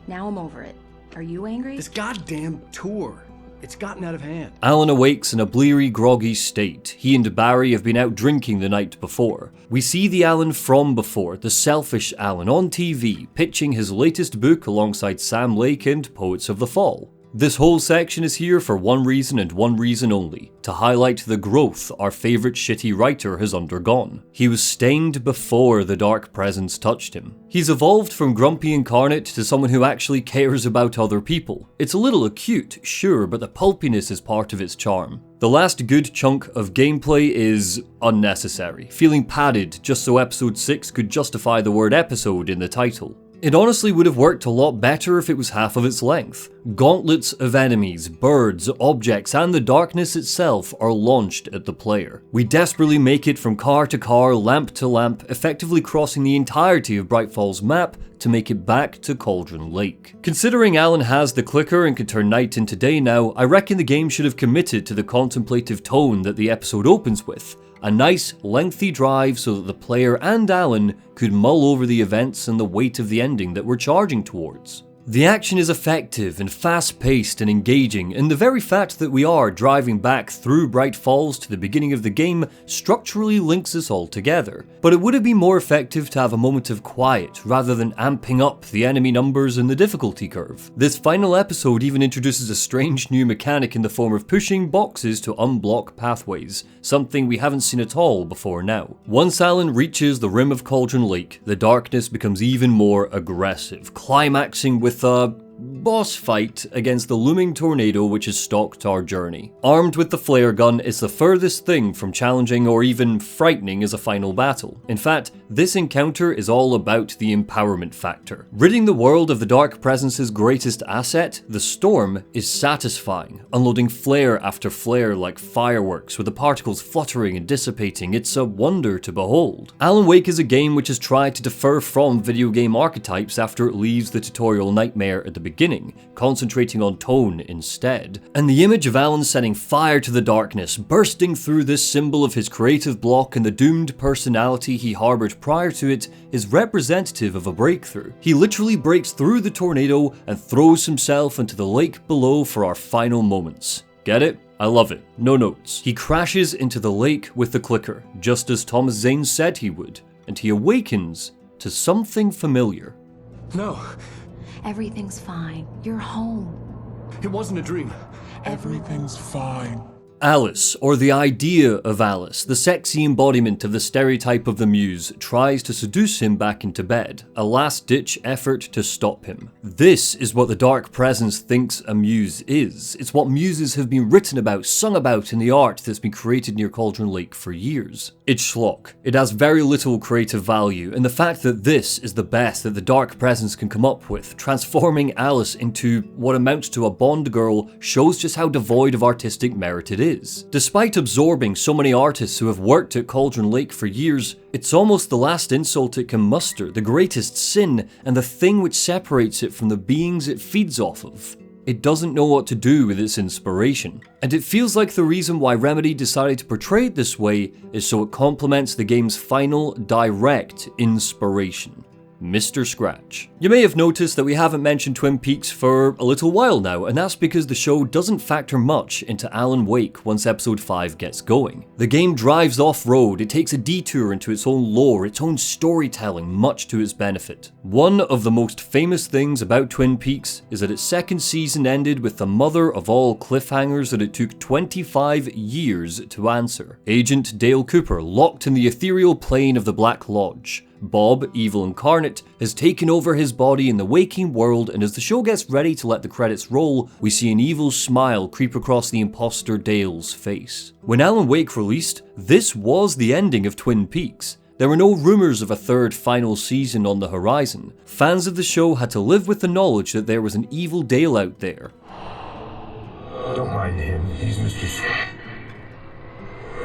Now I'm over it. Are you angry? This goddamn tour. It's gotten out of hand. Alan awakes in a bleary, groggy state. He and Barry have been out drinking the night before. We see the Alan from before, the selfish Alan, on TV, pitching his latest book alongside Sam Lake and Poets of the Fall. This whole section is here for one reason and one reason only, to highlight the growth our favourite shitty writer has undergone. He was stained before the dark presence touched him. He's evolved from grumpy incarnate to someone who actually cares about other people. It's a little acute, sure, but the pulpiness is part of its charm. The last good chunk of gameplay is unnecessary, feeling padded just so episode 6 could justify the word episode in the title. It honestly would have worked a lot better if it was half of its length. Gauntlets of enemies, birds, objects, and the darkness itself are launched at the player. We desperately make it from car to car, lamp to lamp, effectively crossing the entirety of Bright Falls map to make it back to Cauldron Lake. Considering Alan has the clicker and can turn night into day now, I reckon the game should have committed to the contemplative tone that the episode opens with. A nice, lengthy drive so that the player and Alan could mull over the events and the weight of the ending that we're charging towards. The action is effective and fast-paced and engaging, and the very fact that we are driving back through Bright Falls to the beginning of the game structurally links us all together. But it would have been more effective to have a moment of quiet rather than amping up the enemy numbers and the difficulty curve. This final episode even introduces a strange new mechanic in the form of pushing boxes to unblock pathways, something we haven't seen at all before now. Once Alan reaches the rim of Cauldron Lake, the darkness becomes even more aggressive, climaxing with a boss fight against the looming tornado which has stalked our journey. Armed with the flare gun, it's the furthest thing from challenging or even frightening as a final battle. In fact, this encounter is all about the empowerment factor. Ridding the world of the Dark Presence's greatest asset, the storm, is satisfying, unloading flare after flare like fireworks with the particles fluttering and dissipating. It's a wonder to behold. Alan Wake is a game which has tried to differ from video game archetypes after it leaves the tutorial nightmare at the beginning. beginning, concentrating on tone instead. And the image of Alan setting fire to the darkness, bursting through this symbol of his creative block and the doomed personality he harbored prior to it, is representative of a breakthrough. He literally breaks through the tornado and throws himself into the lake below for our final moments. Get it? I love it. No notes. He crashes into the lake with the clicker, just as Thomas Zane said he would, and he awakens to something familiar. No. Everything's fine. You're home. It wasn't a dream. Everything's fine. Alice, or the idea of Alice, the sexy embodiment of the stereotype of the muse, tries to seduce him back into bed, a last-ditch effort to stop him. This is what the Dark Presence thinks a muse is. It's what muses have been written about, sung about in the art that's been created near Cauldron Lake for years. It's schlock. It has very little creative value, and the fact that this is the best that the Dark Presence can come up with, transforming Alice into what amounts to a Bond girl, shows just how devoid of artistic merit it is. Despite absorbing so many artists who have worked at Cauldron Lake for years, it's almost the last insult it can muster, the greatest sin, and the thing which separates it from the beings it feeds off of. It doesn't know what to do with its inspiration. And it feels like the reason why Remedy decided to portray it this way is so it complements the game's final, direct inspiration. Mr. Scratch. You may have noticed that we haven't mentioned Twin Peaks for a little while now, and that's because the show doesn't factor much into Alan Wake once episode 5 gets going. The game drives off-road, it takes a detour into its own lore, its own storytelling, much to its benefit. One of the most famous things about Twin Peaks is that its second season ended with the mother of all cliffhangers that it took 25 years to answer. Agent Dale Cooper locked in the ethereal plane of the Black Lodge. Bob, evil incarnate, has taken over his body in the waking world, and as the show gets ready to let the credits roll, we see an evil smile creep across the imposter Dale's face. When Alan Wake released, this was the ending of Twin Peaks. There were no rumours of a third final season on the horizon. Fans of the show had to live with the knowledge that there was an evil Dale out there. Don't mind him, he's Mr. Scratch.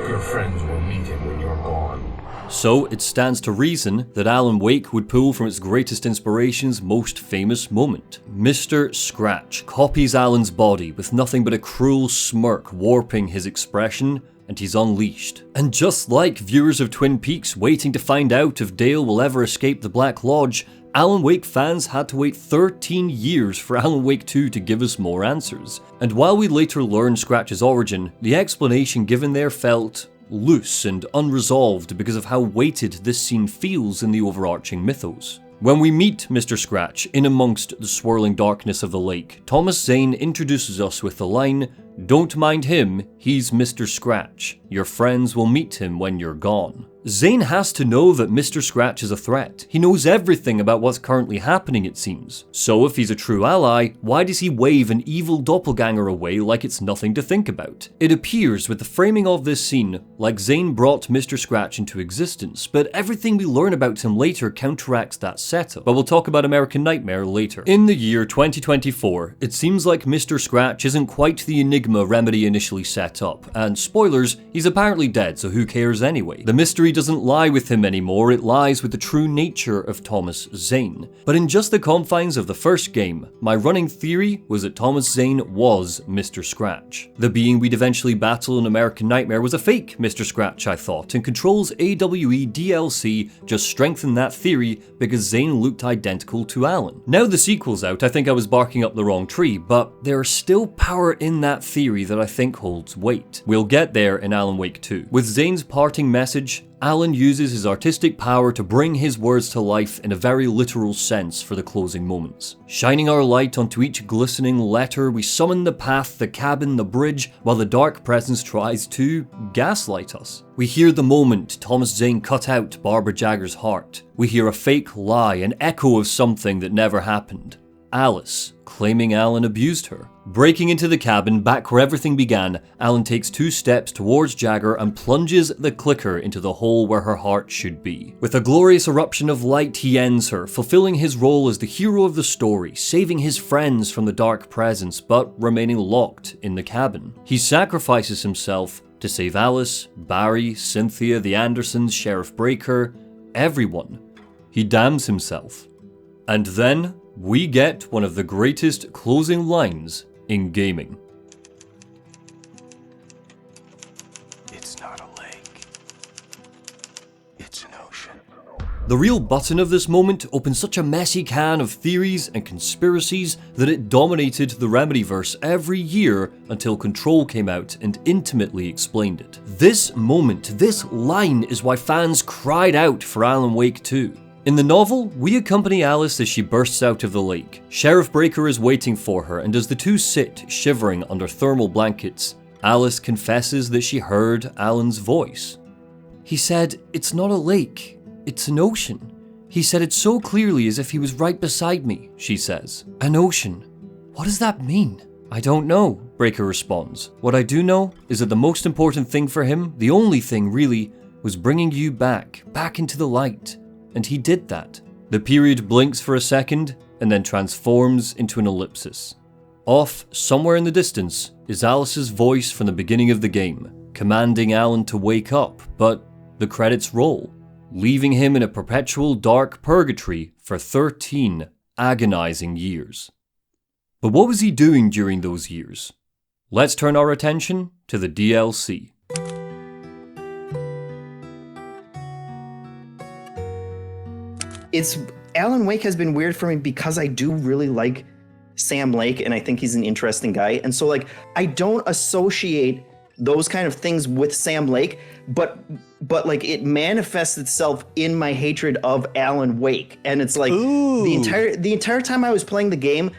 Your friends will meet him when you're gone. So it stands to reason that Alan Wake would pull from its greatest inspiration's most famous moment. Mr. Scratch copies Alan's body with nothing but a cruel smirk warping his expression, and he's unleashed. And just like viewers of Twin Peaks waiting to find out if Dale will ever escape the Black Lodge, Alan Wake fans had to wait 13 years for Alan Wake 2 to give us more answers. And while we later learn Scratch's origin, the explanation given there felt loose and unresolved because of how weighted this scene feels in the overarching mythos. When we meet Mr. Scratch in amongst the swirling darkness of the lake, Thomas Zane introduces us with the line, "Don't mind him, he's Mr. Scratch. Your friends will meet him when you're gone." Zane has to know that Mr. Scratch is a threat. He knows everything about what's currently happening, it seems. So if he's a true ally, why does he wave an evil doppelganger away like it's nothing to think about? It appears with the framing of this scene like Zane brought Mr. Scratch into existence, but everything we learn about him later counteracts that setup. But we'll talk about American Nightmare later. In the year 2024, it seems like Mr. Scratch isn't quite the enigma Remedy initially set up, and spoilers, he's apparently dead, so who cares anyway? The mystery doesn't lie with him anymore, it lies with the true nature of Thomas Zane. But in just the confines of the first game, my running theory was that Thomas Zane was Mr. Scratch. The being we'd eventually battle in American Nightmare was a fake Mr. Scratch, I thought, and Control's AWE DLC just strengthened that theory because Zane looked identical to Alan. Now the sequel's out, I think I was barking up the wrong tree, but there is still power in that theory that I think holds weight. We'll get there in Alan Wake 2. With Zane's parting message, Alan uses his artistic power to bring his words to life in a very literal sense for the closing moments. Shining our light onto each glistening letter, we summon the path, the cabin, the bridge, while the Dark Presence tries to gaslight us. We hear the moment Thomas Zane cut out Barbara Jagger's heart. We hear a fake lie, an echo of something that never happened. Alice, claiming Alan abused her. Breaking into the cabin, back where everything began, Alan takes 2 steps towards Jagger and plunges the clicker into the hole where her heart should be. With a glorious eruption of light, he ends her, fulfilling his role as the hero of the story, saving his friends from the Dark Presence, but remaining locked in the cabin. He sacrifices himself to save Alice, Barry, Cynthia, the Andersons, Sheriff Breaker, everyone. He damns himself. And then, we get one of the greatest closing lines in gaming. It's not a lake. It's an ocean. The real button of this moment opened such a messy can of theories and conspiracies that it dominated the Remedyverse every year until Control came out and intimately explained it. This moment, this line, is why fans cried out for Alan Wake 2. In the novel, we accompany Alice as she bursts out of the lake. Sheriff Breaker is waiting for her, and as the two sit, shivering under thermal blankets, Alice confesses that she heard Alan's voice. He said, "It's not a lake. It's an ocean. He said it so clearly as if he was right beside me," she says. An ocean. What does that mean? I don't know, Breaker responds. What I do know is that the most important thing for him, the only thing really, was bringing you back into the light. And he did that. The period blinks for a second and then transforms into an ellipsis. Off, somewhere in the distance, is Alice's voice from the beginning of the game, commanding Alan to wake up, but the credits roll, leaving him in a perpetual dark purgatory for 13 agonizing years. But what was he doing during those years? Let's turn our attention to the DLC. Alan Wake has been weird for me because I do really like Sam Lake and I think he's an interesting guy. And so like, I don't associate those kind of things with Sam Lake, but like it manifests itself in my hatred of Alan Wake. And it's like the entire time I was playing the game,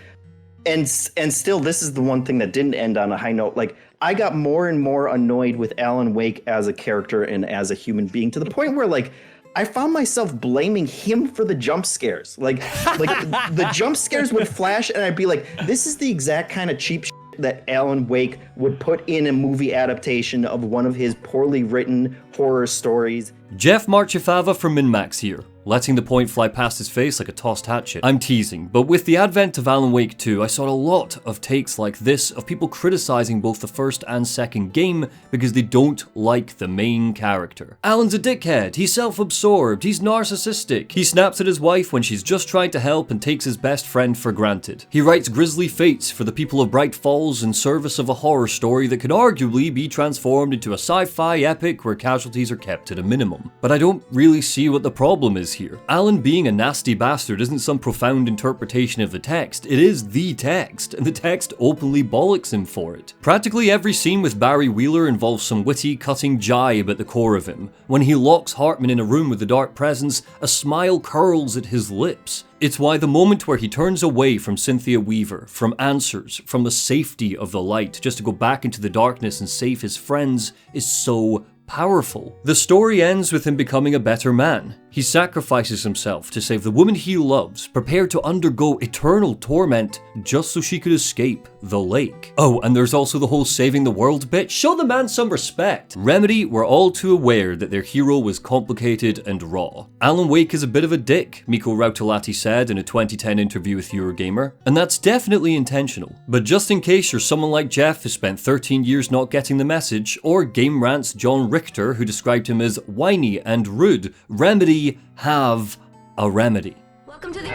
and still this is the one thing that didn't end on a high note. Like I got more and more annoyed with Alan Wake as a character and as a human being, to the point where like I found myself blaming him for the jump scares. Like the jump scares would flash and I'd be like, this is the exact kind of cheap shit that Alan Wake would put in a movie adaptation of one of his poorly written horror stories. Jeff Marchifava from MinMax here, letting the point fly past his face like a tossed hatchet. I'm teasing, but with the advent of Alan Wake 2, I saw a lot of takes like this of people criticizing both the first and second game because they don't like the main character. Alan's a dickhead, he's self-absorbed, he's narcissistic, he snaps at his wife when she's just trying to help and takes his best friend for granted. He writes grisly fates for the people of Bright Falls in service of a horror story that could arguably be transformed into a sci-fi epic where casualties are kept at a minimum. But I don't really see what the problem is here. Alan being a nasty bastard isn't some profound interpretation of the text, it is the text, and the text openly bollocks him for it. Practically every scene with Barry Wheeler involves some witty, cutting jibe at the core of him. When he locks Hartman in a room with a dark presence, a smile curls at his lips. It's why the moment where he turns away from Cynthia Weaver, from answers, from the safety of the light, just to go back into the darkness and save his friends, is so powerful. The story ends with him becoming a better man. He sacrifices himself to save the woman he loves, prepared to undergo eternal torment just so she could escape the lake. Oh, and there's also the whole saving the world bit. Show the man some respect. Remedy were all too aware that their hero was complicated and raw. Alan Wake is a bit of a dick, Mikko Rautalahti said in a 2010 interview with Eurogamer, and that's definitely intentional. But just in case you're someone like Jeff who spent 13 years not getting the message, or Game Rant's John Richter who described him as whiny and rude, Remedy have a remedy. Welcome to the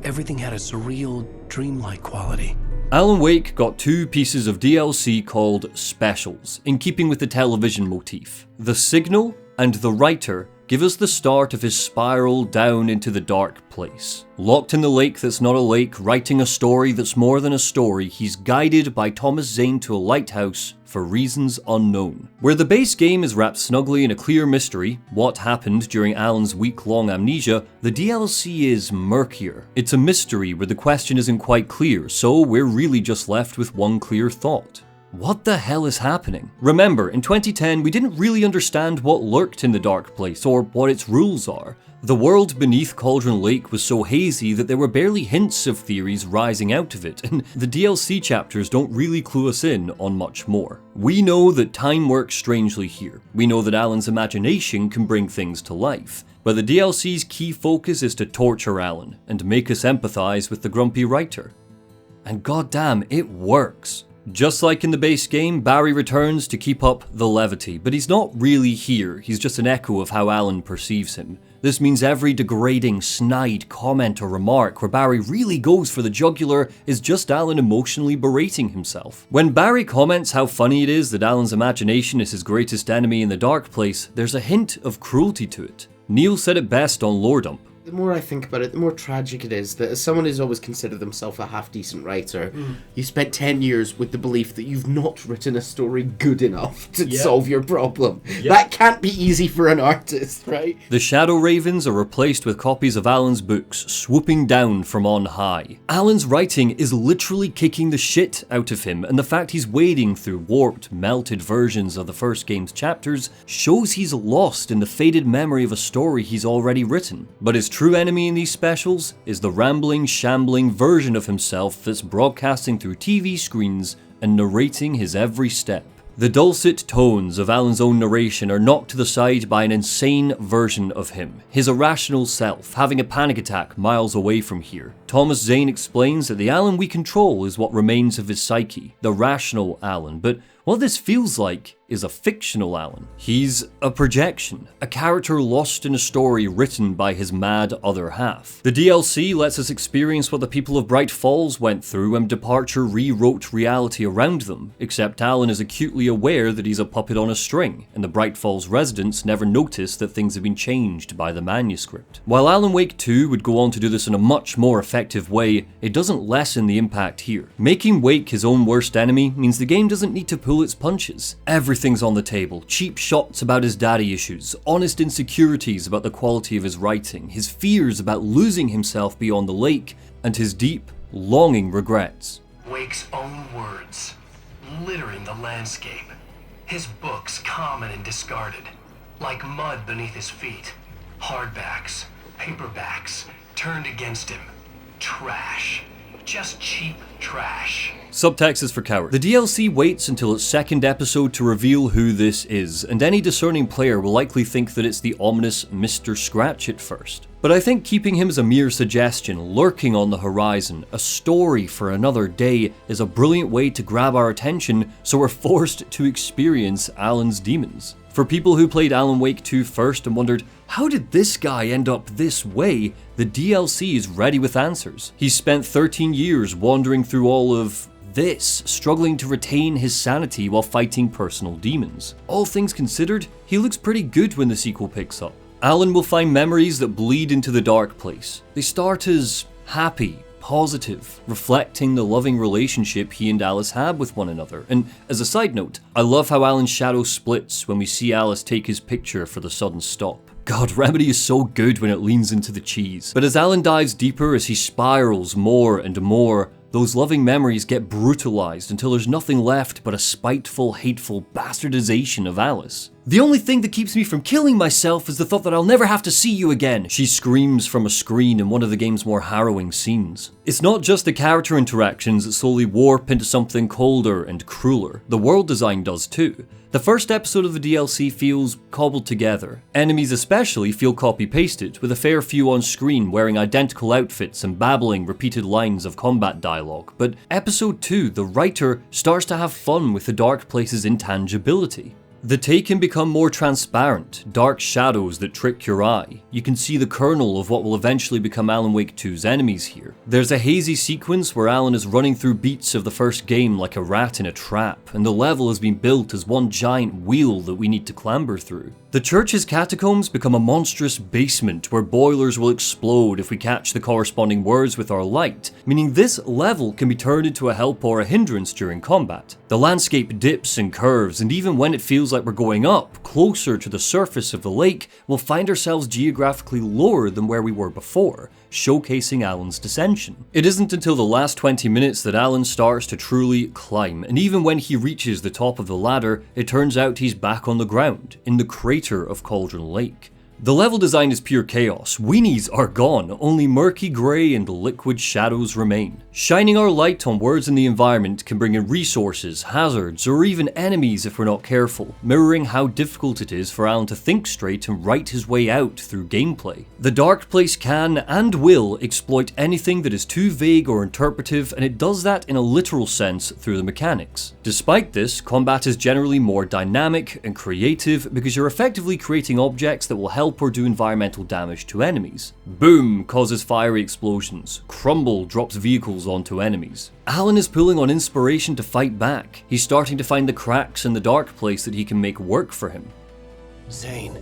Everything had a surreal, dreamlike quality. Alan Wake got 2 pieces of DLC called Specials, in keeping with the television motif. The Signal and The Writer give us the start of his spiral down into the dark place. Locked in the lake that's not a lake, writing a story that's more than a story, he's guided by Thomas Zane to a lighthouse for reasons unknown. Where the base game is wrapped snugly in a clear mystery, what happened during Alan's week-long amnesia, the DLC is murkier. It's a mystery where the question isn't quite clear, so we're really just left with one clear thought. What the hell is happening? Remember, in 2010, we didn't really understand what lurked in the dark place or what its rules are. The world beneath Cauldron Lake was so hazy that there were barely hints of theories rising out of it, and the DLC chapters don't really clue us in on much more. We know that time works strangely here. We know that Alan's imagination can bring things to life. But the DLC's key focus is to torture Alan and make us empathize with the grumpy writer. And goddamn, it works. Just like in the base game, Barry returns to keep up the levity, but he's not really here, he's just an echo of how Alan perceives him. This means every degrading, snide comment or remark where Barry really goes for the jugular is just Alan emotionally berating himself. When Barry comments how funny it is that Alan's imagination is his greatest enemy in the dark place, there's a hint of cruelty to it. Neil said it best on Lore Dump. The more I think about it, the more tragic it is that as someone who's always considered themselves a half-decent writer, you spent 10 years with the belief that you've not written a story good enough to solve your problem. That can't be easy for an artist, right? The Shadow Ravens are replaced with copies of Alan's books, swooping down from on high. Alan's writing is literally kicking the shit out of him, and the fact he's wading through warped, melted versions of the first game's chapters shows he's lost in the faded memory of a story he's already written. But his true enemy in these specials is the rambling, shambling version of himself that's broadcasting through TV screens and narrating his every step. The dulcet tones of Alan's own narration are knocked to the side by an insane version of him, his irrational self, having a panic attack miles away from here. Thomas Zane explains that the Alan we control is what remains of his psyche, the rational Alan, but what this feels like is a fictional Alan. He's a projection, a character lost in a story written by his mad other half. The DLC lets us experience what the people of Bright Falls went through when Departure rewrote reality around them, except Alan is acutely aware that he's a puppet on a string, and the Bright Falls residents never notice that things have been changed by the manuscript. While Alan Wake 2 would go on to do this in a much more effective way, it doesn't lessen the impact here. Making Wake his own worst enemy means the game doesn't need to pull its punches. Everything's on the table. Cheap shots about his daddy issues, honest insecurities about the quality of his writing, his fears about losing himself beyond the lake, and his deep, longing regrets. Wake's own words, littering the landscape. His books common and discarded, like mud beneath his feet. Hardbacks, paperbacks, turned against him. Trash. Just cheap trash. Subtext is for cowards. The DLC waits until its second episode to reveal who this is, and any discerning player will likely think that it's the ominous Mr. Scratch at first. But I think keeping him as a mere suggestion, lurking on the horizon, a story for another day, is a brilliant way to grab our attention so we're forced to experience Alan's demons. For people who played Alan Wake 2 first and wondered, how did this guy end up this way? The DLC is ready with answers. He's spent 13 years wandering through all of this, struggling to retain his sanity while fighting personal demons. All things considered, he looks pretty good when the sequel picks up. Alan will find memories that bleed into the dark place. They start as happy, positive, reflecting the loving relationship he and Alice had with one another. And as a side note, I love how Alan's shadow splits when we see Alice take his picture for the sudden stop. God, Remedy is so good when it leans into the cheese. But as Alan dives deeper, as he spirals more and more, those loving memories get brutalized until there's nothing left but a spiteful, hateful bastardization of Alice. The only thing that keeps me from killing myself is the thought that I'll never have to see you again, she screams from a screen in one of the game's more harrowing scenes. It's not just the character interactions that slowly warp into something colder and crueler. The world design does too. The first episode of the DLC feels cobbled together. Enemies especially feel copy-pasted, with a fair few on screen wearing identical outfits and babbling repeated lines of combat dialogue. But episode 2, the writer starts to have fun with the dark place's intangibility. The take can become more transparent, dark shadows that trick your eye. You can see the kernel of what will eventually become Alan Wake 2's enemies here. There's a hazy sequence where Alan is running through beats of the first game like a rat in a trap, and the level has been built as one giant wheel that we need to clamber through. The church's catacombs become a monstrous basement where boilers will explode if we catch the corresponding words with our light, meaning this level can be turned into a help or a hindrance during combat. The landscape dips and curves, and even when it feels like we're going up, closer to the surface of the lake, we'll find ourselves geographically lower than where we were before, showcasing Alan's dissension. It isn't until the last 20 minutes that Alan starts to truly climb, and even when he reaches the top of the ladder, it turns out he's back on the ground, in the crater of Cauldron Lake. The level design is pure chaos. Weenies are gone, only murky grey and liquid shadows remain. Shining our light on words in the environment can bring in resources, hazards, or even enemies if we're not careful, mirroring how difficult it is for Alan to think straight and write his way out through gameplay. The Dark Place can and will exploit anything that is too vague or interpretive, and it does that in a literal sense through the mechanics. Despite this, combat is generally more dynamic and creative because you're effectively creating objects that will help help or do environmental damage to enemies. Boom causes fiery explosions. Crumble drops vehicles onto enemies. Alan is pulling on inspiration to fight back. He's starting to find the cracks in the dark place that he can make work for him. Zane.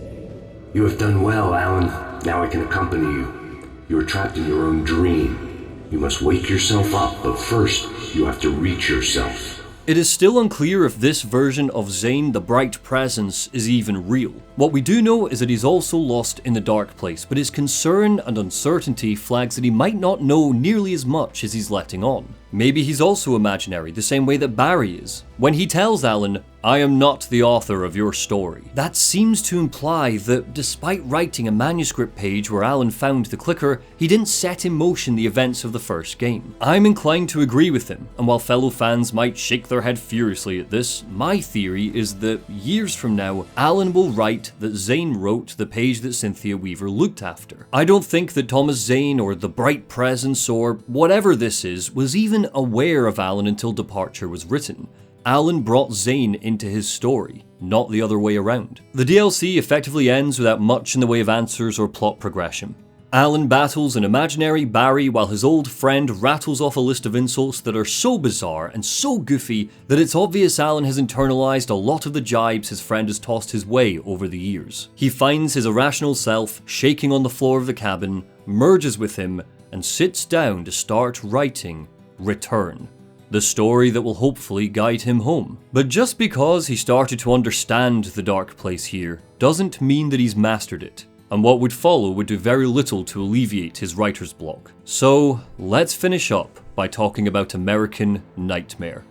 You have done well, Alan. Now I can accompany you. You are trapped in your own dream. You must wake yourself up, but first, you have to reach yourself. It is still unclear if this version of Zane, the Bright Presence, is even real. What we do know is that he's also lost in the dark place, but his concern and uncertainty flags that he might not know nearly as much as he's letting on. Maybe he's also imaginary, the same way that Barry is. When he tells Alan, "I am not the author of your story," that seems to imply that despite writing a manuscript page where Alan found the clicker, he didn't set in motion the events of the first game. I'm inclined to agree with him, and while fellow fans might shake their head furiously at this, my theory is that years from now, Alan will write that Zane wrote the page that Cynthia Weaver looked after. I don't think that Thomas Zane or the Bright Presence or whatever this is was even aware of Alan until Departure was written. Alan brought Zane into his story, not the other way around. The DLC effectively ends without much in the way of answers or plot progression. Alan battles an imaginary Barry while his old friend rattles off a list of insults that are so bizarre and so goofy that it's obvious Alan has internalized a lot of the jibes his friend has tossed his way over the years. He finds his irrational self shaking on the floor of the cabin, merges with him, and sits down to start writing Return, the story that will hopefully guide him home. But just because he started to understand the dark place here doesn't mean that he's mastered it, and what would follow would do very little to alleviate his writer's block. So let's finish up by talking about American Nightmare.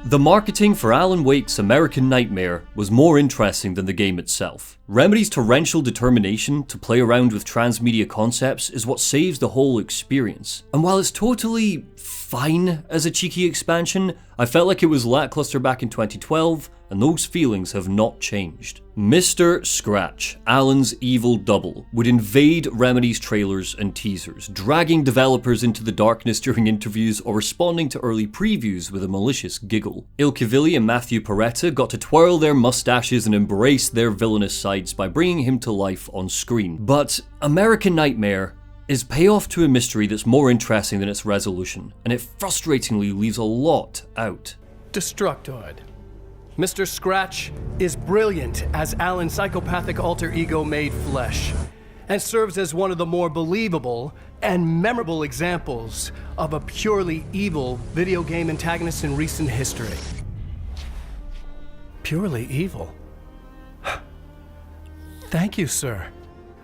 The marketing for Alan Wake's American Nightmare was more interesting than the game itself. Remedy's torrential determination to play around with transmedia concepts is what saves the whole experience. And while it's totally fine as a cheeky expansion, I felt like it was lackluster back in 2012, and those feelings have not changed. Mr. Scratch, Alan's evil double, would invade Remedy's trailers and teasers, dragging developers into the darkness during interviews or responding to early previews with a malicious giggle. Ilkivilli and Matthew Peretta got to twirl their mustaches and embrace their villainous sides by bringing him to life on screen. But American Nightmare is payoff to a mystery that's more interesting than its resolution, and it frustratingly leaves a lot out. Destructoid. Mr. Scratch is brilliant as Alan's psychopathic alter ego made flesh, and serves as one of the more believable and memorable examples of a purely evil video game antagonist in recent history. Purely evil? Thank you, sir.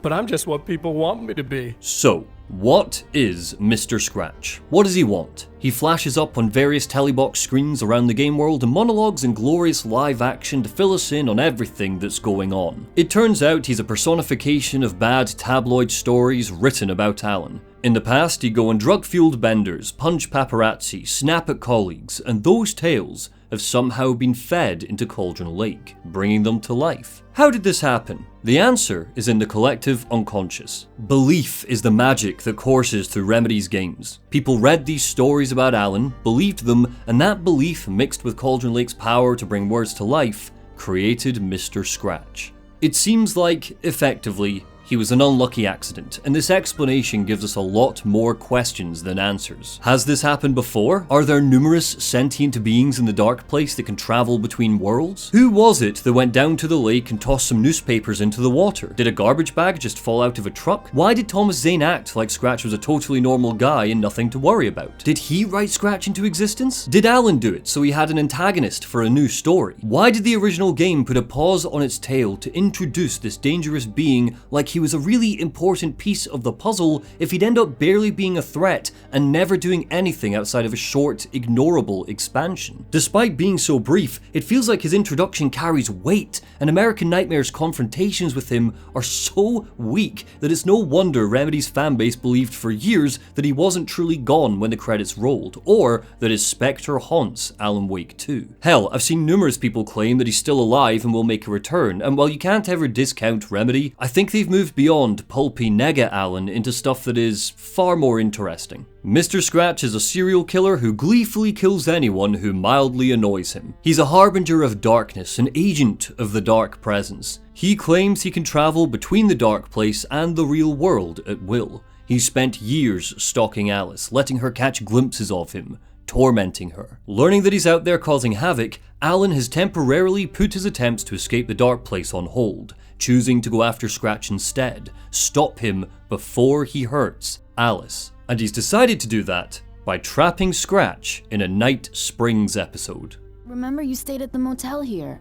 But I'm just what people want me to be. So, what is Mr. Scratch? What does he want? He flashes up on various telebox screens around the game world and monologues in glorious live action to fill us in on everything that's going on. It turns out he's a personification of bad tabloid stories written about Alan. In the past, he'd go on drug-fueled benders, punch paparazzi, snap at colleagues, and those tales have somehow been fed into Cauldron Lake, bringing them to life. How did this happen? The answer is in the collective unconscious. Belief is the magic that courses through Remedy's games. People read these stories about Alan, believed them, and that belief, mixed with Cauldron Lake's power to bring words to life, created Mr. Scratch. It seems like, effectively, he was an unlucky accident, and this explanation gives us a lot more questions than answers. Has this happened before? Are there numerous sentient beings in the dark place that can travel between worlds? Who was it that went down to the lake and tossed some newspapers into the water? Did a garbage bag just fall out of a truck? Why did Thomas Zane act like Scratch was a totally normal guy and nothing to worry about? Did he write Scratch into existence? Did Alan do it so he had an antagonist for a new story? Why did the original game put a pause on its tail to introduce this dangerous being like he was a really important piece of the puzzle if he'd end up barely being a threat and never doing anything outside of a short, ignorable expansion? Despite being so brief, it feels like his introduction carries weight, and American Nightmare's confrontations with him are so weak that it's no wonder Remedy's fanbase believed for years that he wasn't truly gone when the credits rolled, or that his spectre haunts Alan Wake 2. Hell, I've seen numerous people claim that he's still alive and will make a return, and while you can't ever discount Remedy, I think they've moved moved beyond pulpy nega Alan into stuff that is far more interesting. Mr. Scratch is a serial killer who gleefully kills anyone who mildly annoys him. He's a harbinger of darkness, an agent of the dark presence. He claims he can travel between the dark place and the real world at will. He spent years stalking Alice, letting her catch glimpses of him, tormenting her. Learning that he's out there causing havoc, Alan has temporarily put his attempts to escape the dark place on hold, choosing to go after Scratch instead, stop him before he hurts Alice. And he's decided to do that by trapping Scratch in a Night Springs episode. Remember you stayed at the motel here.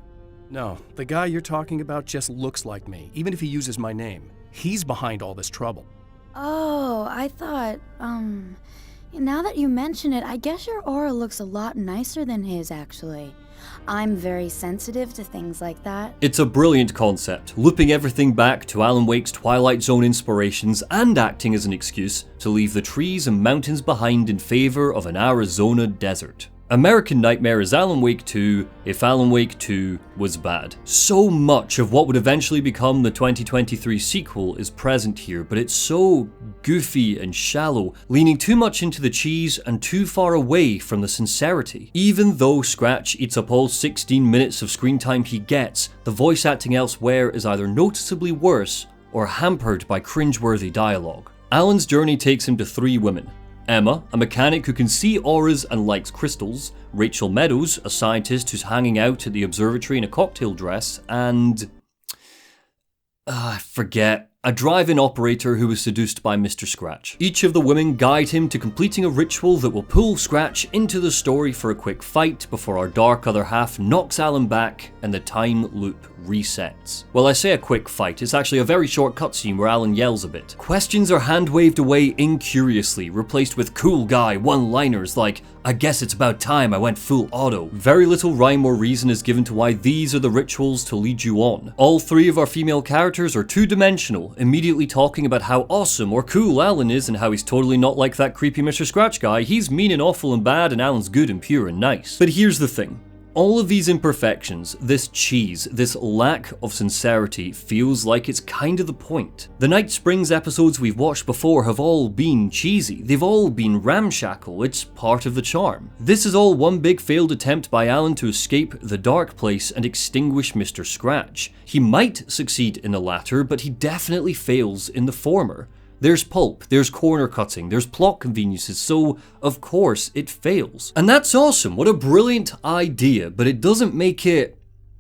No, the guy you're talking about just looks like me, even if he uses my name. He's behind all this trouble. Oh, I thought, now that you mention it, I guess your aura looks a lot nicer than his, actually. I'm very sensitive to things like that. It's a brilliant concept, looping everything back to Alan Wake's Twilight Zone inspirations and acting as an excuse to leave the trees and mountains behind in favor of an Arizona desert. American Nightmare is Alan Wake 2 if Alan Wake 2 was bad. So much of what would eventually become the 2023 sequel is present here, but it's so goofy and shallow, leaning too much into the cheese and too far away from the sincerity. Even though Scratch eats up all 16 minutes of screen time he gets, the voice acting elsewhere is either noticeably worse or hampered by cringeworthy dialogue. Alan's journey takes him to 3 women. Emma, a mechanic who can see auras and likes crystals, Rachel Meadows, a scientist who's hanging out at the observatory in a cocktail dress, and... I forget. A drive-in operator who was seduced by Mr. Scratch. Each of the women guide him to completing a ritual that will pull Scratch into the story for a quick fight before our dark other half knocks Alan back and the time loop resets. Well, I say a quick fight, it's actually a very short cutscene where Alan yells a bit. Questions are hand-waved away incuriously, replaced with cool guy one-liners like, I guess it's about time I went full auto. Very little rhyme or reason is given to why these are the rituals to lead you on. All 3 of our female characters are two-dimensional, immediately talking about how awesome or cool Alan is and how he's totally not like that creepy Mr. Scratch guy. He's mean and awful and bad and Alan's good and pure and nice. But here's the thing. All of these imperfections, this cheese, this lack of sincerity feels like it's kind of the point. The Night Springs episodes we've watched before have all been cheesy. They've all been ramshackle. It's part of the charm. This is all one big failed attempt by Alan to escape the dark place and extinguish Mr. Scratch. He might succeed in the latter, but he definitely fails in the former. There's pulp, there's corner cutting, there's plot conveniences, so of course it fails. And that's awesome, what a brilliant idea, but it doesn't make it,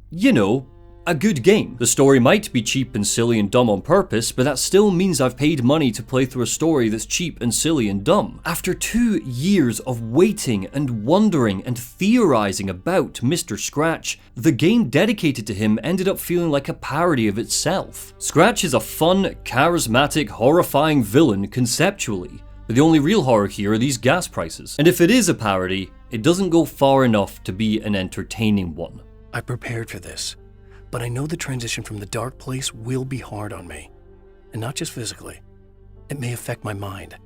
you know, a good game. The story might be cheap and silly and dumb on purpose, but that still means I've paid money to play through a story that's cheap and silly and dumb. After 2 years of waiting and wondering and theorizing about Mr. Scratch, the game dedicated to him ended up feeling like a parody of itself. Scratch is a fun, charismatic, horrifying villain conceptually, but the only real horror here are these gas prices. And if it is a parody, it doesn't go far enough to be an entertaining one. I prepared for this. But I know the transition from the dark place will be hard on me. And not just physically. It may affect my mind,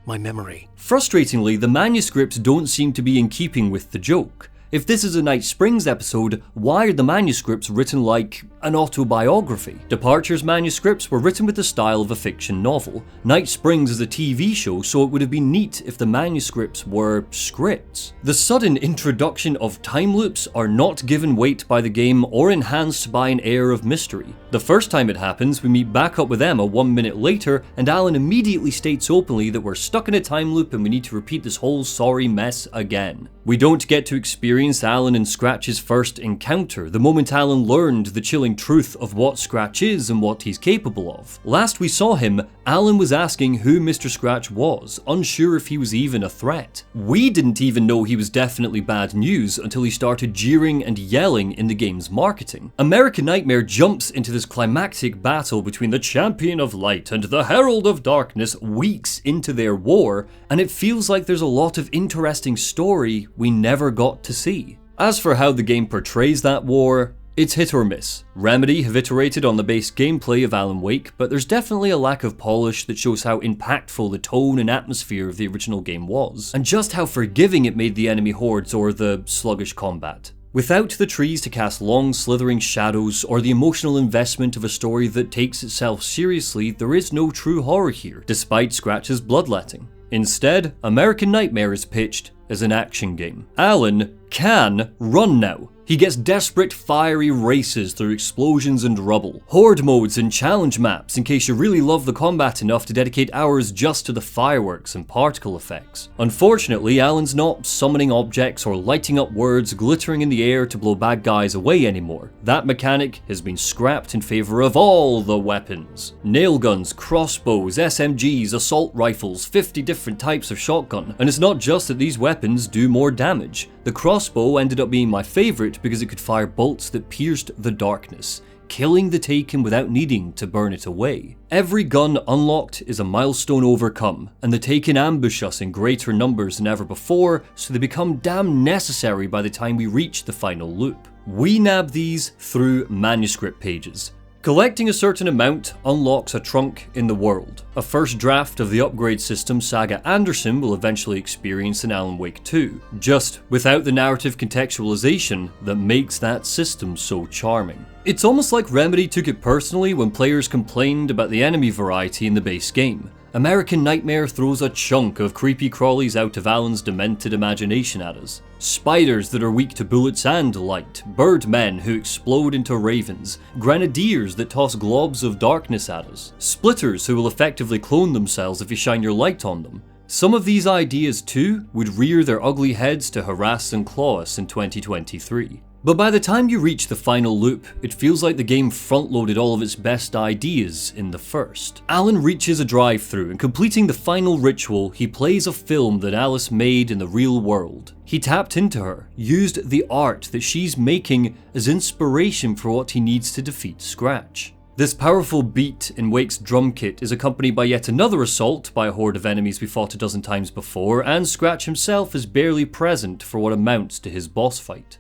my memory. Frustratingly, the manuscripts don't seem to be in keeping with the joke. If this is a Night Springs episode, why are the manuscripts written like an autobiography? Departure's manuscripts were written with the style of a fiction novel. Night Springs is a TV show, so it would have been neat if the manuscripts were scripts. The sudden introduction of time loops are not given weight by the game or enhanced by an air of mystery. The first time it happens, we meet back up with Emma 1 minute later, and Alan immediately states openly that we're stuck in a time loop and we need to repeat this whole sorry mess again. We don't get to experience Alan and Scratch's first encounter, the moment Alan learned the chilling truth of what Scratch is and what he's capable of. Last we saw him, Alan was asking who Mr. Scratch was, unsure if he was even a threat. We didn't even know he was definitely bad news until he started jeering and yelling in the game's marketing. American Nightmare jumps into this climactic battle between the Champion of Light and the Herald of Darkness weeks into their war, and it feels like there's a lot of interesting story we never got to see. As for how the game portrays that war, it's hit or miss. Remedy have iterated on the base gameplay of Alan Wake, but there's definitely a lack of polish that shows how impactful the tone and atmosphere of the original game was, and just how forgiving it made the enemy hordes or the sluggish combat. Without the trees to cast long slithering shadows or the emotional investment of a story that takes itself seriously, there is no true horror here, despite Scratch's bloodletting. Instead, American Nightmare is pitched as an action game. Alan can run now. He gets desperate, fiery races through explosions and rubble, horde modes and challenge maps in case you really love the combat enough to dedicate hours just to the fireworks and particle effects. Unfortunately, Alan's not summoning objects or lighting up words glittering in the air to blow bad guys away anymore. That mechanic has been scrapped in favor of all the weapons. Nail guns, crossbows, SMGs, assault rifles, 50 different types of shotgun. And it's not just that these weapons do more damage. The crossbow ended up being my favourite because it could fire bolts that pierced the darkness, killing the Taken without needing to burn it away. Every gun unlocked is a milestone overcome, and the Taken ambush us in greater numbers than ever before, so they become damn necessary by the time we reach the final loop. We nab these through manuscript pages. Collecting a certain amount unlocks a trunk in the world, a first draft of the upgrade system Saga Anderson will eventually experience in Alan Wake 2, just without the narrative contextualization that makes that system so charming. It's almost like Remedy took it personally when players complained about the enemy variety in the base game. American Nightmare throws a chunk of creepy crawlies out of Alan's demented imagination at us. Spiders that are weak to bullets and light, birdmen who explode into ravens, grenadiers that toss globs of darkness at us, splitters who will effectively clone themselves if you shine your light on them. Some of these ideas too would rear their ugly heads to harass and claw us in 2023. But by the time you reach the final loop, it feels like the game front-loaded all of its best ideas in the first. Alan reaches a drive-thru, and completing the final ritual, he plays a film that Alice made in the real world. He tapped into her, used the art that she's making as inspiration for what he needs to defeat Scratch. This powerful beat in Wake's drum kit is accompanied by yet another assault by a horde of enemies we fought a dozen times before, and Scratch himself is barely present for what amounts to his boss fight.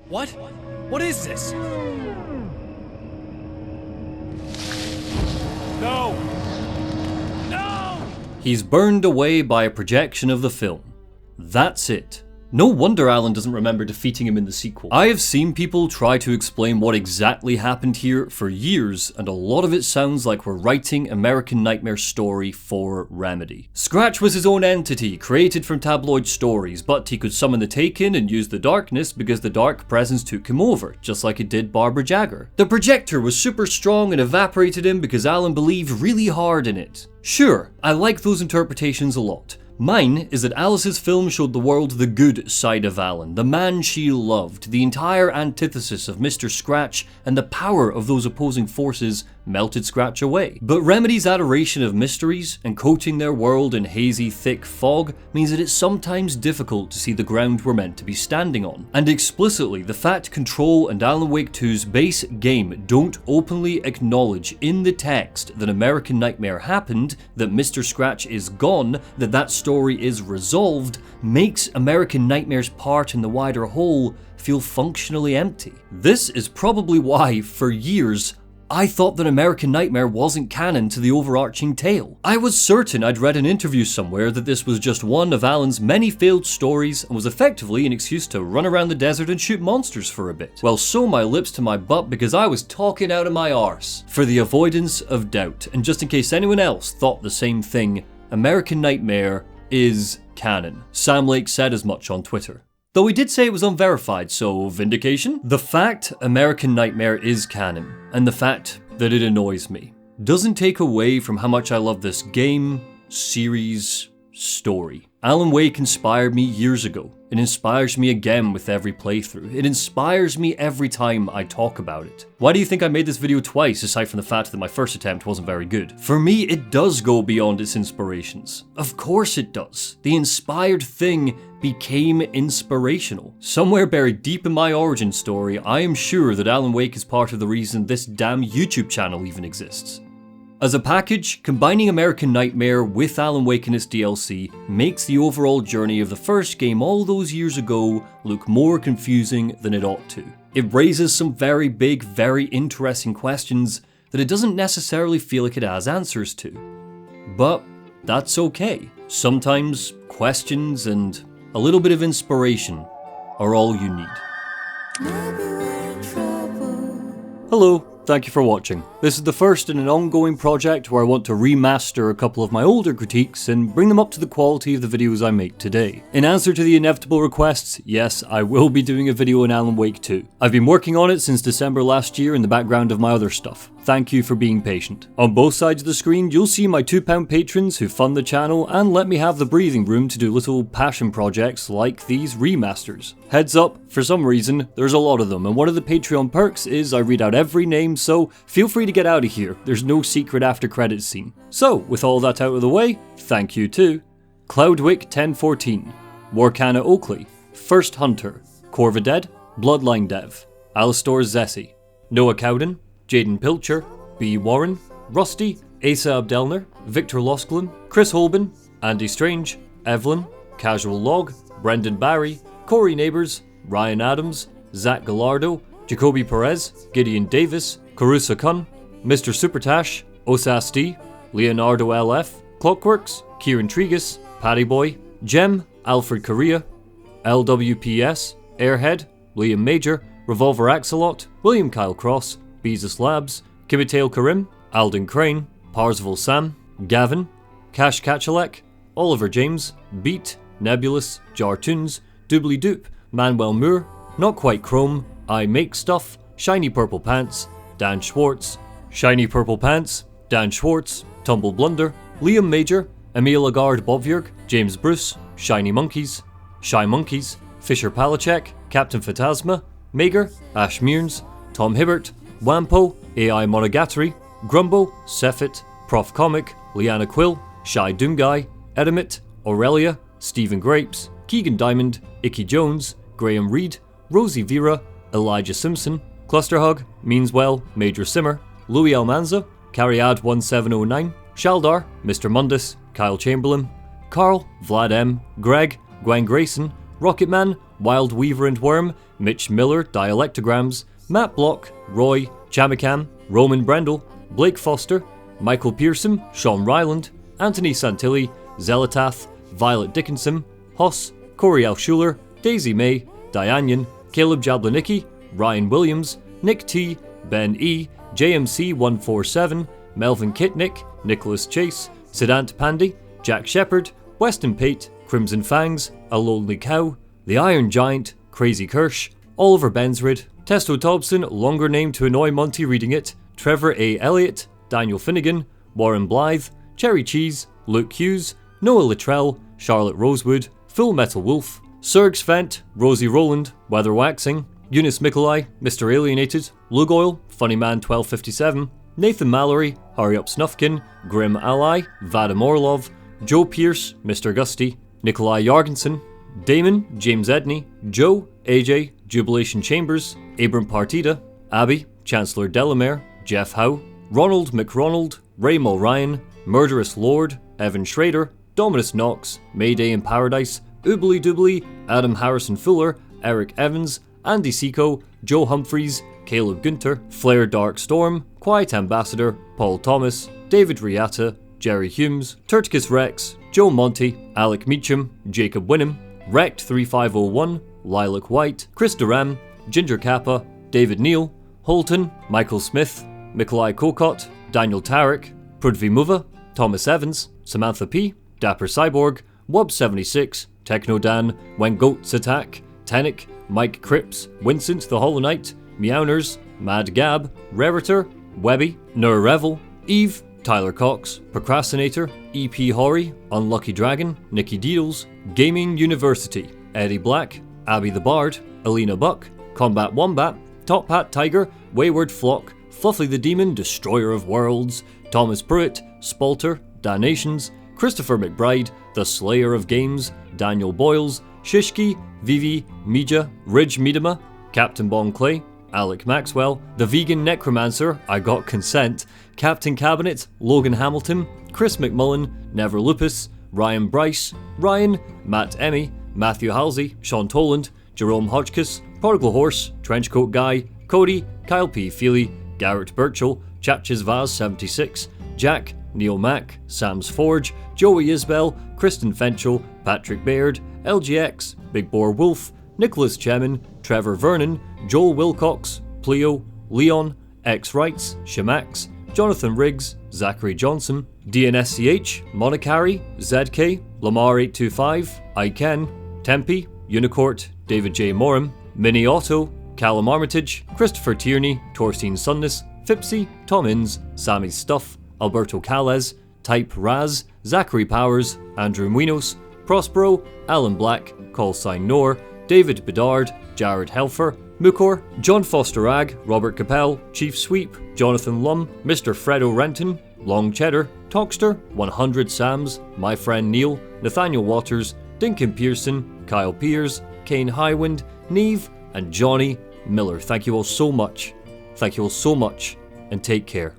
What? What is this? No! No! He's burned away by a projection of the film. That's it. No wonder Alan doesn't remember defeating him in the sequel. I have seen people try to explain what exactly happened here for years, and a lot of it sounds like we're writing American Nightmare's story for Remedy. Scratch was his own entity, created from tabloid stories, but he could summon the Taken and use the darkness because the dark presence took him over, just like it did Barbara Jagger. The projector was super strong and evaporated him because Alan believed really hard in it. Sure, I like those interpretations a lot. Mine is that Alice's film showed the world the good side of Alan, the man she loved, the entire antithesis of Mr. Scratch, and the power of those opposing forces melted Scratch away. But Remedy's adoration of mysteries and coating their world in hazy, thick fog means that it's sometimes difficult to see the ground we're meant to be standing on. And explicitly, the fact Control and Alan Wake 2's base game don't openly acknowledge in the text that American Nightmare happened, that Mr. Scratch is gone, that story is resolved, makes American Nightmare's part in the wider whole feel functionally empty. This is probably why, for years, I thought that American Nightmare wasn't canon to the overarching tale. I was certain I'd read an interview somewhere that this was just one of Alan's many failed stories and was effectively an excuse to run around the desert and shoot monsters for a bit. Well, sew my lips to my butt because I was talking out of my arse. For the avoidance of doubt, and just in case anyone else thought the same thing, American Nightmare is canon. Sam Lake said as much on Twitter. Though he did say it was unverified, so vindication? The fact American Nightmare is canon, and the fact that it annoys me, doesn't take away from how much I love this game, series, story. Alan Wake inspired me years ago. It inspires me again with every playthrough. It inspires me every time I talk about it. Why do you think I made this video twice, aside from the fact that my first attempt wasn't very good? For me, it does go beyond its inspirations. Of course it does. The inspired thing became inspirational. Somewhere buried deep in my origin story, I am sure that Alan Wake is part of the reason this damn YouTube channel even exists. As a package, combining American Nightmare with Alan Wake and its DLC makes the overall journey of the first game all those years ago look more confusing than it ought to. It raises some very big, very interesting questions that it doesn't necessarily feel like it has answers to. But that's okay. Sometimes questions and a little bit of inspiration are all you need. Hello, thank you for watching. This is the first in an ongoing project where I want to remaster a couple of my older critiques and bring them up to the quality of the videos I make today. In answer to the inevitable requests, yes, I will be doing a video on Alan Wake 2. I've been working on it since December last year in the background of my other stuff. Thank you for being patient. On both sides of the screen, you'll see my £2 patrons who fund the channel and let me have the breathing room to do little passion projects like these remasters. Heads up, for some reason, there's a lot of them, and one of the Patreon perks is I read out every name, so feel free to get out of here. There's no secret after credits scene. So, with all that out of the way, thank you to Cloudwick 1014, Warcana Oakley, First Hunter, Corvided, Bloodline Dev, Alistor Zessi, Noah Cowden, Jaden Pilcher, B. Warren, Rusty, Asa Abdelner, Victor Losklin, Chris Holben, Andy Strange, Evelyn, Casual Log, Brendan Barry, Corey Neighbours, Ryan Adams, Zach Gallardo, Jacoby Perez, Gideon Davis, Carusa Kun, Mr. Supertash, Osas D, Leonardo LF, Clockworks, Kieran Tregus, Paddy Boy, Jem, Alfred Correa, LWPS, Airhead, Liam Major, Revolver Axolot, William Kyle Cross, Beezus Labs, Kibitail Karim, Alden Crane, Parzival Sam, Gavin, Cash Kachalek, Oliver James, Beat, Nebulous, Jartoons, Doobly Doop, Manuel Moore, Not Quite Chrome, I Make Stuff, Shiny Purple Pants, Dan Schwartz, Shiny Purple Pants, Dan Schwartz, Tumble Blunder, Liam Major, Emil Lagarde Bobvierg, James Bruce, Shiny Monkeys, Shy Monkeys, Fisher Palachek, Captain Phantasma, Mager, Ash Mearns, Tom Hibbert, Wampo, AI Monogatari, Grumbo, Sefit, Prof Comic, Liana Quill, Shy Doomguy, Edimit, Aurelia, Stephen Grapes, Keegan Diamond, Icky Jones, Graham Reed, Rosie Vera, Elijah Simpson, Clusterhug, Meanswell, Major Simmer, Louis Almanza, Cariad1709, Shaldar, Mr. Mundus, Kyle Chamberlain, Carl, Vlad M, Greg, Gwen Grayson, Rocketman, Wild Weaver and Worm, Mitch Miller, Dialectograms, Matt Block, Roy, Chamicam, Roman Brendel, Blake Foster, Michael Pearson, Sean Ryland, Anthony Santilli, Zelatath, Violet Dickinson, Hoss, Corey L. Schuler, Daisy May, Dianian, Caleb Jablanicki, Ryan Williams, Nick T, Ben E, JMC147, Melvin Kitnick, Nicholas Chase, Siddhant Pandey, Jack Shepherd, Weston Pate, Crimson Fangs, A Lonely Cow, The Iron Giant, Crazy Kirsch, Oliver Bensrid, Testo Thompson, longer name to annoy Monty reading it, Trevor A. Elliott, Daniel Finnegan, Warren Blythe, Cherry Cheese, Luke Hughes, Noah Luttrell, Charlotte Rosewood, Full Metal Wolf, Serge Fent, Rosie Rowland, Weather Waxing, Eunice Mikolai, Mr. Alienated, Lugoil, Funnyman 1257, Nathan Mallory, Hurry Up Snufkin, Grim Ally, Vadim Orlov, Joe Pierce, Mr. Gusty, Nikolai Jorgensen, Damon, James Edney, Joe, AJ, Jubilation Chambers, Abram Partida, Abby, Chancellor Delamere, Jeff Howe, Ronald McRonald, Ray Mulryan, Murderous Lord, Evan Schrader, Dominus Knox, Mayday in Paradise, Oobly Doobly, Adam Harrison Fuller, Eric Evans, Andy Seco, Joe Humphreys, Caleb Gunter, Flare Dark Storm, Quiet Ambassador, Paul Thomas, David Riata, Jerry Humes, Turticus Rex, Joe Monty, Alec Meacham, Jacob Winham, Wrecked 3501, Lilac White, Chris Duran, Ginger Kappa, David Neal, Holton, Michael Smith, Mikolai Kokot, Daniel Tarek, Prudvi Muva, Thomas Evans, Samantha P, Dapper Cyborg, Wob76, Techno Dan, When Goats Attack, Tenic, Mike Cripps, Vincent the Hollow Knight, Meowners, Mad Gab, Rariter, Webby, Nur Revel, Eve, Tyler Cox, Procrastinator, EP Horry, Unlucky Dragon, Nikki Deedles, Gaming University, Eddie Black, Abby the Bard, Alina Buck, Combat Wombat, Top Hat Tiger, Wayward Flock, Fluffy the Demon, Destroyer of Worlds, Thomas Pruitt, Spalter, Danations, Christopher McBride, The Slayer of Games, Daniel Boyles, Shishki, Vivi, Mija, Ridge Miedema, Captain Bon Clay, Alec Maxwell, The Vegan Necromancer, I Got Consent, Captain Cabinet, Logan Hamilton, Chris McMullen, Never Lupus, Ryan Bryce, Ryan, Matt Emmy, Matthew Halsey, Sean Toland, Jerome Hodgkiss, Prodigal Horse, Trenchcoat Guy, Cody, Kyle P. Feely, Garrett Birchall, Chapches Vaz 76, Jack, Neil Mack, Sam's Forge, Joey Isbell, Kristen Fenchel, Patrick Baird, LGX, Big Boar Wolf, Nicholas Chemin, Trevor Vernon, Joel Wilcox, Pleo, Leon, X Wrights, Shamax, Jonathan Riggs, Zachary Johnson, DNSCH, Monacari, ZK, Lamar825, Iken, Tempe, Unicourt, David J. Moram, Mini Otto, Callum Armitage, Christopher Tierney, Torstein Sundness, Fipsy, Tom Inns, Sammy Stuff, Alberto Calez, Type Raz, Zachary Powers, Andrew Muinos, Prospero, Alan Black, Callsign Nor, David Bedard, Jared Helfer, Mukor, John Foster Ag, Robert Capel, Chief Sweep, Jonathan Lum, Mr. Fredo Renton, Long Cheddar, Talkster, 100 Sams, My Friend Neil, Nathaniel Waters, Dinkin Pearson, Kyle Piers, Kane Highwind, Neve, and Johnny Miller. Thank you all so much. Thank you all so much, and take care.